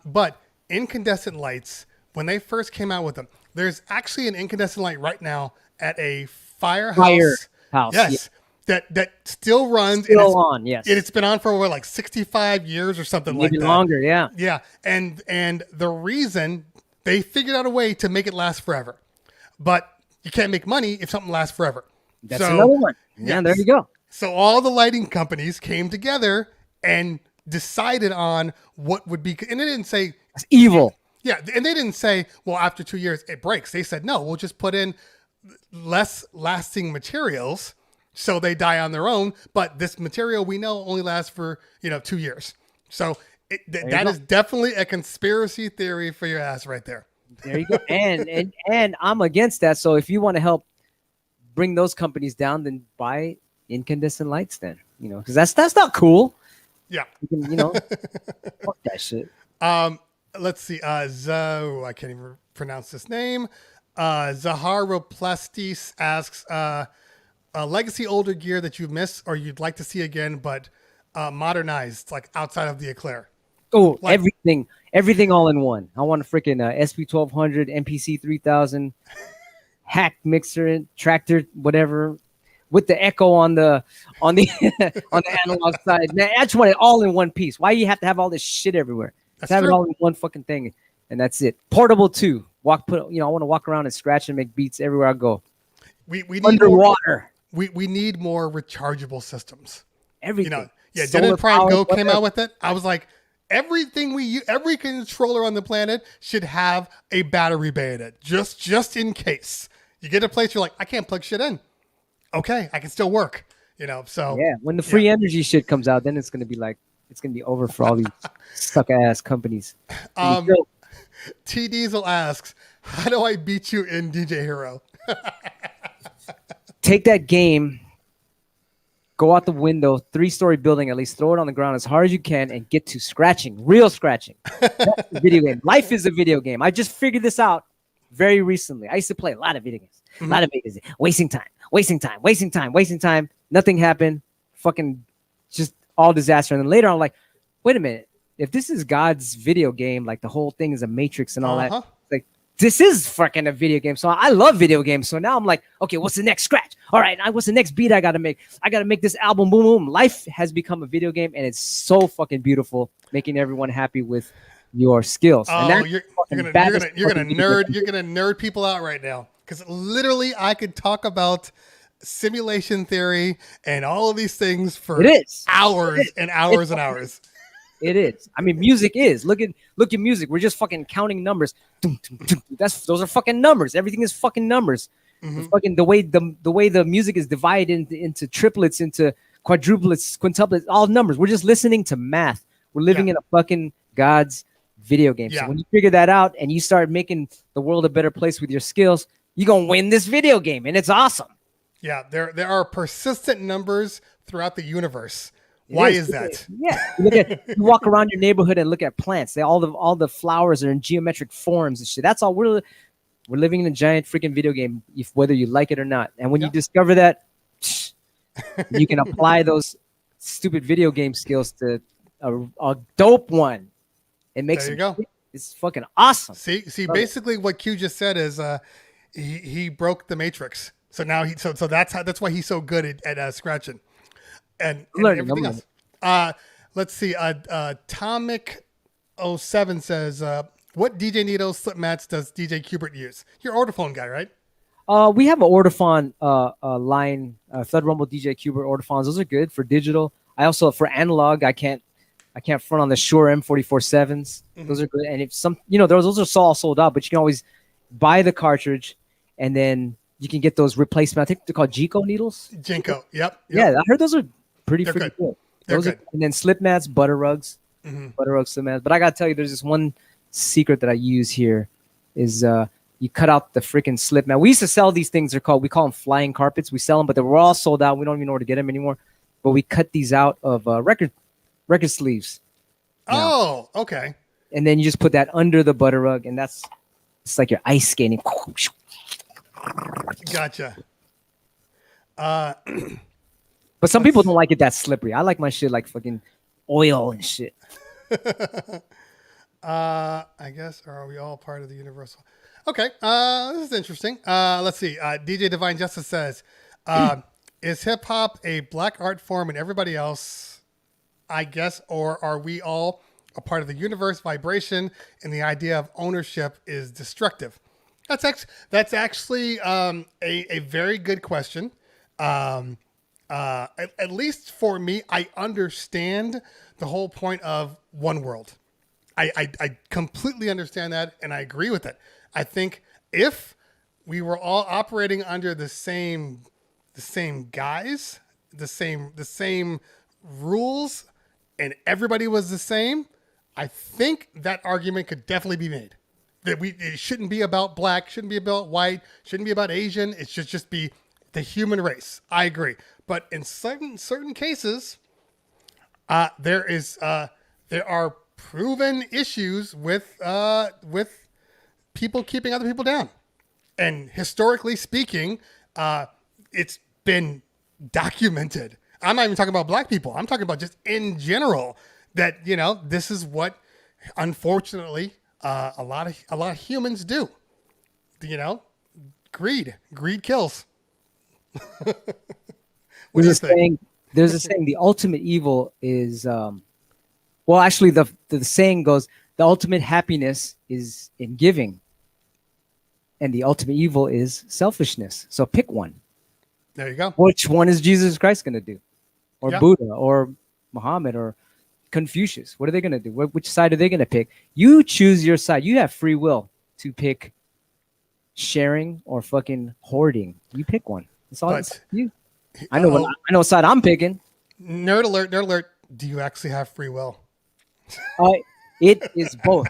But incandescent lights, when they first came out with them, there's actually an incandescent light right now at a firehouse. Yes. Yeah. That still runs. Still on, yes. And it's been on for like 65 years or something like that. Maybe longer, yeah. Yeah. And the reason they figured out a way to make it last forever. But you can't make money if something lasts forever. That's another one. Yeah, there you go. So all the lighting companies came together and decided on what would be, and they didn't say it's evil. Yeah, and they didn't say, well, after 2 years it breaks. They said, no, we'll just put in less lasting materials so they die on their own. But this material we know only lasts for 2 years. So that is definitely a conspiracy theory for your ass right there. There you go. And I'm against that. So if you want to help bring those companies down, then buy incandescent lights then, because that's not cool. Yeah. You can, fuck that shit. Let's see. I can't even pronounce this name. Zaharoplastis asks, a legacy older gear that you've missed or you'd like to see again, but modernized, like outside of the Eclair. Oh, like, everything all in one. I want a freaking SP1200, MPC 3000, hack mixer and tractor, whatever, with the echo on the on the analog side. Man, I just want it all in one piece. Why do you have to have all this shit everywhere? Let's have it all in one fucking thing, and that's it. Portable too. I want to walk around and scratch and make beats everywhere I go. We need underwater. We need more rechargeable systems. Everything. Didn't Prime Go came out with it? I was like, every controller on the planet should have a battery bay in it, just in case. You get a place you're like, I can't plug shit in. Okay, I can still work. So yeah, when the free energy shit comes out, then it's gonna be over for all these suck ass companies. T Diesel asks, how do I beat you in DJ Hero? Take that game, go out the window, 3-story building at least, throw it on the ground as hard as you can, and get to scratching, real scratching. That's the video game. Life is a video game. I just figured this out very recently. I used to play a lot of video games. A lot of video games. Wasting time. Nothing happened. Fucking just all disaster. And then later on, I'm like, wait a minute. If this is God's video game, like the whole thing is a matrix and all that, like this is fucking a video game. So I love video games. So now I'm like, okay, what's the next scratch? all right, what's the next beat I gotta make? I gotta make this album. Boom, boom. Life has become a video game, and it's so fucking beautiful, making everyone happy with your skills. And Oh, that's you're fucking gonna baddest you're gonna fucking video game. you're gonna nerd people out right now, because literally I could talk about simulation theory and all of these things for It is. hours and hours and It's- hours. It is. I mean, music is. Look at music. We're just fucking counting numbers. Those are fucking numbers. Everything is fucking numbers. The fucking the way the music is divided into triplets, into quadruplets, quintuplets, all numbers. We're just listening to math. We're living in a fucking God's video game. Yeah. So when you figure that out and you start making the world a better place with your skills, you're gonna win this video game, and it's awesome. Yeah, there are persistent numbers throughout the universe. Why is that? Yeah, you walk around your neighborhood and look at plants. All the flowers are in geometric forms and shit. That's all. We're living in a giant freaking video game, whether you like it or not. And when you discover that, you can apply those stupid video game skills to a dope one. It makes There you go. It's fucking awesome. See, basically what Q just said is he broke the matrix. So now so that's why he's so good at scratching and everything else. Let's see. Atomic 07 says, what DJ needles, slip mats does DJ Q-Bert use? You're Ortophone guy, right? We have an Ortophon line, Thud Rumble DJ Q-Bert Ortophons. Those are good for digital. I also, for analog, I can't front on the Shure M44.7s. Those are good. And if some, those are all sold out, but you can always buy the cartridge, and then you can get those replacement. I think they're called Jico needles. Jinko, yep. Yeah, I heard those are pretty They're freaking good. They're Those good. and then slip mats, butter rugs, butter rugs, slip mats. But I gotta tell you, there's this one secret that I use here is you cut out the freaking slip mat. We used to sell these things. We call them flying carpets. We sell them, but they were all sold out. We don't even know where to get them anymore. But we cut these out of record sleeves. Oh, okay. And then you just put that under the butter rug, and it's like you're ice skating. Gotcha. But some people don't like it that slippery. I like my shit like fucking oil and shit. I guess, or are we all part of the universal? Okay, this is interesting. Let's see. DJ Divine Justice says, is hip hop a black art form and everybody else, I guess, or are we all a part of the universe vibration and the idea of ownership is destructive? That's actually a very good question. At least for me, I understand the whole point of one world. I completely understand that, and I agree with it. I think if we were all operating under the same guise, the same rules, and everybody was the same, I think that argument could definitely be made. That it shouldn't be about black, shouldn't be about white, shouldn't be about Asian. It should just be the human race. I agree. But in certain cases, there are proven issues with people keeping other people down, and historically speaking, it's been documented. I'm not even talking about black people. I'm talking about just in general that this is what, unfortunately, a lot of humans do. Greed kills. There's a saying. The ultimate evil is, well, actually, the saying goes, the ultimate happiness is in giving, and the ultimate evil is selfishness. So pick one. There you go. Which one is Jesus Christ going to do, or Yeah. Buddha, or Muhammad, or Confucius? What are they going to do? Which side are they going to pick? You choose your side. You have free will to pick sharing or fucking hoarding. You pick one. It's all it's you. I know what side I'm picking. Nerd alert, nerd alert. Do you actually have free will? It is both.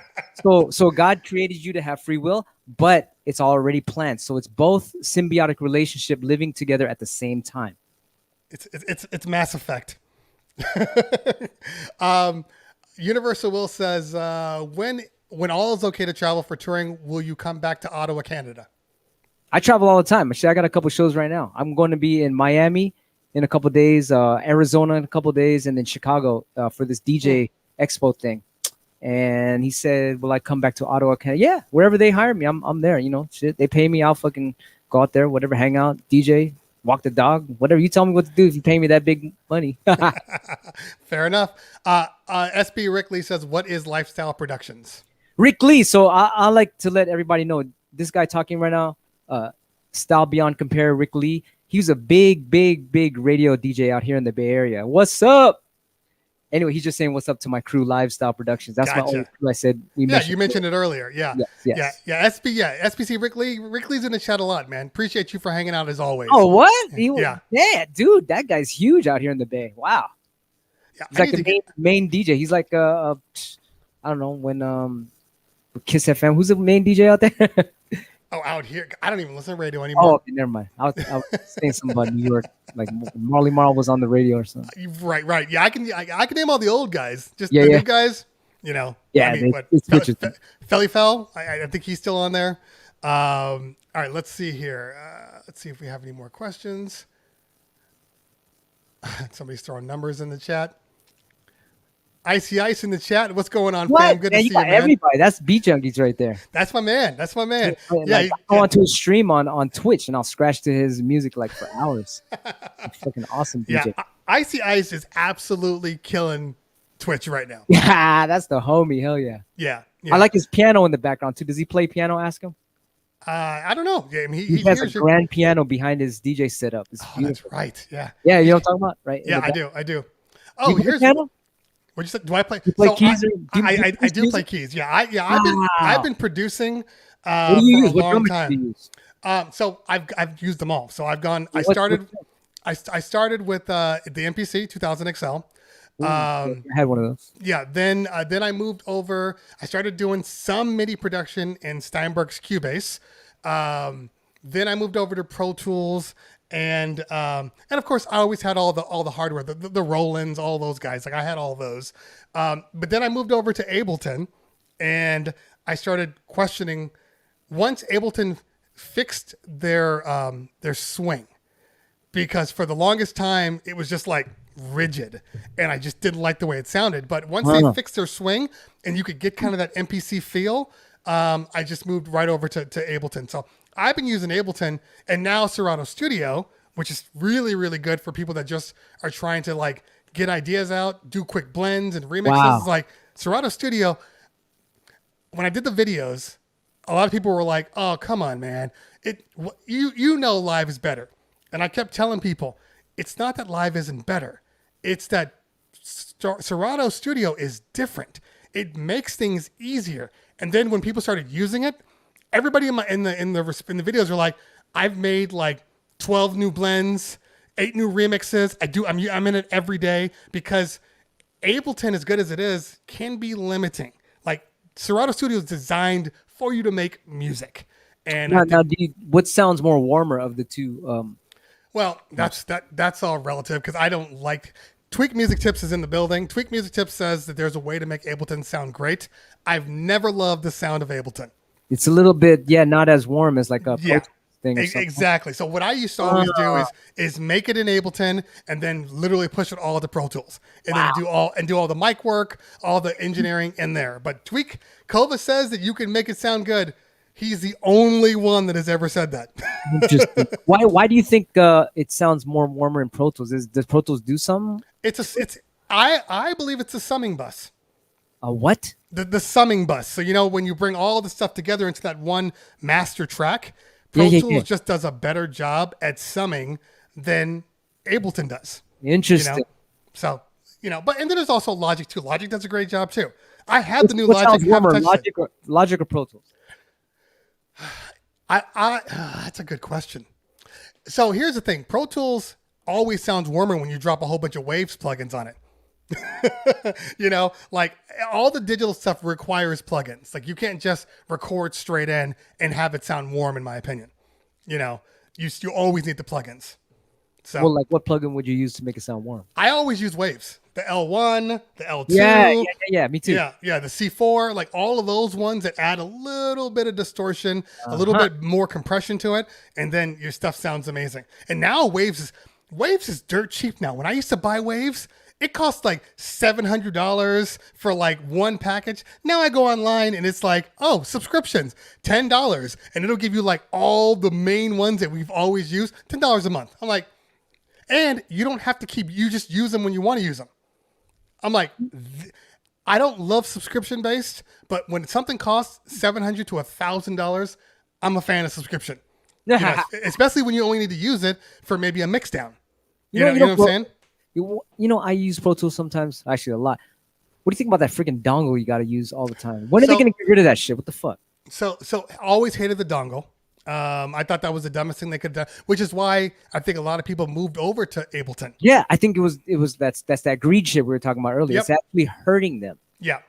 So God created you to have free will, but it's already planned. So it's both symbiotic relationship living together at the same time. It's Mass Effect. Universal Will says, when all is okay to travel for touring, will you come back to Ottawa, Canada? I travel all the time. Actually, I got a couple shows right now. I'm going to be in Miami in a couple of days, Arizona in a couple of days, and then Chicago for this DJ Expo thing. And he said, will I come back to Ottawa, Canada? Yeah, wherever they hire me, I'm there. Shit, they pay me. I'll fucking go out there, whatever, hang out, DJ, walk the dog, whatever. You tell me what to do if you pay me that big money. Fair enough. SB Rickley says, what is Lifestyle Productions? Rick Lee. So I like to let everybody know this guy talking right now, Style Beyond Compare, Rick Lee. He was a big radio DJ out here in the Bay Area. What's up? Anyway, he's just saying what's up to my crew, Lifestyle Productions. That's my old crew. I said we mentioned. You mentioned it earlier. Yeah. Yes. SPC Rick Lee. Rick Lee's in the chat a lot, man. Appreciate you for hanging out as always. Oh, what? Yeah, dude, that guy's huge out here in the Bay. Wow. Yeah, He's like the main DJ. He's like I don't know when Kiss FM. Who's the main DJ out there? Oh, out here. I don't even listen to radio anymore. Oh, okay, never mind. I was saying something about New York, like Marley Marl was on the radio or something. Right. Yeah, I can name all the old guys. Just the new guys, you know. Yeah, I mean, Felly Fell. I think he's still on there. All right, let's see here. Let's see if we have any more questions. Somebody's throwing numbers in the chat. Icy Ice in the chat. What's going on, fam? Good to see you, man. Everybody. That's Beat Junkies right there. That's my man. Yeah, I go onto his stream on Twitch and I'll scratch to his music like for hours. Fucking awesome DJ. Yeah, Icy Ice is absolutely killing Twitch right now. Yeah, that's the homie. Hell yeah. Yeah. I like his piano in the background too. Does he play piano? Ask him. I don't know. Yeah, he has a grand piano behind his DJ setup. It's that's right. Yeah. Yeah, you know what I'm talking about, right? Yeah, I do. Oh, here's piano. What you said? Do I play? You play keys? I do play keys. Yeah, I've been producing for a long time. So I've used them all. So I've gone. I started with the MPC 2000 XL. I had one of those. Yeah. Then I moved over. I started doing some MIDI production in Steinberg's Cubase. Then I moved over to Pro Tools. And of course, I always had all the hardware, the Rolands, all those guys. Like I had all those. But then I moved over to Ableton, and I started questioning. Once Ableton fixed their swing, because for the longest time it was just like rigid, and I just didn't like the way it sounded. But once they fixed their swing, and you could get kind of that MPC feel, I just moved right over to Ableton. So I've been using Ableton and now Serato Studio, which is really, really good for people that just are trying to like get ideas out, do quick blends and remixes. Wow. Like Serato Studio, when I did the videos, a lot of people were like, "Oh, come on, man. You know live is better." And I kept telling people, it's not that live isn't better. It's that Serato Studio is different. It makes things easier. And then when people started using it, everybody in the videos are like, I've made like 12 new blends, 8 new remixes. I'm in it every day, because Ableton, as good as it is, can be limiting. Like Serato Studio is designed for you to make music. And what sounds more warmer of the two? Well, that's all relative, because I don't like. Tweak Music Tips is in the building. Tweak Music Tips says that there's a way to make Ableton sound great. I've never loved the sound of Ableton. It's a little bit, not as warm as like a thing. Exactly. So what I used to always do is make it in Ableton and then literally push it all to Pro Tools, and then do all the mic work, all the engineering in there. But Tweak Kova says that you can make it sound good. He's the only one that has ever said that. Interesting. Why do you think it sounds more warmer in Pro Tools? Does Pro Tools do something? I believe it's a summing bus. A what? The summing bus. So when you bring all the stuff together into that one master track, Pro Tools just does a better job at summing than Ableton does. Interesting. So but and then there's also Logic too. Logic does a great job too. I have the new Logic. Sounds warmer, Logic or Pro Tools? That's a good question. So here's the thing. Pro Tools always sounds warmer when you drop a whole bunch of Waves plugins on it. Like all the digital stuff requires plugins. Like you can't just record straight in and have it sound warm, in my opinion. You always need the plugins. So, well, like what plugin would you use to make it sound warm? I always use Waves. The L1, the L2. Yeah, me too. Yeah, the C4, like all of those ones that add a little bit of distortion, a little bit more compression to it, and then your stuff sounds amazing. And now Waves is dirt cheap now. When I used to buy Waves, it costs like $700 for like one package. Now I go online and it's like, oh, subscriptions, $10, and it'll give you like all the main ones that we've always used, $10 a month. I'm like, and you don't have to you just use them when you want to use them. I'm like, I don't love subscription based, but when something costs $700 to $1,000, I'm a fan of subscription. You know, especially when you only need to use it for maybe a mix down. You know what I'm saying? You know, I use Pro Tools sometimes, actually a lot. What do you think about that freaking dongle you got to use all the time? When are they going to get rid of that shit? What the fuck? So always hated the dongle. I thought that was the dumbest thing they could have done, which is why I think a lot of people moved over to Ableton. Yeah, I think that's that greed shit we were talking about earlier. Yep. It's actually hurting them. Yeah.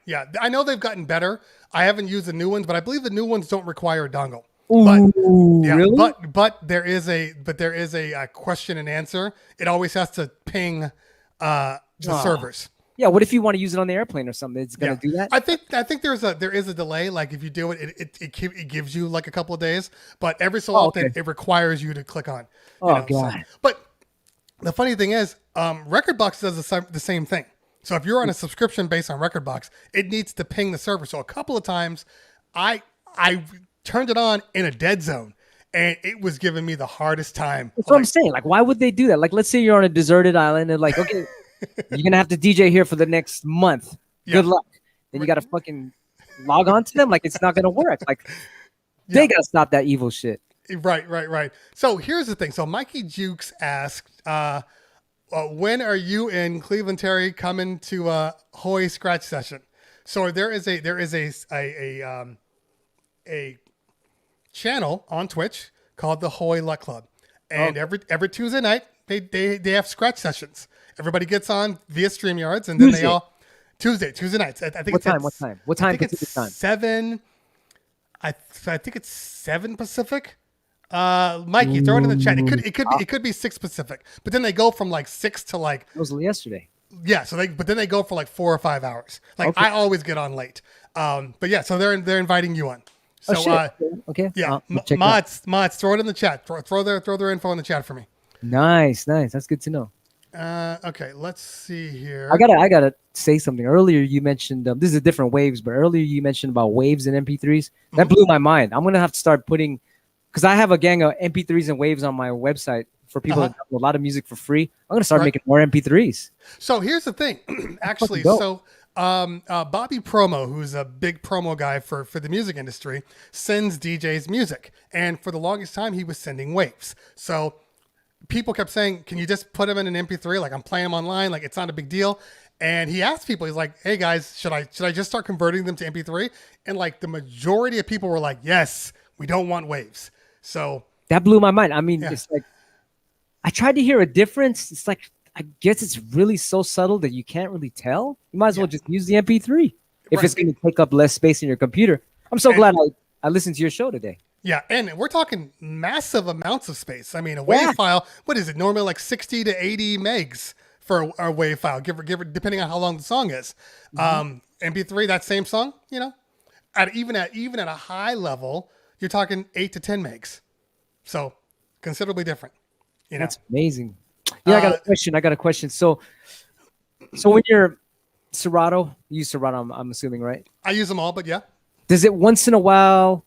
I know they've gotten better. I haven't used the new ones, but I believe the new ones don't require a dongle. Ooh, really? But there is a question and answer. It always has to ping the servers. Yeah. What if you want to use it on the airplane or something? It's gonna do that. I think there is a delay. Like if you do it gives you like a couple of days. But every so often it requires you to click on. God. So, but the funny thing is, Rekordbox does the same thing. So if you're on a subscription based on Rekordbox, it needs to ping the server. So a couple of times, I turned it on in a dead zone, and it was giving me the hardest time. That's what I'm saying. Like, why would they do that? Like, let's say you're on a deserted island and like, okay, you're going to have to DJ here for the next month. Good luck. Then you got to fucking log on to them. Like, it's not going to work. Like, they got to stop that evil shit. Right. So here's the thing. So Mikey Jukes asked, when are you and Cleveland Terry coming to Hoy Scratch Session? So there is a channel on Twitch called the Hoy Luck Club, and every Tuesday night they have scratch sessions. Everybody gets on via StreamYards, and then they all Tuesday nights. I think What time? What time? I think it's 7. I think it's 7 Pacific. Mikey, throw it in the chat. It could be 6 Pacific, but then they go from like 6 to like. It was yesterday. Yeah, but then they go for like 4 or 5 hours. Like I always get on late. But yeah, so they're inviting you on. So okay. Yeah, mods, throw it in the chat. Throw their info in the chat for me. Nice. That's good to know. Okay, let's see here. I gotta say something. Earlier you mentioned this is a different waves, but earlier you mentioned about waves and MP3s. That blew my mind. I'm gonna have to start putting, because I have a gang of MP3s and waves on my website for people that download a lot of music for free. I'm gonna start making more MP3s. So here's the thing, actually. Bobby Promo, who's a big promo guy for the music industry, sends DJs music, and for the longest time he was sending waves. So people kept saying, can you just put them in an MP3? Like, I'm playing them online, like it's not a big deal. And he asked people, he's like, hey guys, should I just start converting them to MP3? And like the majority of people were like, yes, we don't want waves. So that blew my mind. I mean, it's like, I tried to hear a difference. It's like, I guess it's really so subtle that you can't really tell. You might as well just use the MP3 if it's going to take up less space in your computer. I'm so glad I listened to your show today. Yeah, and we're talking massive amounts of space. I mean, a WAV file, what is it? Normally like 60 to 80 megs for a WAV file, give or depending on how long the song is. MP3, that same song, you know, even at a high level, you're talking 8 to 10 megs. So considerably different. You know? That's amazing. Yeah, I got a question. So when you're Serato, you use Serato, I'm assuming, right? I use them all, but yeah. Does it once in a while,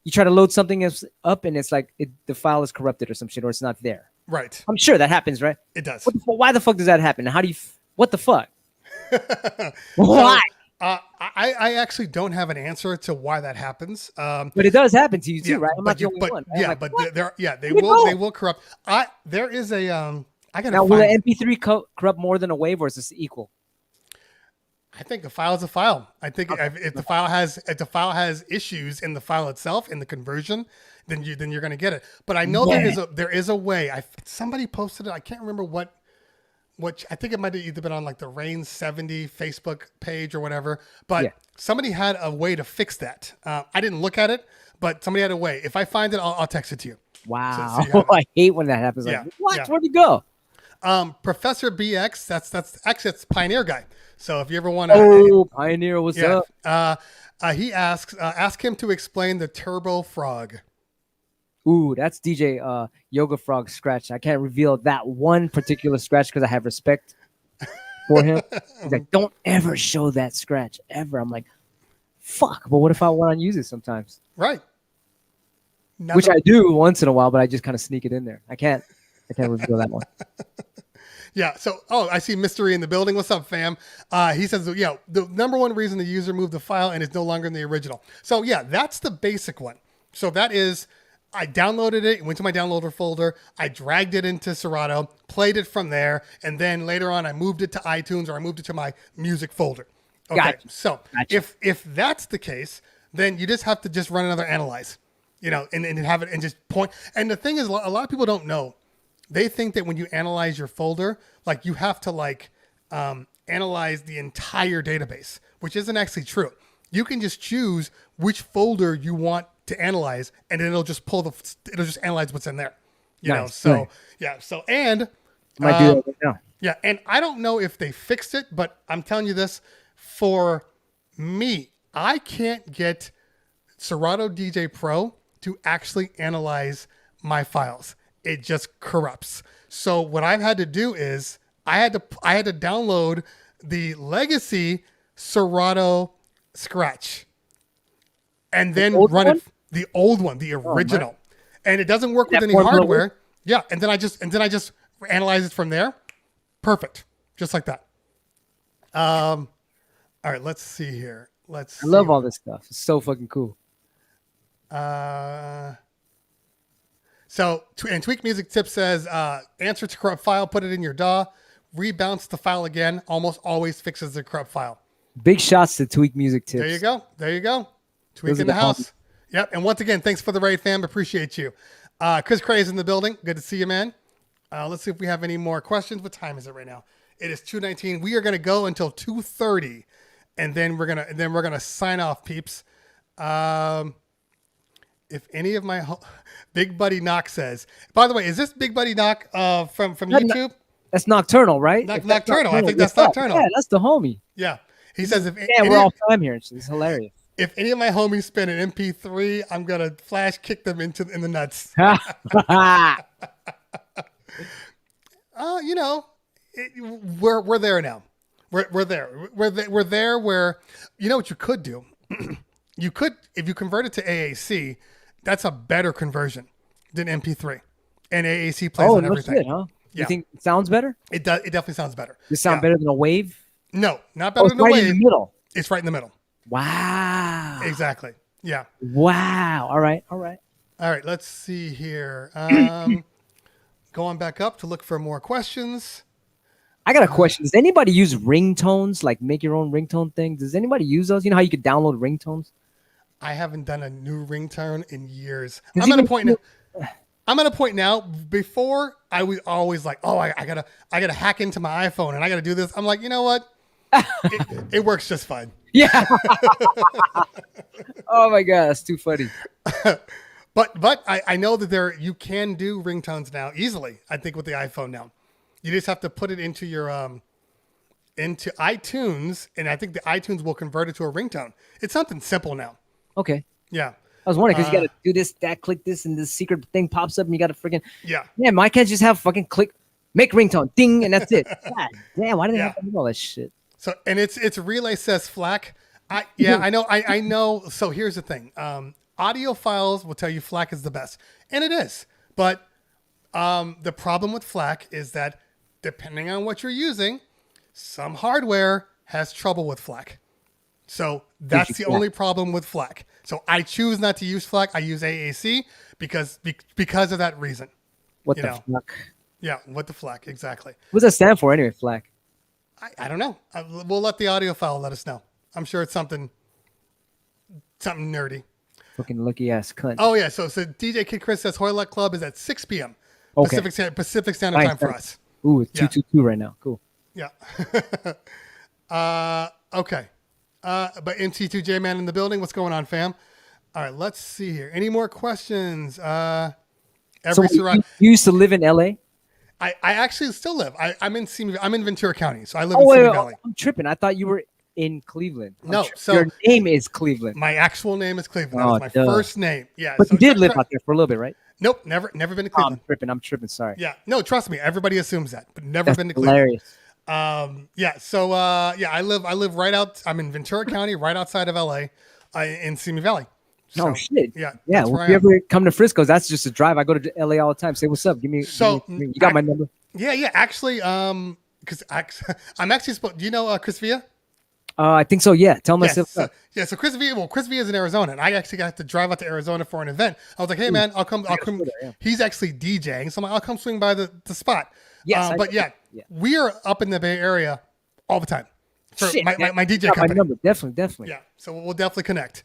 you try to load something up and it's like the file is corrupted or some shit, or it's not there? Right. I'm sure that happens, right? It does. Why the fuck does that happen? How do you? What the fuck? Why? I actually don't have an answer to why that happens. But it does happen to you too, right? I'm not the only one. Yeah, but they will corrupt. There is a I gotta. Now, will an MP3 corrupt more than a wave, or is this equal? I think a file is a file. I think if the file has issues in the file itself, in the conversion, then you're going to get it. But I know there is a way. Somebody posted it. I can't remember what I think it might have either been on like the Rain 70 Facebook page or whatever. But somebody had a way to fix that. I didn't look at it, but somebody had a way. If I find it, I'll text it to you. Wow, so I hate when that happens. Like, what? Yeah. Where'd you go? Professor BX. That's Pioneer guy. So if you ever want to, Pioneer, what's up? He asks, ask him to explain the Turbo Frog. Ooh, that's DJ Yoga Frog scratch. I can't reveal that one particular scratch because I have respect for him. He's like, don't ever show that scratch ever. I'm like, fuck. But what if I want to use it sometimes? Right. Which I do once in a while, but I just kind of sneak it in there. I can't reveal that one. Yeah. So, I see Mystery in the building. What's up, fam? He says, the number one reason the user moved the file and it's no longer in the original. So, yeah, that's the basic one. So that is, I downloaded it, went to my downloader folder, I dragged it into Serato, played it from there, and then later on I moved it to iTunes or I moved it to my music folder. Okay. Gotcha. So if that's the case, then you just have to just run another analyze. And have it and just point. And the thing is, a lot of people don't know. They think that when you analyze your folder, like you have to analyze the entire database, which isn't actually true. You can just choose which folder you want to analyze, and then it'll just analyze what's in there. You know. So right. yeah. So and might do it right now. Yeah, and I don't know if they fixed it, but I'm telling you this, for me, I can't get Serato DJ Pro to actually analyze my files. It just corrupts. So what I've had to do is I had to download the legacy Serato Scratch and then run it, the old one, the original. And it doesn't work with any hardware. Yeah, and then I just analyze it from there. Perfect. Just like that. All right, let's see here. I love all this stuff. It's so fucking cool. So Tweak Music Tip says, answer to corrupt file, put it in your DAW, rebounce the file again, almost always fixes the corrupt file. Big shots to Tweak Music Tips. There you go. Tweak in the house. Yep. And once again, thanks for the raid, fam. Appreciate you. Chris Cray is in the building. Good to see you, man. Let's see if we have any more questions. What time is it right now? It is 2:19. We are going to go until 2:30, and then we're gonna sign off, peeps. If any of my Big Buddy Knock says, by the way, is this Big Buddy Knock from YouTube? That's Nocturnal, right? Nocturnal. I think that's Nocturnal. Yeah, that's the homie. Yeah. He says, we're all time here. It's hilarious. If any of my homies spin an MP3, I'm gonna flash kick them in the nuts. We're there now. We're there. We're there. Where you know what you could do. You could, if you convert it to AAC, that's a better conversion than MP3. And AAC plays on everything. Shit, huh? Yeah. You think it sounds better? It does. It definitely sounds better. Does it sound better than a wave? No, not better than a wave. It's right in the middle. It's right in the middle. Wow. Exactly. Yeah. Wow. All right. All right. Let's see here. Going back up to look for more questions. I got a question. Does anybody use ringtones? Like make your own ringtone thing? Does anybody use those? You know how you could download ringtones? I haven't done a new ringtone in years. I'm at a point now. Before I was always like, oh, I gotta hack into my iPhone and I gotta do this. I'm like, you know what? It works just fine. Yeah. Oh my god, that's too funny. But I know that you can do ringtones now easily. I think with the iPhone now, you just have to put it into your into iTunes, and I think the iTunes will convert it to a ringtone. It's something simple now. Okay. Yeah. I was wondering because you got to do this, that, click this, and this secret thing pops up, and you got to freaking. Yeah. Yeah, why can't you just have fucking click, make ringtone, ding, and that's it. God damn, why do they have to do all that shit? So, and it's Relay says FLAC. I know. So here's the thing. Audio files will tell you FLAC is the best, and it is. But the problem with FLAC is that depending on what you're using, some hardware has trouble with FLAC. So that's the only problem with FLAC. So I choose not to use FLAC. I use AAC because of that reason. What the fuck? Yeah, what the FLAC, exactly. What does that stand for anyway, FLAC? I don't know. We'll let the audio file let us know. I'm sure it's something nerdy. Fucking lucky ass cunt. Oh yeah, so DJ Kid Chris says Hoylett Club is at 6 p.m. Okay. Pacific Standard Time for us. Ooh, it's 222 right now. Cool. Yeah. Okay. But MT2J Man in the building. What's going on, fam? All right, let's see here. Any more questions? You used to live in LA? I actually still live. I'm in Ventura County, so I live in Simi Valley. I'm tripping. I thought you were in Cleveland. No, your name is Cleveland. My actual name is Cleveland. That's my first name. Yeah. But you did live out there for a little bit, right? Nope, never been to Cleveland. I'm tripping. Sorry. Yeah, no, trust me. Everybody assumes that, but never been to Cleveland. Hilarious. Yeah. So yeah, I live right out. I'm in Ventura County, right outside of LA, in Simi Valley. So, Oh shit! Yeah. Yeah. That's Well, where if you I am. ever come to Frisco, that's just a drive. I go to LA all the time. Say what's up. So You got my number. Yeah. Actually, because I'm actually supposed. Do you know Chris Villa? I think so. Yeah. Tell Yes. myself. So, yeah. So Chris Villa. Well, Chris Villa is in Arizona, and I actually got to drive out to Arizona for an event. I was like, hey man, I'll come. Yeah. He's actually DJing, so I'm like, I'll come swing by the spot. Yes, But yeah, we are up in the Bay Area all the time. For Shit, my DJ got my company. number. Definitely. Yeah, so we'll definitely connect.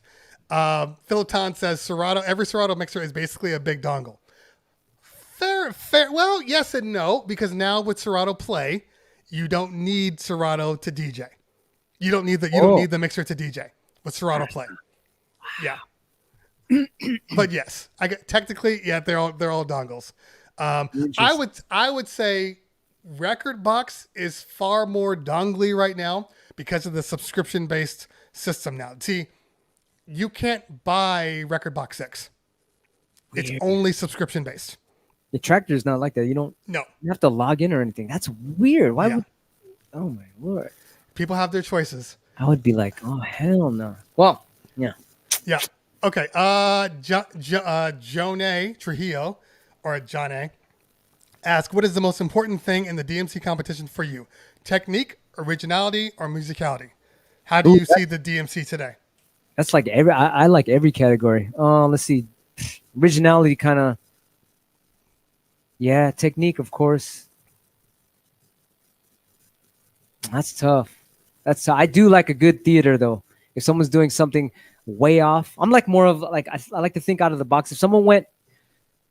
Philoton says every Serato mixer is basically a big dongle. Fair. Well, yes and no, because now with Serato Play, you don't need Serato to DJ. You don't need the mixer to DJ with Serato Play. Yeah. But yes, technically, yeah, they're all dongles. I would say Record Box is far more dongly right now because of the subscription based system now. See, you can't buy Record Box 6. It's only subscription based. The Tractor is not like that. You don't. No. You have to log in or anything. That's weird. Why would? Oh my lord. People have their choices. I would be like, oh hell no. Well, yeah. Yeah. Okay. Jonay Trujillo, or John A, ask, what is the most important thing in the DMC competition for you? Technique, originality, or musicality? How do you see the DMC today? That's like I like every category. Let's see. Originality kind of. Yeah, technique, of course. That's tough. I do like a good theater though. If someone's doing something way off, I'm like more of like I like to think out of the box. If someone went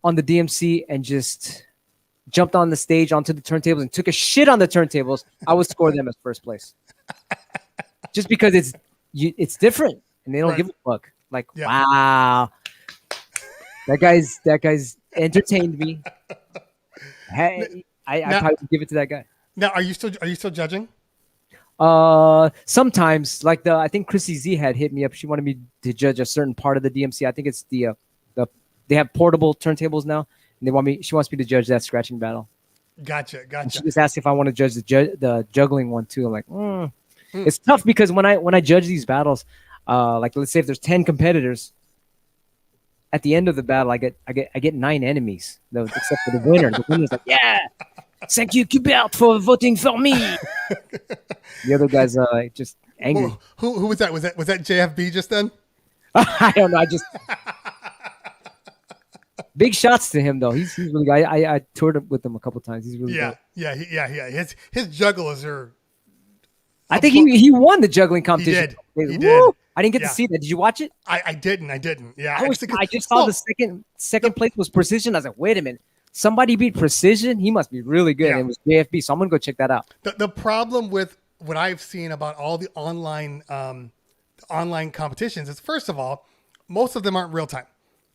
on the DMC and just jumped on the stage onto the turntables and took a shit on the turntables, I would score them as first place. Just because it's different and they don't give a fuck. Like, wow, that guy's entertained me. Hey, I probably would give it to that guy. Now, are you still judging? Sometimes, like I think Chrissy Z had hit me up. She wanted me to judge a certain part of the DMC. I think it's the they have portable turntables now, and she wants me to judge that scratching battle. Gotcha. And she just asked if I want to judge the juggling one too. I'm like, It's tough because when I judge these battles, like let's say if there's 10 competitors, at the end of the battle, I get 9 enemies, except for the winner. The winner's like, yeah, thank you, Q-Bert, for voting for me. The other guy's just angry. Who was that? Was that JFB just then? I don't know. Big shots to him though. He's really good. I toured with him a couple times. He's really good. Yeah. His jugglers are. I think he won the juggling competition. He did. I didn't get to see that. Did you watch it? I didn't. Yeah. I just saw the second place was Precision. I was like, wait a minute. Somebody beat Precision? He must be really good. And it was JFB. So I'm going to go check that out. The problem with what I've seen about all the online competitions is, first of all, most of them aren't real time.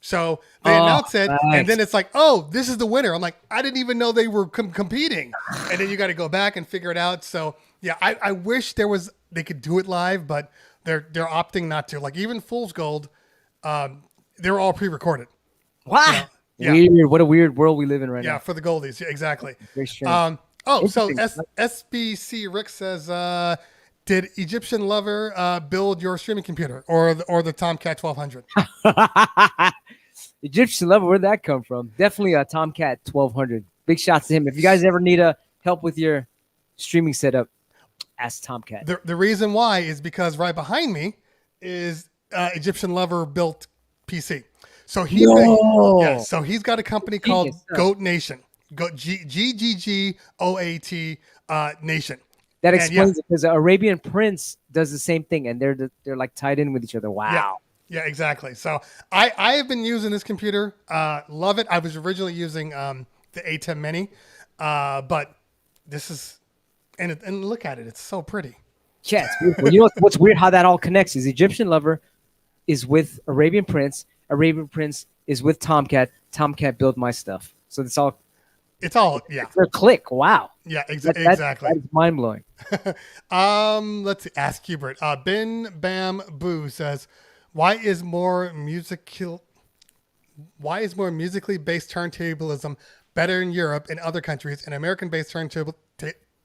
So they announce it, and then it's like, oh, this is the winner. I'm like, I didn't even know they were competing. And then you got to go back and figure it out. So yeah, I wish they could do it live, but they're opting not to. Like even Fool's Gold, they're all pre-recorded. Wow. Weird. What a weird world we live in right now. Yeah, for the Goldies. Yeah, exactly. Very strange. So SBC Rick says, did Egyptian Lover build your streaming computer or the Tomcat 1200? Egyptian Lover, where'd that come from? Definitely a Tomcat 1200. Big shots to him. If you guys ever need help with your streaming setup, ask Tomcat. The reason why is because right behind me is Egyptian Lover built PC. So he's got a company called Goat Nation. GGGOAT Nation. That explains it because Arabian Prince does the same thing, and they're like tied in with each other. Wow. Yeah, exactly. So I have been using this computer. Love it. I was originally using the A10 Mini, but this is and look at it. It's so pretty. Yeah, it's beautiful. You know what's weird? How that all connects is Egyptian Lover is with Arabian Prince. Arabian Prince is with Tomcat. Tomcat built my stuff. So it's all yeah. It's a click. Wow. Yeah, exactly. That is mind blowing. Let's see. Ask Q-Bert. Ben Bam Boo says, why is more musically based turntablism better in Europe and other countries, and American based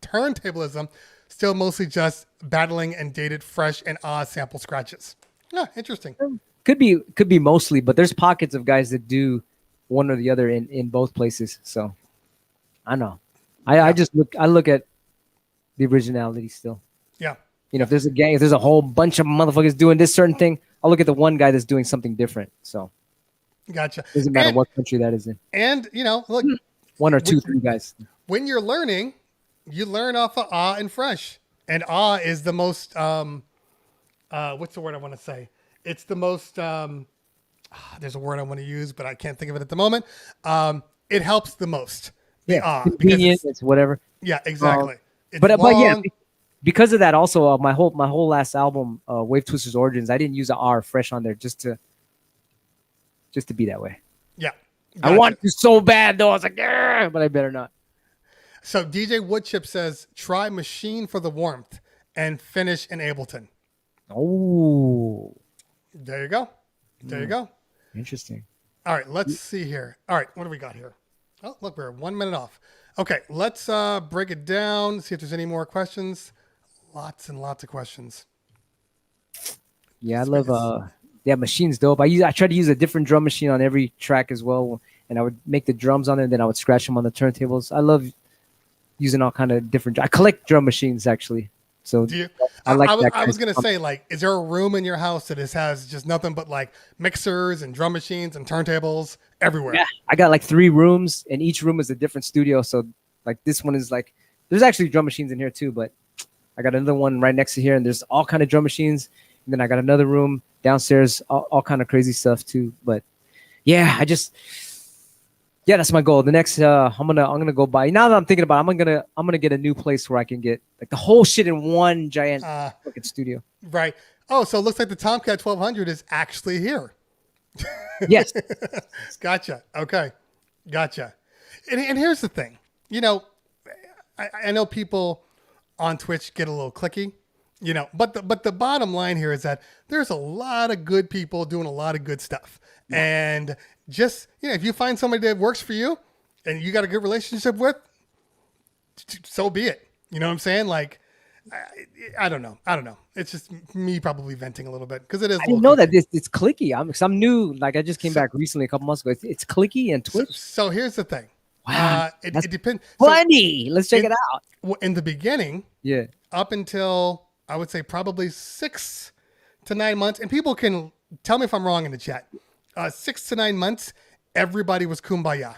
turntablism, still mostly just battling and dated fresh and sample scratches. Yeah, interesting. Could be mostly, but there's pockets of guys that do one or the other in both places. So I know. I look at the originality still. Yeah. You know, if there's a gang, if there's a whole bunch of motherfuckers doing this certain thing, I'll look at the one guy that's doing something different. So gotcha. Doesn't matter what country that is in. And you know, look, one or two, three guys. When you're learning, you learn off of and fresh. And is the most what's the word I want to say? It's the most there's a word I want to use, but I can't think of it at the moment. It helps the most. Yeah, convenient, it's whatever. Yeah, exactly. But yeah, because of that, also my whole last album, Wave Twisters Origins, I didn't use an R fresh on there just to be that way. Yeah, I want to so bad though. I was like, but I better not. So DJ Woodchip says, try Machine for the warmth and finish in Ableton. Oh, there you go. There you go. Interesting. All right, let's see here. All right, what do we got here? Oh, look, we're 1 minute off. Okay, let's break it down, see if there's any more questions. Lots and lots of questions. Yeah, I love Machine's dope. I tried to use a different drum machine on every track as well, and I would make the drums on it, and then I would scratch them on the turntables. I love using all kind of different. I collect drum machines actually. So do you? I was gonna say, like, is there a room in your house that has just nothing but like mixers and drum machines and turntables everywhere? Yeah, I got like 3 rooms, and each room is a different studio. So like this one is like, there's actually drum machines in here too, but I got another one right next to here, and there's all kind of drum machines. And then I got another room downstairs, all kind of crazy stuff too. But yeah, that's my goal. The next, I'm gonna go buy. Now that I'm thinking about it, I'm gonna get a new place where I can get like the whole shit in one giant fucking studio. Right. Oh, so it looks like the Tomcat 1200 is actually here. Yes. Gotcha. Okay. Gotcha. And here's the thing. You know, I know people on Twitch get a little clicky. You know, but the bottom line here is that there's a lot of good people doing a lot of good stuff. Yeah. And just, you know, if you find somebody that works for you and you got a good relationship with, so be it. You know what I'm saying? Like, I don't know. It's just me probably venting a little bit because it is. I didn't know that it's clicky. I'm new. Like I just came back recently a couple months ago. It's clicky and Twitch. So here's the thing. Wow, it depends. Funny. So let's check it out. In the beginning, yeah, up until I would say probably 6 to 9 months, and people can tell me if I'm wrong in the chat. 6 to 9 months, everybody was kumbaya.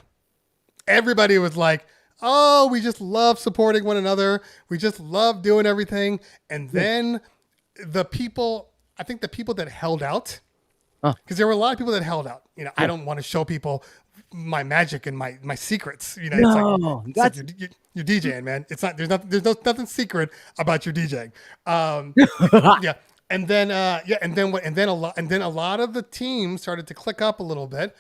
Everybody was like, oh, we just love supporting one another. We just love doing everything. And then the people that held out, because there were a lot of people that held out. You know, I don't want to show people my magic and my secrets. You know, it's like you're DJing, man. It's not, there's nothing secret about your DJing. Yeah. And then a lot of the team started to click up a little bit.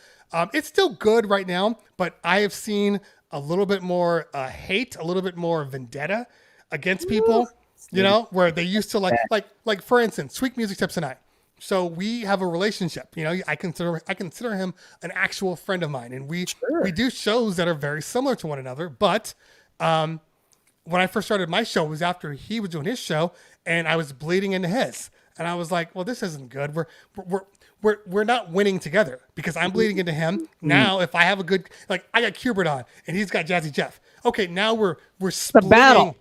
It's still good right now, but I have seen a little bit more hate, a little bit more vendetta against people. You know, where they used to like for instance, Sweet Music Tips and I. So we have a relationship. You know, I consider him an actual friend of mine, and we do shows that are very similar to one another. But when I first started my show, it was after he was doing his show, and I was bleeding into his. And I was like, well, this isn't good. We're not winning together because I'm bleeding into him. Now, if I have a good, like I got Q-Bert on and he's got Jazzy Jeff. Okay, now we're splitting. Battle.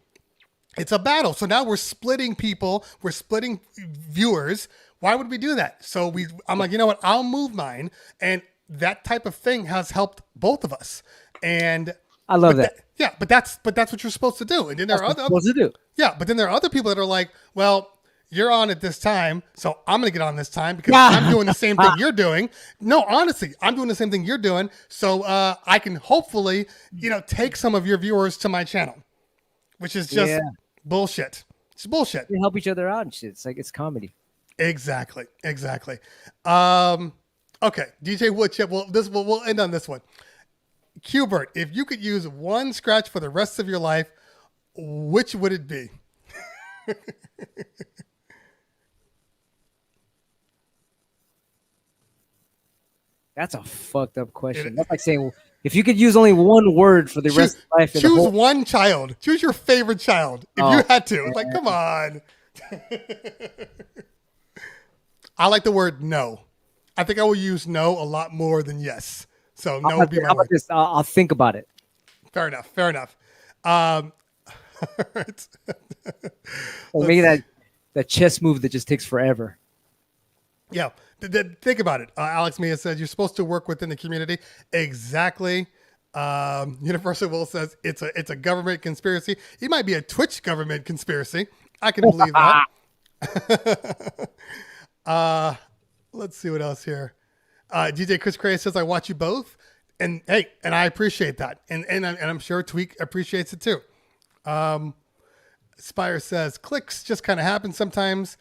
It's a battle. So now we're splitting people. We're splitting viewers. Why would we do that? So I'm like, you know what? I'll move mine. And that type of thing has helped both of us. And I love that. Yeah, but that's what you're supposed to do. And then there are other supposed to do. Yeah, but then there are other people that are like, well, you're on at this time, so I'm going to get on this time because I'm doing the same thing you're doing. No, honestly, I'm doing the same thing you're doing. So I can hopefully, you know, take some of your viewers to my channel, which is just bullshit. It's bullshit. We help each other out and shit. It's like, it's comedy. Exactly. Okay, DJ Woodchip. Well, we'll end on this one. Q-Bert, if you could use one scratch for the rest of your life, which would it be? That's a fucked up question. That's like saying, If you could use only one word for the rest of life, in the Choose whole, one child. Choose your favorite child. If you had to, it's like, come on. I like the word no. I think I will use no a lot more than yes. So no would be my how about word. this? I'll think about it. Fair enough. Fair enough. All right. Or maybe that chess move that just takes forever. Yeah. Think about it. Alex Mia says you're supposed to work within the community. Exactly. Universal Will says it's a government conspiracy. It might be a Twitch government conspiracy. I can believe that. Let's see what else here. DJ Chris Cray says I watch you both, and hey, and I appreciate that, and I'm sure Tweak appreciates it too. Spire says clicks just kind of happen sometimes,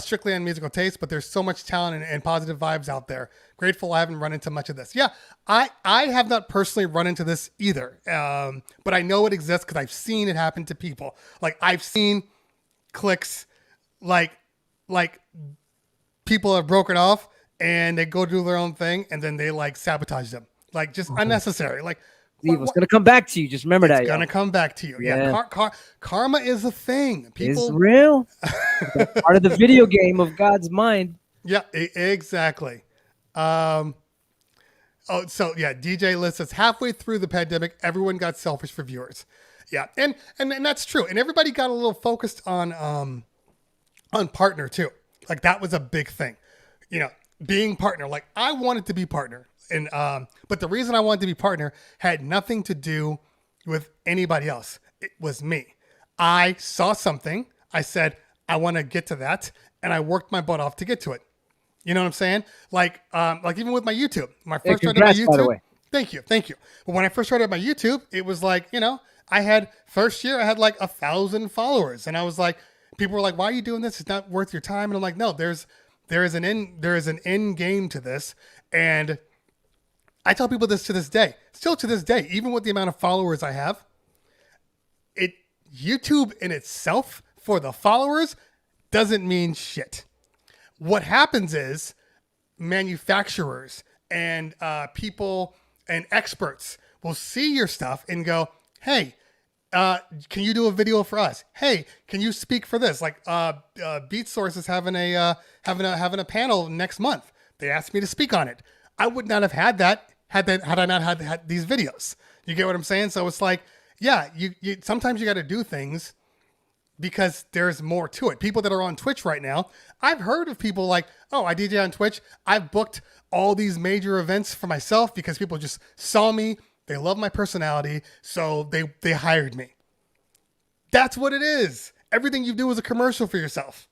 strictly on musical taste, but there's so much talent and positive vibes out there. Grateful I haven't run into much of this. Yeah, I have not personally run into this either, but I know it exists because I've seen it happen to people. Like I've seen clicks, like people have broken off and they go do their own thing and then they like sabotage them, like just unnecessary. Like It's gonna come back to you. Just remember that. It's gonna come back to you. Yeah. Karma is a thing. People It's real. That's part of the video game of God's mind. Yeah, exactly. DJ List says halfway through the pandemic, everyone got selfish for viewers. Yeah, and that's true. And everybody got a little focused on partner too. Like that was a big thing. You know, being partner. Like I wanted to be partner. And but the reason I wanted to be partner had nothing to do with anybody else. It was me. I saw something. I said, I want to get to that. And I worked my butt off to get to it. You know what I'm saying? Like even with my YouTube. When I first started my YouTube. By the way. Thank you. But when I first started my YouTube, it was like, you know, first year I had like 1,000 followers. And I was like, people were like, why are you doing this? It's not worth your time. And I'm like, no, there is an end game to this. And I tell people this to this day, still to this day, even with the amount of followers I have, YouTube in itself for the followers doesn't mean shit. What happens is manufacturers and people and experts will see your stuff and go, hey, can you do a video for us? Hey, can you speak for this? Like BeatSource is having a panel next month. They asked me to speak on it. I would not have had that had I not had these videos. You get what I'm saying? So it's like, yeah, you sometimes you got to do things because there's more to it. People that are on Twitch right now, I've heard of people like, oh, I DJ on Twitch. I've booked all these major events for myself because people just saw me. They love my personality, so they hired me. That's what it is. Everything you do is a commercial for yourself.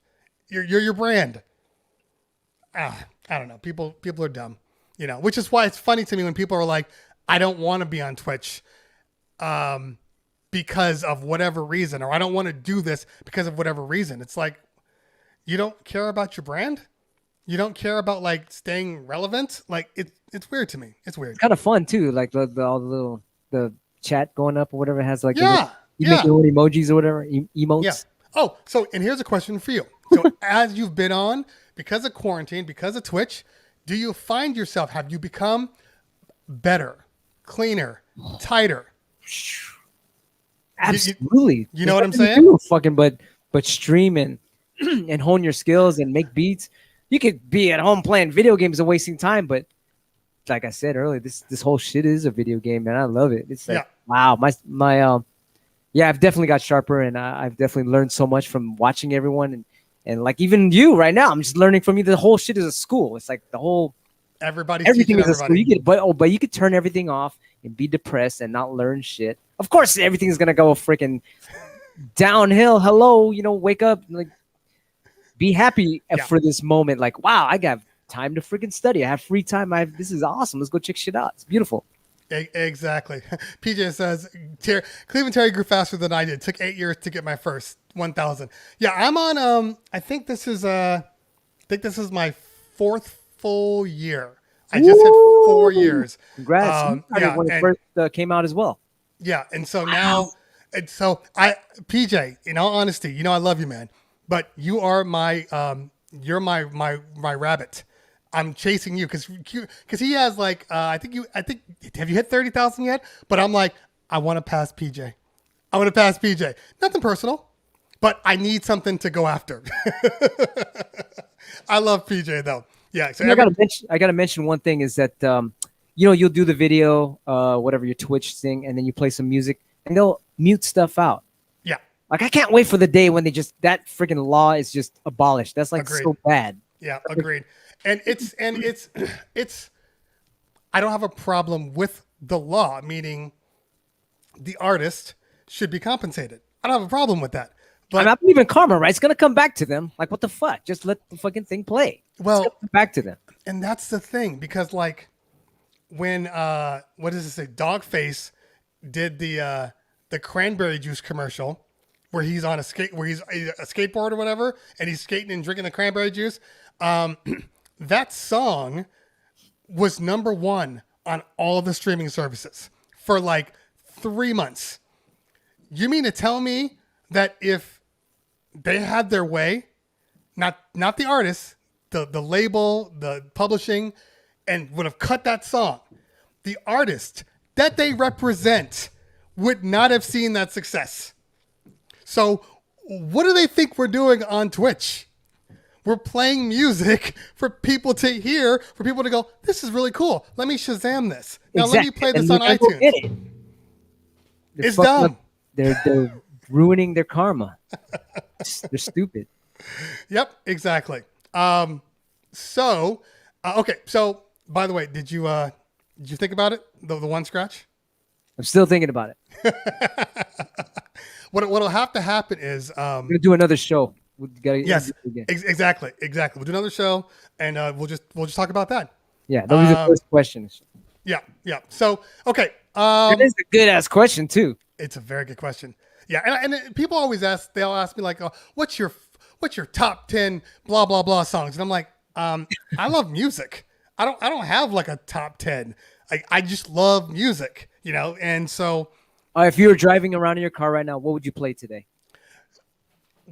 You're your brand. I don't know. People are dumb. You know, which is why it's funny to me when people are like, I don't want to be on Twitch because of whatever reason, or I don't want to do this because of whatever reason. It's like, you don't care about your brand? You don't care about like staying relevant? Like it's weird to me. It's weird. It's kind of fun too. Like all the little chat going up or whatever it has like you make your own emojis or whatever, emotes. Yeah. Oh, so and here's a question for you. So as you've been on, because of quarantine, because of Twitch, do you find yourself, have you become better, cleaner, tighter? Absolutely. You know what I'm saying? Fucking, but stream and hone your skills and make beats. You could be at home playing video games and wasting time, but like I said earlier, this whole shit is a video game, man. I love it. It's like, wow, I've definitely got sharper, and I've definitely learned so much from watching everyone, and like even you right now, I'm just learning from you. The whole shit is a school. It's like the whole everything is a school. You get, but you could turn everything off and be depressed and not learn shit. Of course, everything's gonna go freaking downhill. Hello, wake up, like be happy for this moment. Like, wow, I got time to freaking study. I have free time. This is awesome. Let's go check shit out. It's beautiful. Exactly. PJ says Cleveland Terry grew faster than I did. Took 8 years to get my first 1,000. Yeah, I'm on. I think this is my fourth full year. I just hit 4 years. Congrats! When it first came out as well. Yeah, and so now, PJ. In all honesty, I love you, man. But you are my, you're my rabbit. I'm chasing you because he has like I think have you hit 30,000 yet? But I'm like, I want to pass PJ. I want to pass PJ. Nothing personal, but I need something to go after. I love PJ though. Yeah. So I gotta mention one thing is that you'll do the video, whatever your Twitch thing, and then you play some music, and they'll mute stuff out. Yeah. Like I can't wait for the day when that freaking law is just abolished. That's like Agreed. so bad. Yeah, agreed. And it's I don't have a problem with the law, meaning the artist should be compensated. I don't have a problem with that. But I believe in karma, right? It's gonna come back to them. Like what the fuck? Just let the fucking thing play. Well, come back to them. And that's the thing, because like when what does it say? Dogface did the cranberry juice commercial where he's on a skateboard or whatever, and he's skating and drinking the cranberry juice. That song was #1 on all the streaming services for like 3 months. You mean to tell me that if they had their way, not the artist, the label, the publishing, and would have cut that song, the artist that they represent would not have seen that success. So what do they think we're doing on Twitch? We're playing music for people to hear, for people to go, this is really cool. Let me Shazam this. Now let me play this on iTunes. It's dumb. They're ruining their karma. They're stupid. Yep, exactly. So by the way, did you think about it? The one scratch? I'm still thinking about it. What'll have to happen is we're gonna do another show. Yes, exactly. We'll do another show, and we'll just talk about that. Yeah, that was the first question. Yeah. So okay, it is a good ass question too. It's a very good question. Yeah, and people always ask. They'll ask me like, oh, "What's your top 10 blah blah blah songs?" And I'm like, I love music. I don't have like a top 10. I just love music, And so, if you were driving around in your car right now, what would you play today?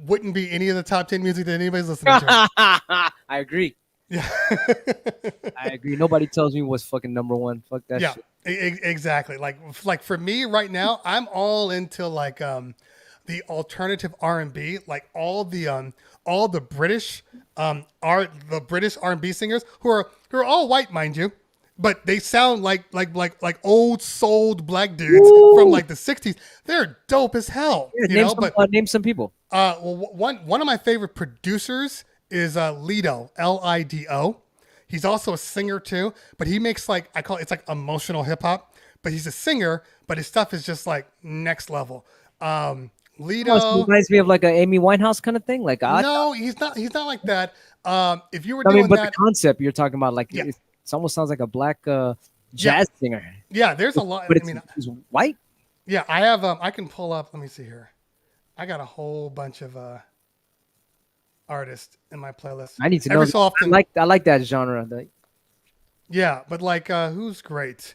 Wouldn't be any of the top 10 music that anybody's listening to. I agree. Yeah, I agree. Nobody tells me what's fucking #1. Fuck that shit. Exactly. Like for me right now, I'm all into like the alternative R&B, like all the British British R&B singers who are all white, mind you, but they sound like old souled black dudes from like the 60s. They're dope as hell. Yeah, name some people. Well, one of my favorite producers is Lido, Lido. He's also a singer too, but he makes it's like emotional hip hop. But he's a singer, but his stuff is just like next level. Lido reminds me of like a Amy Winehouse kind of thing. No, he's not. He's not like that. If you were doing but that, the concept you're talking about, it almost sounds like a black jazz singer. Yeah, there's a lot. But it's white. Yeah, I have. I can pull up. Let me see here. I got a whole bunch of artists in my playlist. I need to know. So often, I like that genre. Yeah, but who's great?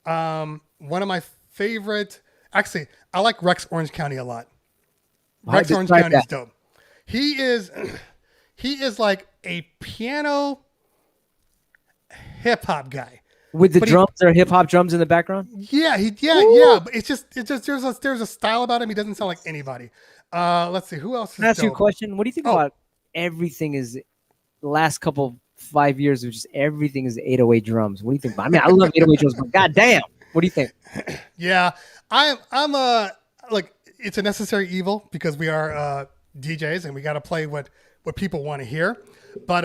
One of my favorite. Actually, I like Rex Orange County a lot. Rex Orange County is dope. He is like a piano hip hop guy with the drums or hip hop drums in the background. Yeah, But it's just there's a style about him. He doesn't sound like anybody. Let's see who else. Can I ask you a question? What do you think about everything? Is the last couple 5 years of just everything is 808 drums? What do you think? I mean, I love 808 drums, but goddamn, what do you think? Yeah, I'm like it's a necessary evil because we are DJs and we got to play what people want to hear. But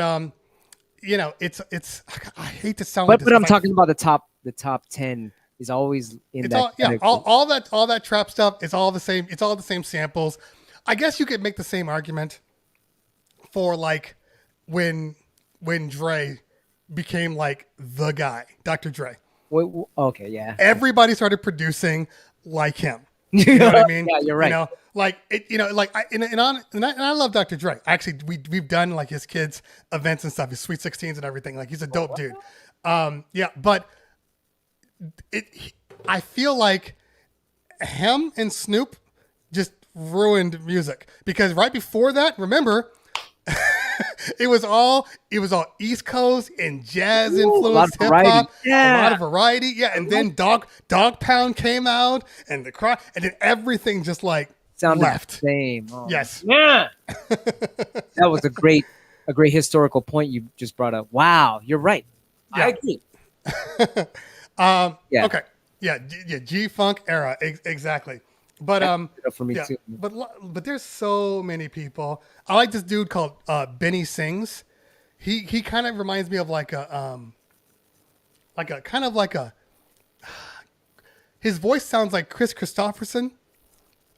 it's I hate to sound. But I'm talking about the top 10 is always in that. All that trap stuff is all the same. It's all the same samples. I guess you could make the same argument for like when Dre became like the guy, Dr. Dre. Okay, yeah. Everybody started producing like him. You know what I mean? Yeah, you're right. And I love Dr. Dre. Actually, we've done like his kids events and stuff, his Sweet 16s and everything. Like he's a dope dude. But I feel like him and Snoop just ruined music because right before that, remember, it was all East Coast and jazz Ooh, a lot influenced of hip variety. hop, a Yeah. lot of variety. Yeah, and then Dog Pound came out, and the cry, and then everything just like Sounded left. the same. Oh, Yes. Yeah. That was a great historical point you just brought up. Wow, you're right. I agree. Yeah. Okay. Yeah. G Funk era. Exactly. But For me yeah, too. but there's so many people. I like this dude called Benny Sings. He kind of reminds me of like a his voice sounds like Chris Christopherson,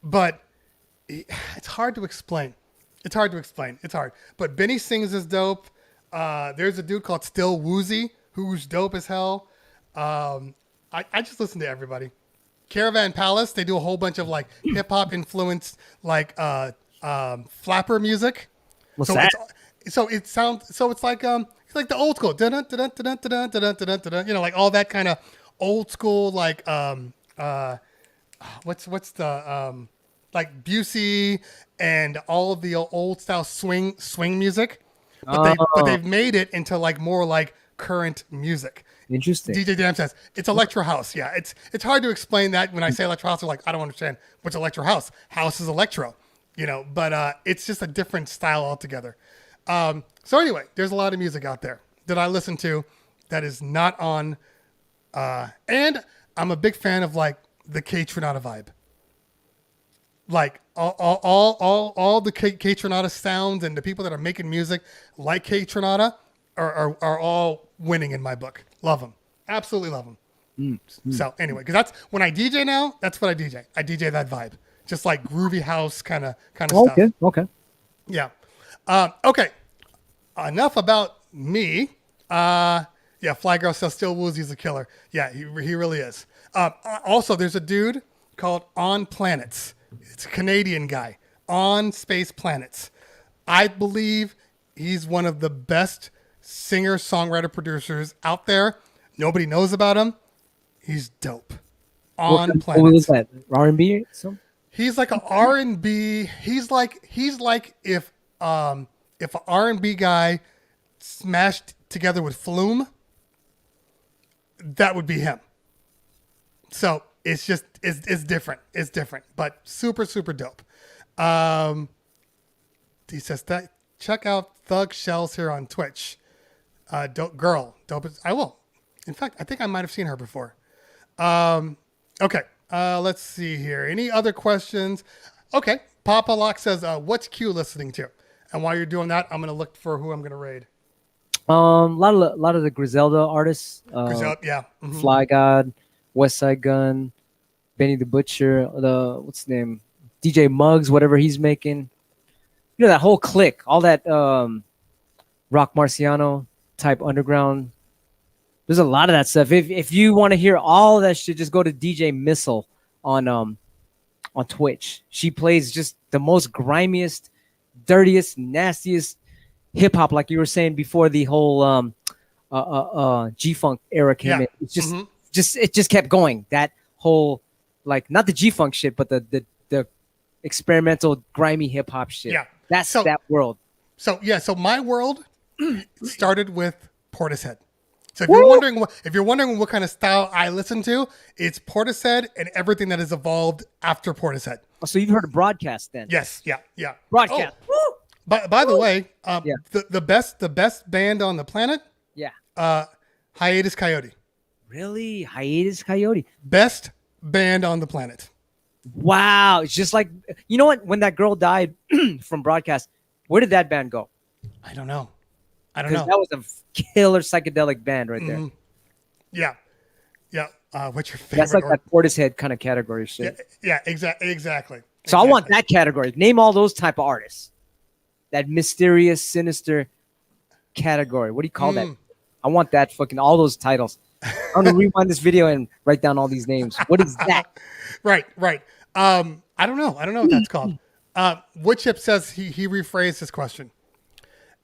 but it's hard to explain. It's hard. But Benny Sings is dope. There's a dude called Still Woozy who's dope as hell. I just listen to everybody. Caravan Palace, they do a whole bunch of like hip hop influenced like flapper music. What's that? It's like the old school. You know, like all that kind of old school like what's the like Busey and all of the old style swing music. But they've made it into like more like current music. Interesting. DJ Dam says it's electro house. Yeah, it's hard to explain that. When I say electro house, they're like, I don't understand what's electro house. House is electro, you know. But it's just a different style altogether. So anyway, there's a lot of music out there that I listen to that is not on. And I'm a big fan of like the K Tronada vibe. Like all the K Tronada sounds and the people that are making music like K Tronada are all winning in my book. Love them. Absolutely love them. So anyway, because that's when I DJ now, that's what I DJ. I DJ that vibe. Just like groovy house kind of stuff. Okay. Yeah. Okay. Enough about me. Yeah, Fly Girl says Still Woozy's a killer. Yeah, he really is. Also, there's a dude called On Planets. It's a Canadian guy. On Space Planets. I believe he's one of the best singer, songwriter, producers out there. Nobody knows about him. He's dope. On Planets. What was that? R&B? He's like an R&B. He's like if an R&B guy smashed together with Flume, that would be him. So it's different. It's different, but super, super dope. He says that check out Thug Shells here on Twitch. Dope. I will. In fact, I think I might have seen her before. Okay. Let's see here. Any other questions? Okay. Papa Lock says, what's Q listening to? And while you're doing that, I'm going to look for who I'm going to raid. A lot of the Griselda artists. Griselda, yeah. Mm-hmm. Fly God, West Side Gun, Benny the Butcher, what's his name? DJ Muggs, whatever he's making. You know, that whole clique, all that Rock Marciano type underground. There's a lot of that stuff. If you want to hear all of that shit, just go to DJ Missile on Twitch. She plays just the most grimiest, dirtiest, nastiest hip hop, like you were saying before the whole G-Funk era came in. It's just it just kept going. That whole, like, not the G-Funk shit, but the experimental grimy hip hop shit. Yeah. That's that world. So my world started with Portishead. So if you're wondering what kind of style I listen to, it's Portishead and everything that has evolved after Portishead. Oh, so you've heard of Broadcast then? Yes, yeah. Broadcast. Oh. By the way, the best band on the planet, Hiatus Coyote. Really? Hiatus Coyote. Best band on the planet. Wow. It's just like, you know what? When that girl died from Broadcast, where did that band go? I don't know. That was a killer psychedelic band right there. Yeah. What's your favorite? That's like that Portishead kind of category shit. Yeah, exactly. So I want that category. Name all those type of artists. That mysterious, sinister category. What do you call that? I want that fucking, all those titles. I'm going to rewind this video and write down all these names. What is that? Right. I don't know what that's called. Woodchip says he rephrased his question.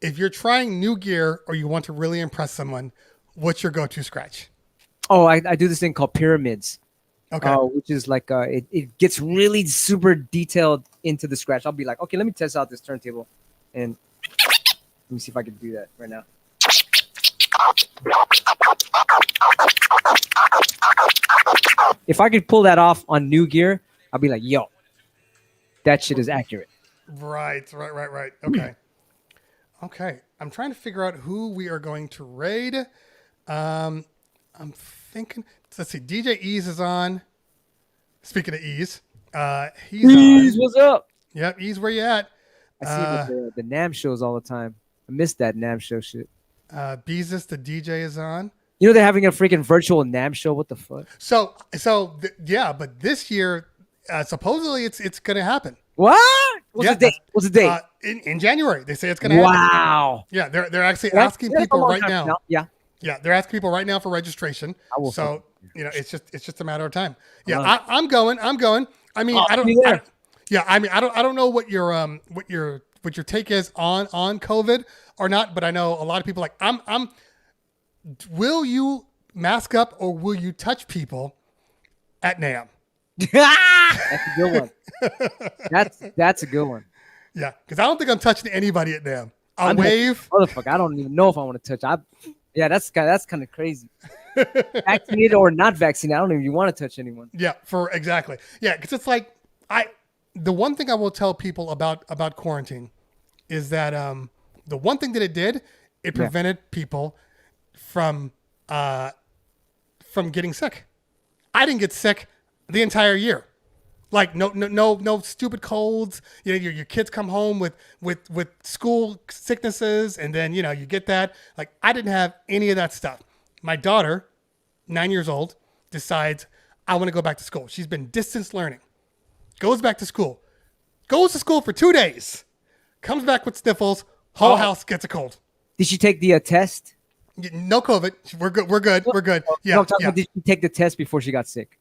If you're trying new gear or you want to really impress someone, what's your go-to scratch? Oh, I do this thing called pyramids. Okay. Which is like, it gets really super detailed into the scratch. I'll be like, okay, let me test out this turntable. And me see if I can do that right now. If I could pull that off on New Gear, I'll be like, yo, that shit is accurate. Right. Okay. Okay. I'm trying to figure out who we are going to raid. I'm thinking, let's see, DJ Ease is on. Speaking of Ease, he's Ease, on. what's up? Yep, Ease, where you at? I see him at the NAM shows all the time. I miss that NAM show shit. Beezus, the DJ, is on. You know they're having a freaking virtual NAM show. What the fuck? Yeah, but this year, supposedly it's going to happen. What? What's the date? What's the date? In January, they say it's going to happen. Wow. Yeah, they're actually asking people right now. Yeah. Yeah, they're asking people right now for registration. So it's just a matter of time. Yeah, I'm going. I mean, I don't know what your take is on COVID or not, but I know a lot of people like I'm. Will you mask up or will you touch people at NAM? That's a good one. That's a good one. Yeah, because I don't think I'm touching anybody at NAM. I'll wave. Motherfucker, I don't even know if I want to touch. That's kind of crazy. Vaccinated or not vaccinated, I don't even want to touch anyone. Yeah, exactly. Yeah, because it's like the one thing I will tell people about quarantine is that the one thing that it did, it prevented people from getting sick. I didn't get sick the entire year. Like no stupid colds. You know, your kids come home with school sicknesses, and then you get that. Like I didn't have any of that stuff. My daughter, 9 years old, decides I want to go back to school. She's been distance learning. Goes back to school. Goes to school for 2 days. Comes back with sniffles. Whole house gets a cold. Did she take the test? No COVID. We're good. Yeah. Did she take the test before she got sick?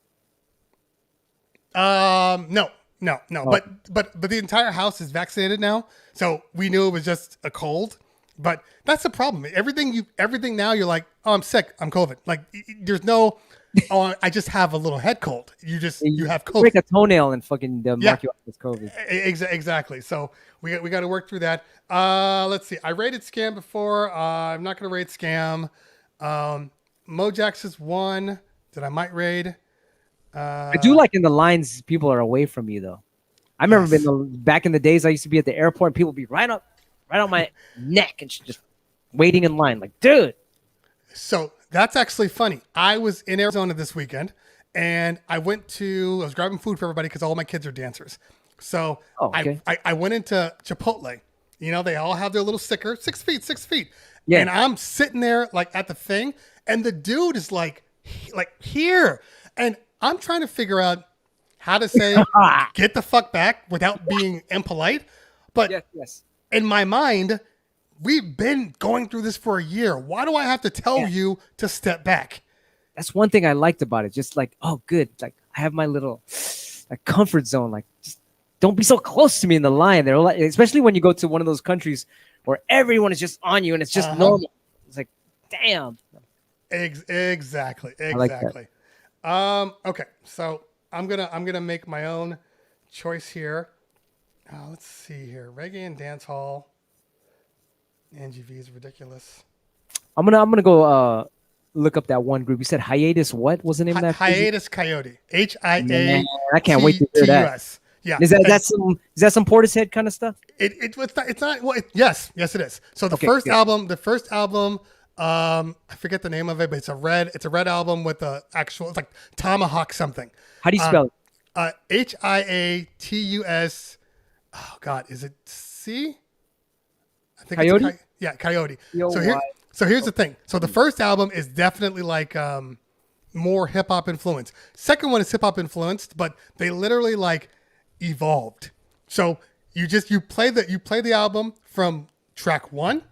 No. Oh. But the entire house is vaccinated now, so we knew it was just a cold. But that's the problem. Everything now you're like, oh, I'm sick. I'm COVID. Like there's no, oh, I just have a little head cold. You have COVID. Break a toenail and fucking mark you off as COVID. Exactly. So we got to work through that. Let's see. I rated Scam before. I'm not going to rate Scam. Mojax is one that I might raid. I do like in the lines people are away from you though. I remember back in the days I used to be at the airport and people would be right on my neck and just waiting in line like, dude. So that's actually funny. I was in Arizona this weekend and I was grabbing food for everybody because all my kids are dancers. So I went into Chipotle. They all have their little sticker, 6 feet. Yeah. And I'm sitting there like at the thing and the dude is like here. And I'm trying to figure out how to say, get the fuck back without being impolite. But yes. In my mind, we've been going through this for a year. Why do I have to tell you to step back? That's one thing I liked about it. Just like, oh, good. Like I have my little comfort zone. Like, just don't be so close to me in the line. They're like, especially when you go to one of those countries where everyone is just on you and it's just normal. It's like, damn. Exactly. I like that. Okay, so I'm gonna make my own choice here. Let's see here. Reggae and dance hall. NGV is ridiculous. I'm gonna go look up that one group. You said Hiatus. What was the name of that? Hiatus Coyote. HIA. I can't wait to hear that. Yeah. Is that some Portishead kind of stuff? It's not. Well, yes, it is. So the first album. I forget the name of it, but it's a red album with it's like Tomahawk something. How do you spell it? HIATUS. Oh God, is it C? I think Coyote. It's Coyote. So here's the thing. So the first album is definitely like more hip hop influenced. Second one is hip hop influenced, but they literally like evolved. So you play the album from track 1.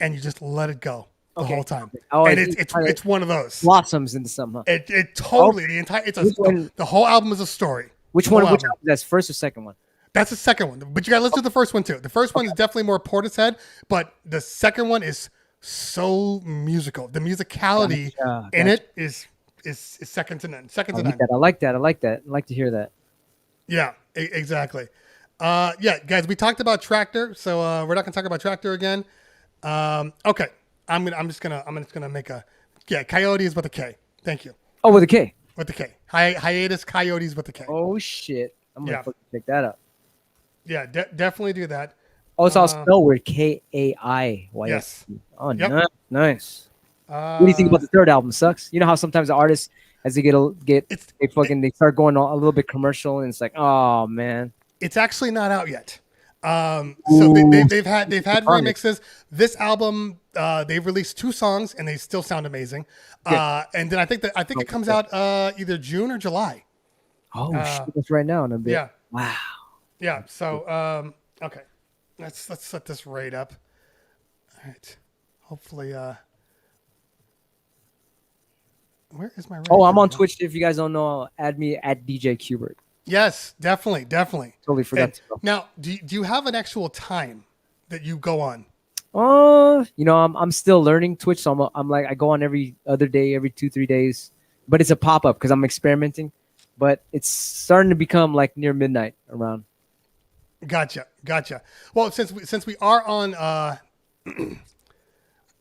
And you just let it go the whole time. Oh, and it's one of those. Blossoms into something. It totally, the whole album is a story. Which one? That's first or second one? That's the second one. But you got to listen to the first one too. The first one is definitely more Portishead, but the second one is so musical. The musicality in it is second to none. I like that. I like to hear that. Yeah, exactly. Yeah, guys, we talked about Tractor, so we're not gonna talk about Tractor again. Okay, I'm just gonna make a Coyotes with a K. Thank you. Oh, with a K. With the K. Hiatus Coyotes with the K. Oh shit! I'm gonna fucking pick that up. Yeah, definitely do that. Oh, it's all spelled weird. K-A-I. Yes. Oh, Yep. nice. What do you think about the third album? Sucks. You know how sometimes the artists, as they they start going a little bit commercial, and it's like, oh man. It's actually not out yet. So they've had remixes. This album, they've released 2 songs and they still sound amazing. And then I think it comes out either June or July. Oh shit, that's right now in a bit. Yeah. Wow. Yeah. So okay, let's set this raid up. All right. Hopefully. Where is my raid? Oh, I'm on Twitch. If you guys don't know, add me at DJ Q-Bert. Yes, definitely. Totally forgot to go. Now, do you have an actual time that you go on? You know, I'm still learning Twitch, so I'm like I go on every other day, every 2-3 days, but it's a pop up because I'm experimenting. But it's starting to become like near midnight around. Gotcha. Well, since we are on,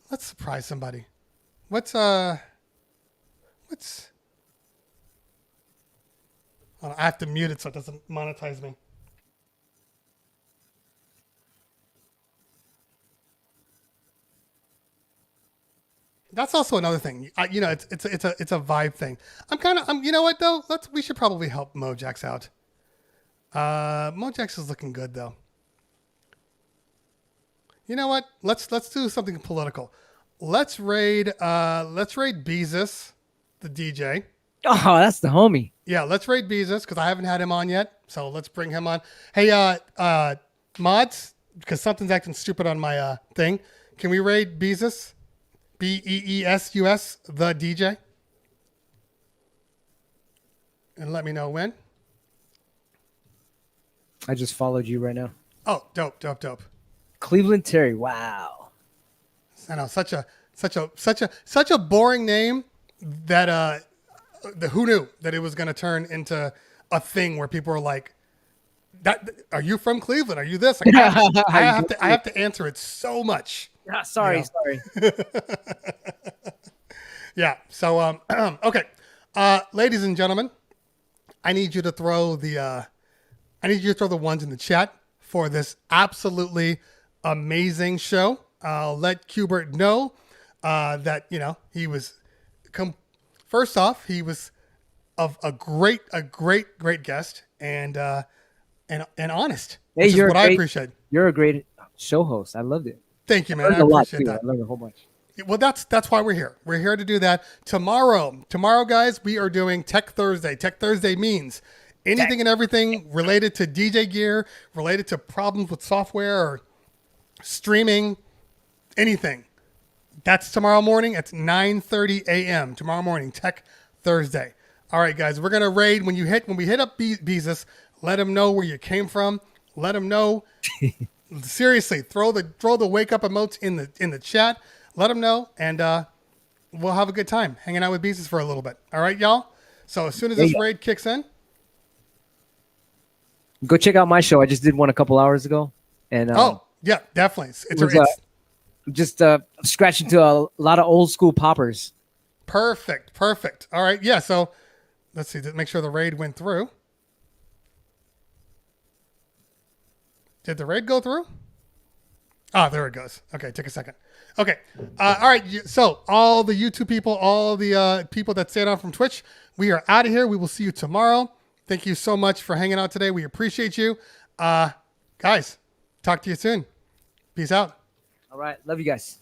let's surprise somebody. What's I have to mute it so it doesn't monetize me. That's also another thing. You know, it's a vibe thing. You know what though? We should probably help Mojax out. Mojax is looking good though. You know what? Let's do something political. Let's raid Beezus, the DJ. Oh, that's the homie. Yeah, let's raid Beezus because I haven't had him on yet. So let's bring him on. Hey, mods, because something's acting stupid on my thing. Can we raid Beezus? Beesus, the DJ? And let me know when. I just followed you right now. Oh, dope. Cleveland Terry. Wow. I know, such a boring name that who knew that it was going to turn into a thing where people are like, "That are you from Cleveland? Are you this?" Like, I have to answer it so much. Sorry. Yeah. So okay, ladies and gentlemen, I need you to throw the ones in the chat for this absolutely amazing show. I'll let Q-Bert know that he was. First off, he was a great guest and honest. Hey, which is what I appreciate. You're a great show host. I loved it. Thank you, man. I appreciate that. I learned a whole bunch. Well, that's why we're here. We're here to do that. Tomorrow, guys, we are doing Tech Thursday. Tech Thursday means anything and everything related to DJ gear, related to problems with software or streaming, anything. That's tomorrow morning at 9:30 a.m. Tomorrow morning, Tech Thursday. All right, guys, we're gonna raid when we hit up Beezus. Let them know where you came from. Let them know. Seriously, throw the wake up emotes in the chat. Let them know, and we'll have a good time hanging out with Beezus for a little bit. All right, y'all. So as soon as this raid kicks in, go check out my show. I just did one a couple hours ago, and yeah, definitely. Just scratching to a lot of old school poppers. Perfect. All right, yeah. So let's see. Make sure the raid went through. Did the raid go through? Ah, there it goes. Okay, take a second. Okay. All right. So all the YouTube people, all the people that stayed on from Twitch, we are out of here. We will see you tomorrow. Thank you so much for hanging out today. We appreciate you. Guys, talk to you soon. Peace out. All right. Love you guys.